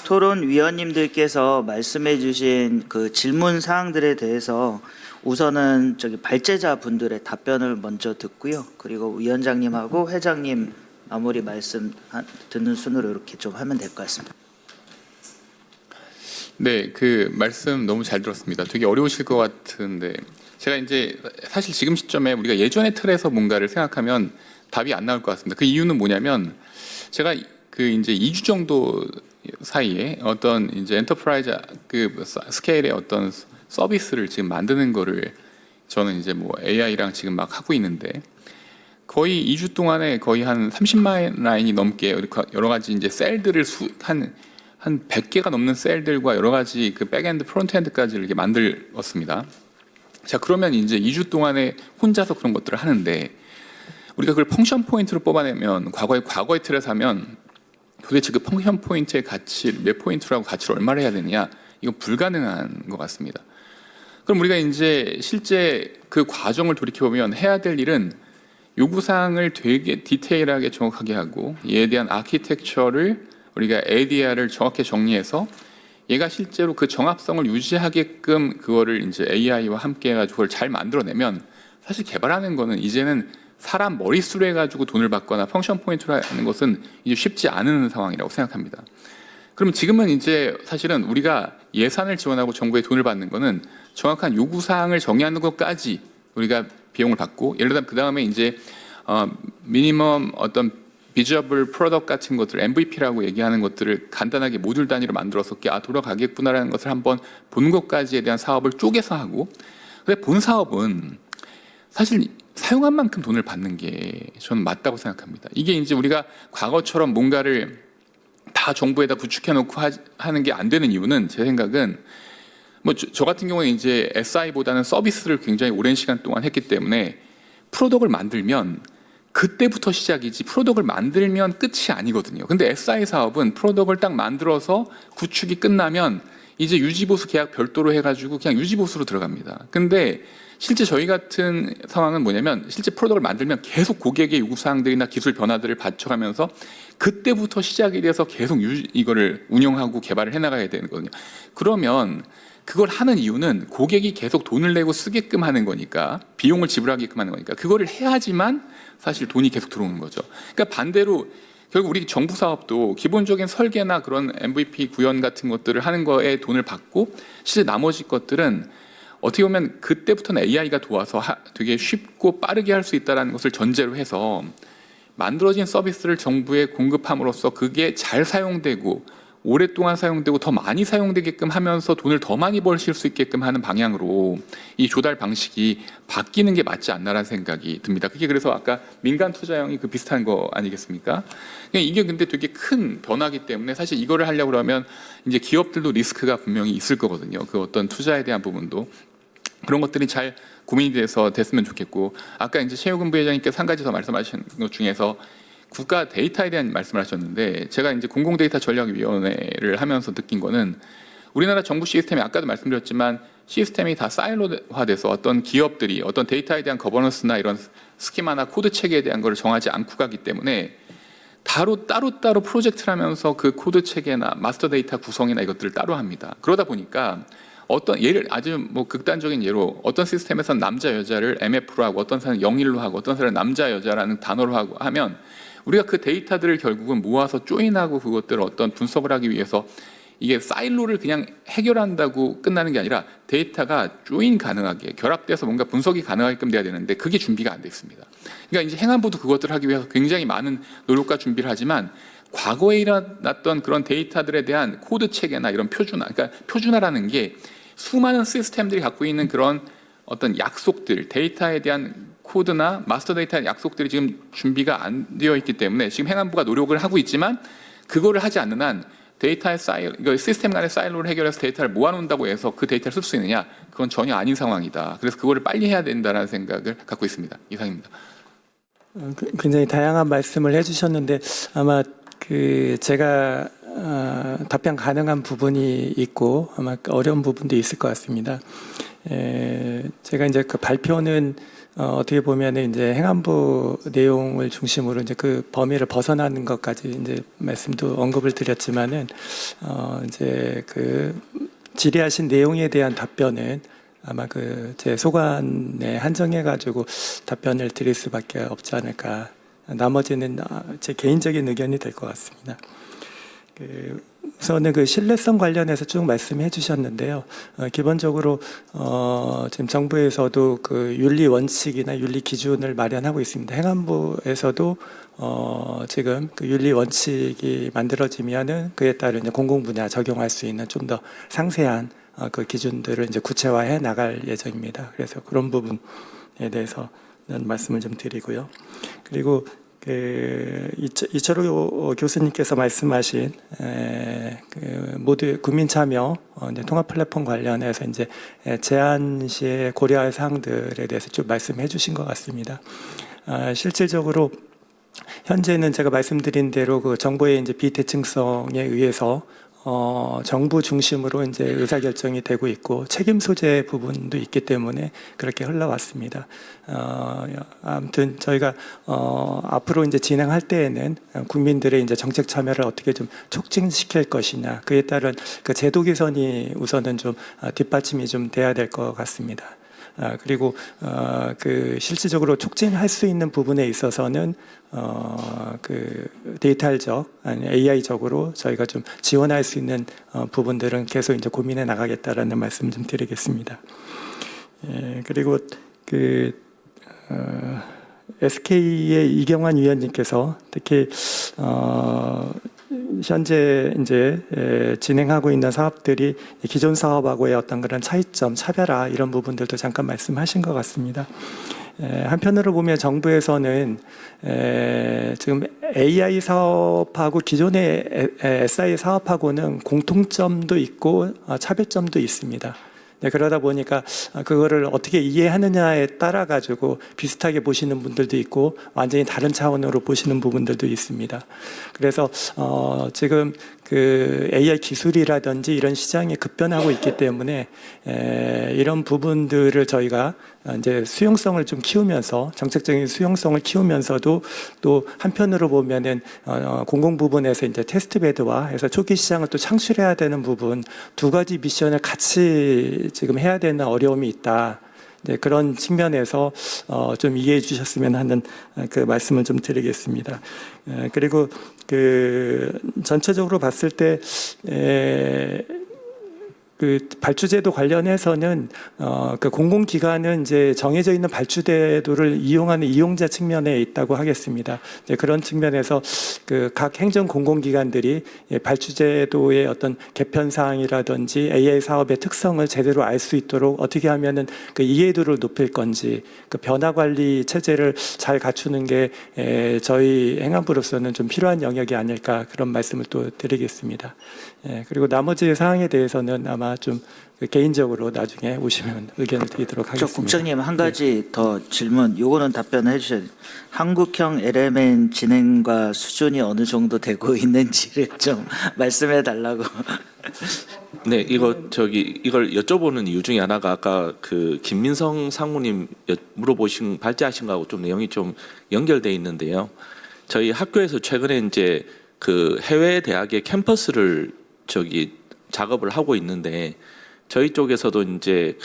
토론위원님들께서 말씀해주신 그 질문 사항들에 대해서 우선은 저기 발제자 분들의 답변을 먼저 듣고요. 그리고 위원장님하고 회장님 마무리 말씀 듣는 순으로 이렇게 좀 하면 될 것 같습니다. 네, 그 말씀 너무 잘 들었습니다. 되게 어려우실 것 같은데 제가 이제 사실 지금 시점에 우리가 예전의 틀에서 뭔가를 생각하면 답이 안 나올 것 같습니다. 그 이유는 뭐냐면 제가 그 이제 2주 정도 사이에 어떤 이제 엔터프라이즈 그 스케일의 어떤 서비스를 지금 만드는 거를 저는 이제 뭐 AI랑 지금 막 하고 있는데 거의 2주 동안에 거의 한 30만 라인이 넘게 이렇게 여러 가지 이제 셀들을 한 100개가 넘는 셀들과 여러 가지 그 백엔드, 프론트엔드까지 이렇게 만들었습니다. 자, 그러면 이제 2주 동안에 혼자서 그런 것들을 하는데 우리가 그걸 펑션 포인트로 뽑아내면 과거의 틀에서 하면 도대체 그 펑션 포인트의 가치, 몇 포인트라고 가치를 얼마를 해야 되느냐, 이건 불가능한 것 같습니다. 그럼 우리가 이제 실제 그 과정을 돌이켜보면 해야 될 일은 요구사항을 되게 디테일하게 정확하게 하고 이에 대한 아키텍처를 우리가 ADR을 정확히 정리해서 얘가 실제로 그 정합성을 유지하게끔 그거를 이제 AI와 함께 해가지고 그걸 잘 만들어내면 사실 개발하는 거는 이제는 사람 머릿수로 해가지고 돈을 받거나 펑션 포인트로 하는 것은 이제 쉽지 않은 상황이라고 생각합니다. 그럼 지금은 이제 사실은 우리가 예산을 지원하고 정부의 돈을 받는 거는 정확한 요구사항을 정의하는 것까지 우리가 비용을 받고, 예를 들면 그 다음에 이제 미니멈 어떤 비저블 프로덕트 같은 것들, MVP라고 얘기하는 것들을 간단하게 모듈 단위로 만들어서 돌아가겠구나라는 것을 한번 보는 것까지에 대한 사업을 쪼개서 하고, 근데 본 사업은 사실 사용한 만큼 돈을 받는 게 저는 맞다고 생각합니다. 이게 이제 우리가 과거처럼 뭔가를 다 정부에다 구축해 놓고 하는 게 안 되는 이유는 제 생각은 뭐 저 같은 경우에 이제 SI보다는 서비스를 굉장히 오랜 시간 동안 했기 때문에 프로덕트를 만들면 그때부터 시작이지 프로덕트를 만들면 끝이 아니거든요. 근데 SI 사업은 프로덕트를 딱 만들어서 구축이 끝나면 이제 유지보수 계약 별도로 해가지고 그냥 유지보수로 들어갑니다. 근데 실제 저희 같은 상황은 뭐냐면 실제 프로덕트를 만들면 계속 고객의 요구사항들이나 기술 변화들을 받쳐가면서 그때부터 시작이 돼서 계속 이거를 운영하고 개발을 해나가야 되는 거거든요. 그러면 그걸 하는 이유는 고객이 계속 돈을 내고 쓰게끔 하는 거니까, 비용을 지불하게끔 하는 거니까 그거를 해야지만 사실 돈이 계속 들어오는 거죠. 그러니까 반대로 결국 우리 정부 사업도 기본적인 설계나 그런 MVP 구현 같은 것들을 하는 거에 돈을 받고 실제 나머지 것들은 어떻게 보면 그때부터는 AI가 도와서 되게 쉽고 빠르게 할 수 있다는 것을 전제로 해서 만들어진 서비스를 정부에 공급함으로써 그게 잘 사용되고 오랫동안 사용되고 더 많이 사용되게끔 하면서 돈을 더 많이 벌실 수 있게끔 하는 방향으로 이 조달 방식이 바뀌는 게 맞지 않나라는 생각이 듭니다. 그게 그래서 아까 민간 투자형이 그 비슷한 거 아니겠습니까? 이게 근데 되게 큰 변화기 때문에 사실 이거를 하려고 그러면 이제 기업들도 리스크가 분명히 있을 거거든요. 그 어떤 투자에 대한 부분도. 그런 것들이 잘 고민이 돼서 됐으면 좋겠고, 아까 이제 최우근 부회장님께서 한 가지 더 말씀하신 것 중에서 국가 데이터에 대한 말씀을 하셨는데, 제가 이제 공공데이터 전략위원회를 하면서 느낀 거는 우리나라 정부 시스템이 아까도 말씀드렸지만 시스템이 다 사일로화돼서 어떤 기업들이 어떤 데이터에 대한 거버넌스나 이런 스키마나 코드 체계에 대한 걸 정하지 않고 가기 때문에 따로따로 프로젝트를 하면서 그 코드 체계나 마스터 데이터 구성이나 이것들을 따로 합니다. 그러다 보니까 어떤 예를 아주 뭐 극단적인 예로 어떤 시스템에서는 남자 여자를 MF로 하고 어떤 사람은 영일로 하고 어떤 사람은 남자 여자라는 단어로 하고 하면 우리가 그 데이터들을 결국은 모아서 조인하고 그것들을 어떤 분석을 하기 위해서 이게 사일로를 그냥 해결한다고 끝나는 게 아니라 데이터가 조인 가능하게 결합돼서 뭔가 분석이 가능하게끔 돼야 되는데 그게 준비가 안 돼 있습니다. 그러니까 이제 행안부도 그것들을 하기 위해서 굉장히 많은 노력과 준비를 하지만 과거에 일어났던 그런 데이터들에 대한 코드 체계나 이런 표준화, 그러니까 표준화라는 게 수많은 시스템들이 갖고 있는 그런 어떤 약속들, 데이터에 대한 코드나 마스터 데이터의 약속들이 지금 준비가 안 되어 있기 때문에 지금 행안부가 노력을 하고 있지만 그거를 하지 않는 한 데이터의 시스템 간의 사일로를 해결해서 데이터를 모아놓는다고 해서 그 데이터를 쓸 수 있느냐? 그건 전혀 아닌 상황이다. 그래서 그거를 빨리 해야 된다는 생각을 갖고 있습니다. 이상입니다. 굉장히 다양한 말씀을 해주셨는데 아마 그 제가 답변 가능한 부분이 있고 아마 어려운 부분도 있을 것 같습니다. 제가 이제 그 발표는 어떻게 보면은 이제 행안부 내용을 중심으로 이제 그 범위를 벗어나는 것까지 이제 말씀도 언급을 드렸지만은 이제 그 질의하신 내용에 대한 답변은 아마 그 제 소관에 한정해 가지고 답변을 드릴 수밖에 없지 않을까. 나머지는 제 개인적인 의견이 될 것 같습니다. 우선은 그 신뢰성 관련해서 쭉 말씀해 주셨는데요. 기본적으로 지금 정부에서도 그 윤리 원칙이나 윤리 기준을 마련하고 있습니다. 행안부에서도 지금 그 윤리 원칙이 만들어지면은 그에 따른 이제 공공 분야 적용할 수 있는 좀 더 상세한 그 기준들을 이제 구체화해 나갈 예정입니다. 그래서 그런 부분에 대해서 말씀을 좀 드리고요. 그리고 이철우 교수님께서 말씀하신 모두 국민 참여 이제 통합 플랫폼 관련해서 이제 제안 시에 고려할 사항들에 대해서 좀 말씀해 주신 것 같습니다. 실질적으로 현재는 제가 말씀드린 대로 그 정보의 이제 비대칭성에 의해서 정부 중심으로 이제 의사결정이 되고 있고 책임 소재 부분도 있기 때문에 그렇게 흘러왔습니다. 아무튼 저희가 앞으로 이제 진행할 때에는 국민들의 이제 정책 참여를 어떻게 좀 촉진시킬 것이냐, 그에 따른 그 제도 개선이 우선은 좀 뒷받침이 좀 돼야 될 것 같습니다. 그리고 그 실질적으로 촉진할 수 있는 부분에 있어서는 그 데이터적 아니 AI적으로 저희가 좀 지원할 수 있는 부분들은 계속 이제 고민해 나가겠다라는 말씀 좀 드리겠습니다. 그리고 그 SK의 이경환 위원님께서 특히 현재 이제 진행하고 있는 사업들이 기존 사업하고의 어떤 그런 차이점, 차별화 이런 부분들도 잠깐 말씀하신 것 같습니다. 한편으로 보면 정부에서는 지금 AI 사업하고 기존의 SI 사업하고는 공통점도 있고 차별점도 있습니다. 네, 그러다 보니까 그거를 어떻게 이해하느냐에 따라 가지고 비슷하게 보시는 분들도 있고 완전히 다른 차원으로 보시는 부분들도 있습니다. 그래서 지금 그 AI 기술이라든지 이런 시장이 급변하고 있기 때문에 이런 부분들을 저희가 이제 수용성을 좀 키우면서 정책적인 수용성을 키우면서도 또 한편으로 보면은 공공 부분에서 이제 테스트베드와 해서 초기 시장을 또 창출해야 되는 부분 두 가지 미션을 같이 지금 해야 되는 어려움이 있다. 네, 그런 측면에서 좀 이해해 주셨으면 하는 그 말씀을 좀 드리겠습니다. 그리고 그 전체적으로 봤을 때 그 발주제도 관련해서는 그 공공기관은 이제 정해져 있는 발주제도를 이용하는 이용자 측면에 있다고 하겠습니다. 이제 그런 측면에서 그 각 행정 공공기관들이 발주제도의 어떤 개편 사항이라든지 AI 사업의 특성을 제대로 알 수 있도록 어떻게 하면은 그 이해도를 높일 건지 그 변화 관리 체제를 잘 갖추는 게 저희 행안부로서는 좀 필요한 영역이 아닐까 그런 말씀을 또 드리겠습니다. 그리고 나머지 사항에 대해서는 아마 좀 개인적으로 나중에 오시면 의견을 드리도록 하겠습니다. 국장님 한 가지 더 질문. 요거는 답변을 해주셔야 돼요. 한국형 LMN 진행과 수준이 어느 정도 되고 있는지를 좀 말씀해 달라고. 네, 이걸 여쭤보는 이유 중에 하나가 아까 그 김민성 상무님 물어보신 발제하신 거하고 좀 내용이 좀 연결돼 있는데요. 저희 학교에서 최근에 이제 그 해외 대학의 캠퍼스를 작업을 하고 있는데 저희 쪽에서도 이제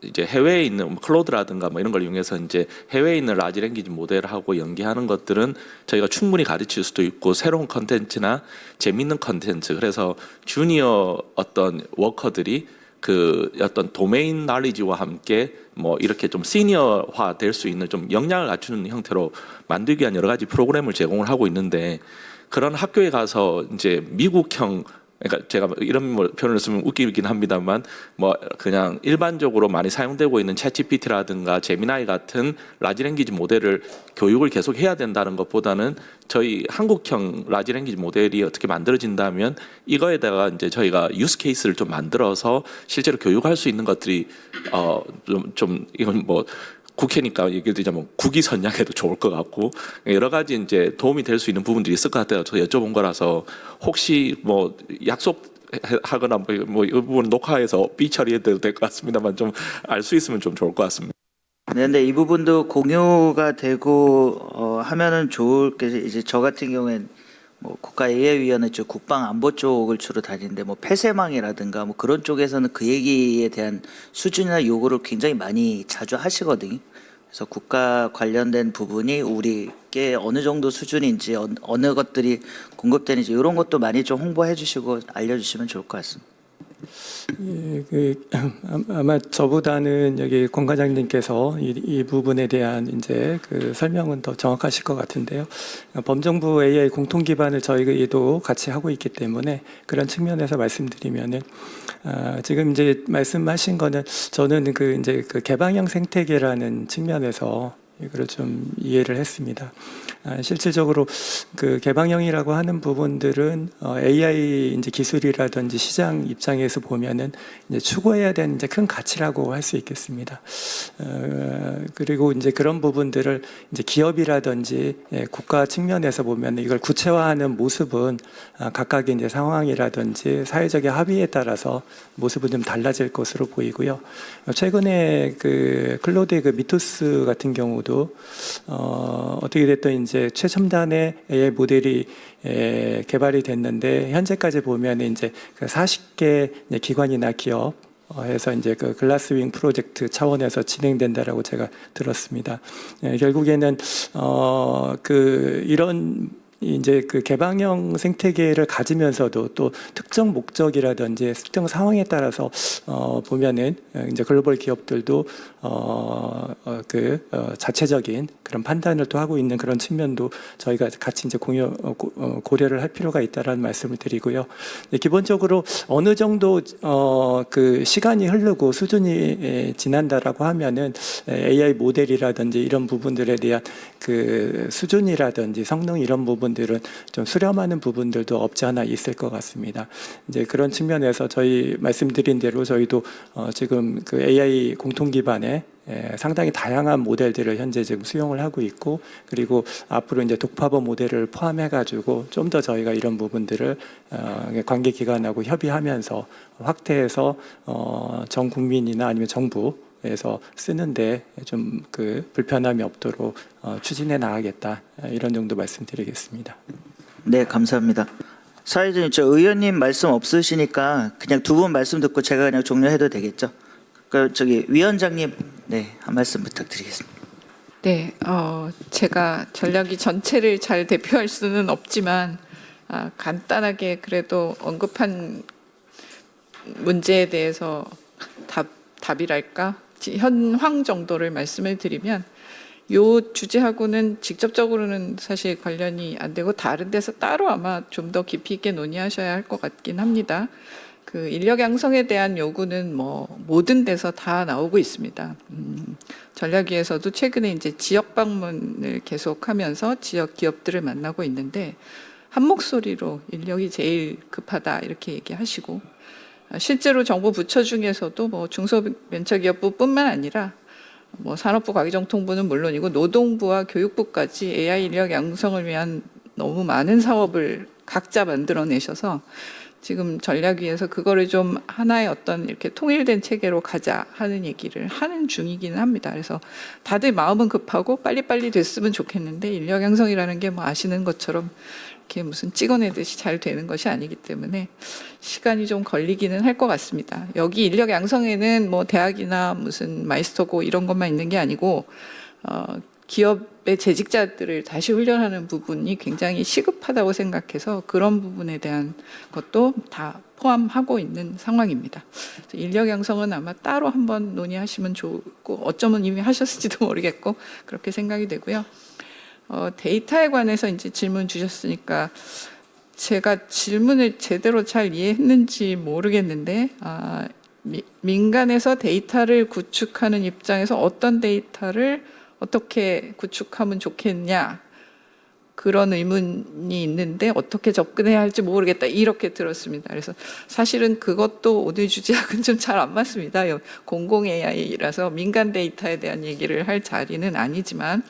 이제 해외에 있는 클로드라든가 뭐 이런 걸 이용해서 이제 해외에 있는 라지 랭귀지 모델하고 연계하는 것들은 저희가 충분히 가르칠 수도 있고 새로운 컨텐츠나 재밌는 컨텐츠 그래서 주니어 어떤 워커들이 그 어떤 도메인 날리지와 함께 뭐 이렇게 좀 시니어화 될 수 있는 좀 역량을 갖추는 형태로 만들기 위한 여러 가지 프로그램을 제공을 하고 있는데 그런 학교에 가서 이제 미국형 그러니까 제가 이런 표현을 쓰면 웃기긴 합니다만 뭐 그냥 일반적으로 많이 사용되고 있는 챗GPT라든가 제미나이 같은 라지 랭귀지 모델을 교육을 계속 해야 된다는 것보다는 저희 한국형 라지 랭귀지 모델이 어떻게 만들어진다면 이거에다가 이제 저희가 유스 케이스를 좀 만들어서 실제로 교육할 수 있는 것들이 좀 이건 뭐 국회니까 얘기를 드리자면 국위 선양해도 좋을 것 같고 여러 가지 이제 도움이 될 수 있는 부분들이 있을 것 같아요. 저 여쭤본 거라서 혹시 뭐 약속하거나 뭐 이 부분 녹화해서 삐 처리해도 될 것 같습니다만 좀 알 수 있으면 좀 좋을 것 같습니다. 네, 근데 이 부분도 공유가 되고 하면은 좋을 게 이제 저 같은 경우엔 뭐 국가 AI-위원회 쪽 국방안보 쪽을 주로 다니는데 뭐 폐쇄망이라든가 뭐 그런 쪽에서는 그 얘기에 대한 수준이나 요구를 굉장히 많이 자주 하시거든요. 그래서 국가 관련된 부분이 우리께 어느 정도 수준인지 어느 것들이 공급되는지 이런 것도 많이 좀 홍보해 주시고 알려주시면 좋을 것 같습니다. 아마 저보다는 여기 권 과장님께서 이 부분에 대한 이제 그 설명은 더 정확하실 것 같은데요. 범정부 AI 공통 기반을 저희도 같이 하고 있기 때문에 그런 측면에서 말씀드리면은 지금 이제 말씀하신 거는 저는 그 이제 그 개방형 생태계라는 측면에서 이거를 좀 이해를 했습니다. 실질적으로 그 개방형이라고 하는 부분들은 AI 이제 기술이라든지 시장 입장에서 보면은 이제 추구해야 되는 이제 큰 가치라고 할 수 있겠습니다. 그리고 이제 그런 부분들을 이제 기업이라든지 국가 측면에서 보면 이걸 구체화하는 모습은 각각의 이제 상황이라든지 사회적인 합의에 따라서 모습은 좀 달라질 것으로 보이고요. 최근에 그 클로드의 그 미토스 같은 경우도 어떻게 됐든 이제 최첨단의 AI 모델이 개발이 됐는데 현재까지 보면 이제 그 40개 기관이나 기업 해서 이제 그 글라스윙 프로젝트 차원에서 진행된다라고 제가 들었습니다. 결국에는 이런 이제 그 개방형 생태계를 가지면서도 또 특정 목적이라든지 특정 상황에 따라서 보면은 이제 글로벌 기업들도 자체적인 그런 판단을 또 하고 있는 그런 측면도 저희가 같이 이제 고려를 할 필요가 있다라는 말씀을 드리고요. 기본적으로 어느 정도 그 시간이 흐르고 수준이 지난다라고 하면은 AI 모델이라든지 이런 부분들에 대한 그 수준이라든지 성능 이런 부분들은 좀 수렴하는 부분들도 없지 않아 있을 것 같습니다. 이제 그런 측면에서 저희 말씀드린 대로 저희도 지금 그 AI 공통 기반의 상당히 다양한 모델들을 현재 지금 수용을 하고 있고, 그리고 앞으로 이제 독파버 모델을 포함해가지고 좀 더 저희가 이런 부분들을 관계기관하고 협의하면서 확대해서 전 국민이나 아니면 정부에서 쓰는데 좀 그 불편함이 없도록 추진해 나가겠다, 이런 정도 말씀드리겠습니다. 네, 감사합니다. 사회자님, 저 의원님 말씀 없으시니까 그냥 두 분 말씀 듣고 제가 그냥 종료해도 되겠죠? 저기 위원장님, 네, 한 말씀 부탁드리겠습니다. 네, 제가 전략위 전체를 잘 대표할 수는 없지만 간단하게 그래도 언급한 문제에 대해서 답이랄까? 현황 정도를 말씀을 드리면, 요 주제하고는 직접적으로는 사실 관련이 안 되고 다른 데서 따로 아마 좀 더 깊이 있게 논의하셔야 할 것 같긴 합니다. 그 인력 양성에 대한 요구는 뭐 모든 데서 다 나오고 있습니다. 전략위에서도 최근에 이제 지역 방문을 계속하면서 지역 기업들을 만나고 있는데 한 목소리로 인력이 제일 급하다 이렇게 얘기하시고, 실제로 정부 부처 중에서도 뭐 중소벤처기업부뿐만 아니라 뭐 산업부, 과기정통부는 물론이고 노동부와 교육부까지 AI 인력 양성을 위한 너무 많은 사업을 각자 만들어내셔서 지금 전략위에서 그거를 좀 하나의 어떤 이렇게 통일된 체계로 가자 하는 얘기를 하는 중이기는 합니다. 그래서 다들 마음은 급하고 빨리빨리 됐으면 좋겠는데 인력 양성이라는 게 뭐 아시는 것처럼 이렇게 무슨 찍어내듯이 잘 되는 것이 아니기 때문에 시간이 좀 걸리기는 할 것 같습니다. 여기 인력 양성에는 뭐 대학이나 무슨 마이스터고 이런 것만 있는 게 아니고 기업의 재직자들을 다시 훈련하는 부분이 굉장히 시급하다고 생각해서 그런 부분에 대한 것도 다 포함하고 있는 상황입니다. 인력 양성은 아마 따로 한번 논의하시면 좋고, 어쩌면 이미 하셨을지도 모르겠고 그렇게 생각이 되고요. 데이터에 관해서 이제 질문 주셨으니까 제가 질문을 제대로 잘 이해했는지 모르겠는데, 민간에서 데이터를 구축하는 입장에서 어떤 데이터를 어떻게 구축하면 좋겠냐, 그런 의문이 있는데 어떻게 접근해야 할지 모르겠다, 이렇게 들었습니다. 그래서 사실은 그것도 오늘 주제하고는 좀 잘 안 맞습니다. 공공 AI라서 민간 데이터에 대한 얘기를 할 자리는 아니지만,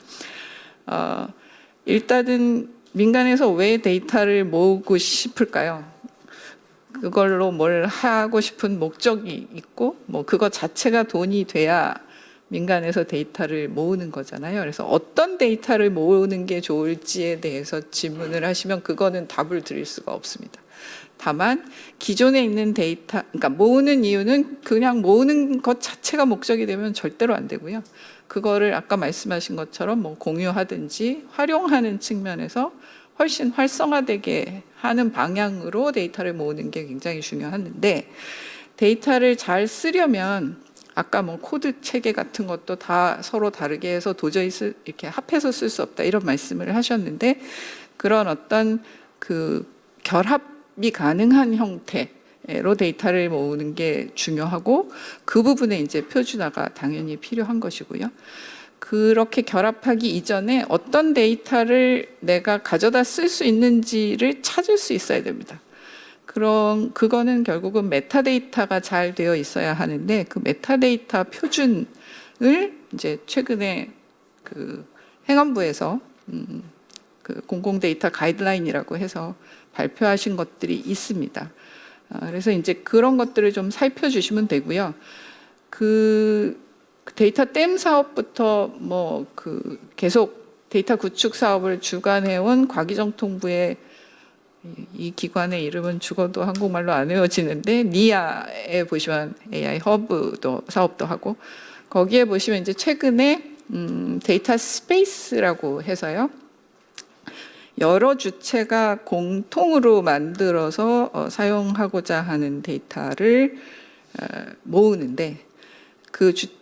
일단은 민간에서 왜 데이터를 모으고 싶을까요? 그걸로 뭘 하고 싶은 목적이 있고, 뭐 그거 자체가 돈이 돼야 민간에서 데이터를 모으는 거잖아요. 그래서 어떤 데이터를 모으는 게 좋을지에 대해서 질문을 하시면 그거는 답을 드릴 수가 없습니다. 다만 기존에 있는 데이터, 그러니까 모으는 이유는 그냥 모으는 것 자체가 목적이 되면 절대로 안 되고요. 그거를 아까 말씀하신 것처럼 뭐 공유하든지 활용하는 측면에서 훨씬 활성화되게 하는 방향으로 데이터를 모으는 게 굉장히 중요한데, 데이터를 잘 쓰려면 아까 뭐 코드 체계 같은 것도 다 서로 다르게 해서 도저히 이렇게 합해서 쓸 수 없다, 이런 말씀을 하셨는데, 그런 어떤 그 결합이 가능한 형태로 데이터를 모으는 게 중요하고, 그 부분에 이제 표준화가 당연히 필요한 것이고요. 그렇게 결합하기 이전에 어떤 데이터를 내가 가져다 쓸 수 있는지를 찾을 수 있어야 됩니다. 그거는 결국은 메타데이터가 잘 되어 있어야 하는데 그 메타데이터 표준을 이제 최근에 그 행안부에서 그 공공데이터 가이드라인이라고 해서 발표하신 것들이 있습니다. 그래서 이제 그런 것들을 좀 살펴주시면 되고요. 그 데이터 댐 사업부터 뭐 그 계속 데이터 구축 사업을 주관해온 과기정통부의 이 기관의 이름은 죽어도 한국말로 안 외워지는데 니아에 보시면 AI 허브도 사업도 하고 거기에 보시면 이제 최근에 데이터 스페이스라고 해서요. 여러 주체가 공통으로 만들어서 사용하고자 하는 데이터를 모으는데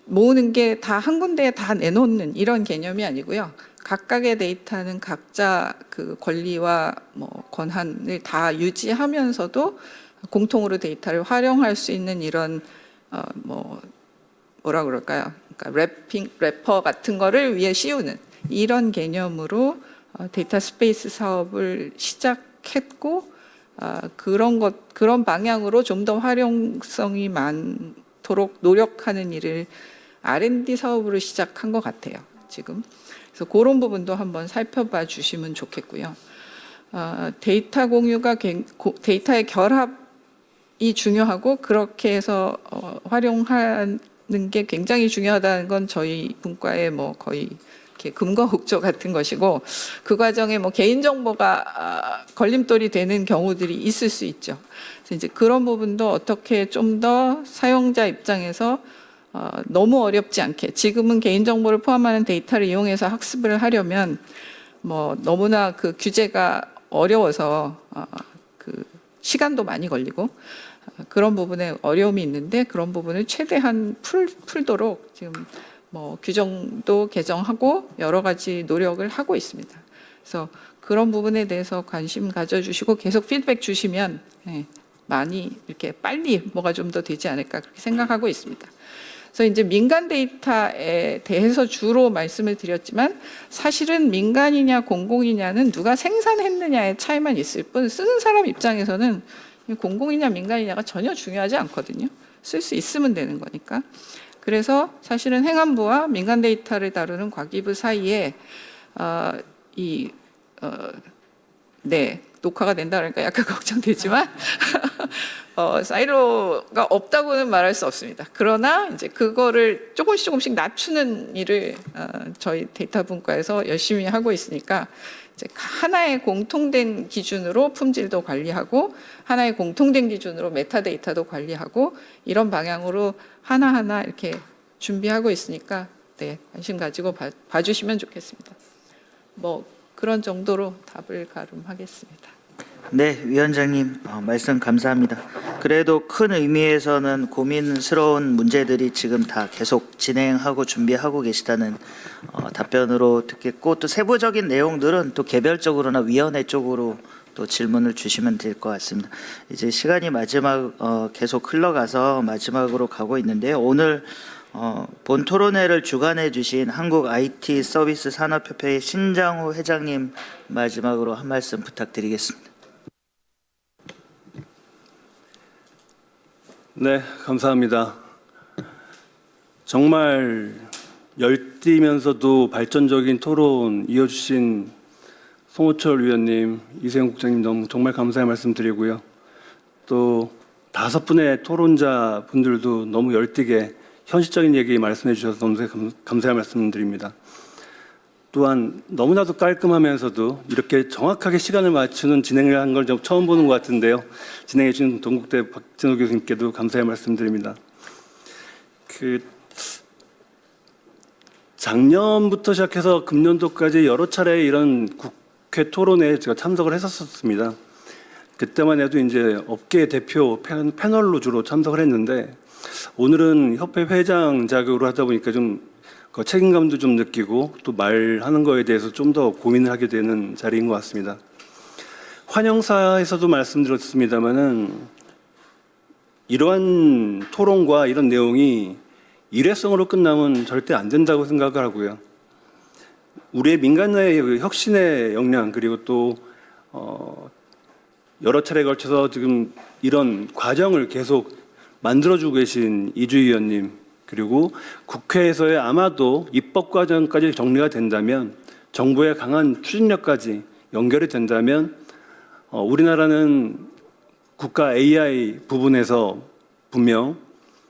모으는 게 다 한 군데에 다 내놓는 이런 개념이 아니고요. 각각의 데이터는 각자 그 권리와 뭐 권한을 다 유지하면서도 공통으로 데이터를 활용할 수 있는 이런 뭐라 그럴까요? 그러니까 래퍼 같은 거를 위에 씌우는 이런 개념으로 데이터 스페이스 사업을 시작했고 그런 방향으로 좀 더 활용성이 많도록 노력하는 일을 R&D 사업으로 시작한 것 같아요. 지금. 그래서 그런 부분도 한번 살펴봐 주시면 좋겠고요. 데이터 공유가 데이터의 결합이 중요하고 그렇게 해서 활용하는 게 굉장히 중요하다는 건 저희 분과의 뭐 거의 이렇게 금과 옥조 같은 것이고 그 과정에 뭐 개인정보가 걸림돌이 되는 경우들이 있을 수 있죠. 그래서 이제 그런 부분도 어떻게 좀 더 사용자 입장에서 너무 어렵지 않게 지금은 개인정보를 포함하는 데이터를 이용해서 학습을 하려면 뭐 너무나 그 규제가 어려워서 그 시간도 많이 걸리고 그런 부분에 어려움이 있는데 그런 부분을 최대한 풀도록 지금 뭐 규정도 개정하고 여러 가지 노력을 하고 있습니다. 그래서 그런 부분에 대해서 관심 가져주시고 계속 피드백 주시면 많이 이렇게 빨리 뭐가 좀 더 되지 않을까 그렇게 생각하고 있습니다. 그래서 이제 민간 데이터에 대해서 주로 말씀을 드렸지만 사실은 민간이냐 공공이냐는 누가 생산했느냐의 차이만 있을 뿐 쓰는 사람 입장에서는 공공이냐 민간이냐가 전혀 중요하지 않거든요. 쓸 수 있으면 되는 거니까. 그래서 사실은 행안부와 민간 데이터를 다루는 과기부 사이에 녹화가 된다 그러니까 약간 걱정되지만 사이로가 없다고는 말할 수 없습니다. 그러나 이제 그거를 조금씩 낮추는 일을 저희 데이터 분과에서 열심히 하고 있으니까 이제 하나의 공통된 기준으로 품질도 관리하고 하나의 공통된 기준으로 메타데이터도 관리하고 이런 방향으로 하나하나 이렇게 준비하고 있으니까 관심 가지고 봐주시면 좋겠습니다. 뭐 그런 정도로 답을 가름하겠습니다. 네, 위원장님 말씀 감사합니다. 그래도 큰 의미에서는 고민스러운 문제들이 지금 다 계속 진행하고 준비하고 계시다는 답변으로 듣겠고 또 세부적인 내용들은 또 개별적으로나 위원회 쪽으로 또 질문을 주시면 될 것 같습니다. 이제 시간이 마지막 계속 흘러가서 마지막으로 가고 있는데요. 오늘 본 토론회를 주관해 주신 한국 IT 서비스 산업협회의 신장호 회장님 마지막으로 한 말씀 부탁드리겠습니다. 네, 감사합니다. 정말 열띠면서도 발전적인 토론 이어주신 송호철 위원님, 이세영 국장님 너무 정말 감사의 말씀드리고요. 또 5분의 토론자 분들도 너무 열띠게 현실적인 얘기 말씀해 주셔서 너무 감사의 말씀드립니다. 또한 너무나도 깔끔하면서도 이렇게 정확하게 시간을 맞추는 진행을 한 걸 처음 보는 것 같은데요. 진행해 주신 동국대 박진호 교수님께도 감사의 말씀드립니다. 작년부터 시작해서 금년도까지 여러 차례 이런 국회 토론에 제가 참석을 했었습니다. 그때만 해도 이제 업계 대표 패널로 주로 참석을 했는데 오늘은 협회 회장 자격으로 하다 보니까 좀 책임감도 좀 느끼고 또 말하는 거에 대해서 좀 더 고민을 하게 되는 자리인 것 같습니다. 환영사에서도 말씀드렸습니다마는 이러한 토론과 이런 내용이 일회성으로 끝나면 절대 안 된다고 생각을 하고요. 우리의 민간의 그 혁신의 역량 그리고 또 여러 차례에 걸쳐서 지금 이런 과정을 계속 만들어주고 계신 이주희 의원님 그리고 국회에서의 아마도 입법 과정까지 정리가 된다면 정부의 강한 추진력까지 연결이 된다면 우리나라는 국가 AI 부분에서 분명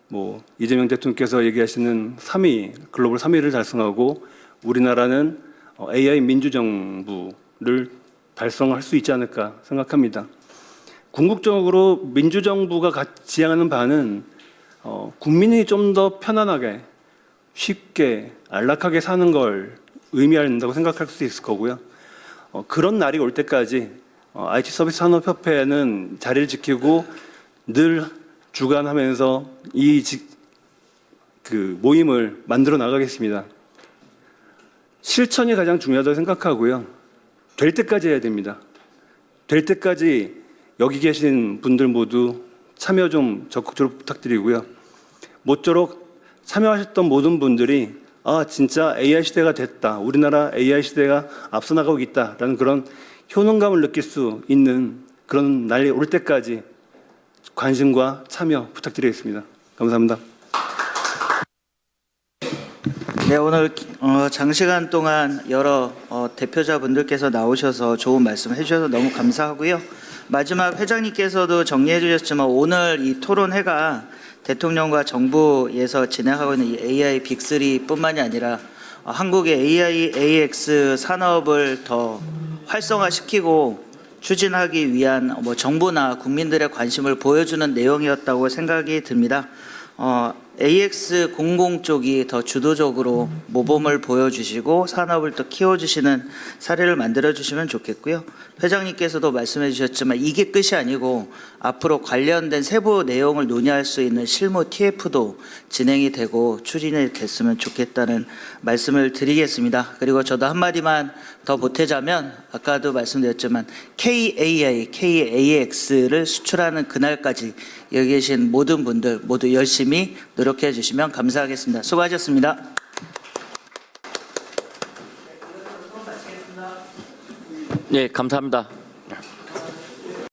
뭐 이재명 대통령께서 얘기하시는 3위 글로벌 3위를 달성하고 우리나라는 AI 민주정부를 달성할 수 있지 않을까 생각합니다. 궁극적으로 민주정부가 지향하는 바는 국민이 좀 더 편안하게 쉽게 안락하게 사는 걸 의미한다고 생각할 수 있을 거고요. 그런 날이 올 때까지 IT 서비스 산업협회는 자리를 지키고 늘 주관하면서 그 모임을 만들어 나가겠습니다. 실천이 가장 중요하다고 생각하고요. 될 때까지 해야 됩니다. 될 때까지 여기 계신 분들 모두 참여 좀 적극적으로 부탁드리고요. 모쪼록 참여하셨던 모든 분들이 진짜 AI 시대가 됐다. 우리나라 AI 시대가 앞서 나가고 있다라는 그런 효능감을 느낄 수 있는 그런 날이 올 때까지 관심과 참여 부탁드리겠습니다. 감사합니다. 네, 오늘 장시간 동안 여러 대표자분들께서 나오셔서 좋은 말씀 해주셔서 너무 감사하고요. 마지막 회장님께서도 정리해 주셨지만 오늘 이 토론회가 대통령과 정부에서 진행하고 있는 이 AI 빅3뿐만이 아니라 한국의 AI, AX 산업을 더 활성화시키고 추진하기 위한 정부나 국민들의 관심을 보여주는 내용이었다고 생각이 듭니다. AX 공공 쪽이 더 주도적으로 모범을 보여주시고 산업을 더 키워주시는 사례를 만들어주시면 좋겠고요. 회장님께서도 말씀해 주셨지만 이게 끝이 아니고 앞으로 관련된 세부 내용을 논의할 수 있는 실무 TF도 진행이 되고 추진이 됐으면 좋겠다는 말씀을 드리겠습니다. 그리고 저도 한마디만 더 보태자면 아까도 말씀드렸지만 KAI, KAX를 수출하는 그날까지 여기 계신 모든 분들 모두 열심히 노력해 주시면 감사하겠습니다. 수고하셨습니다. 네, 감사합니다.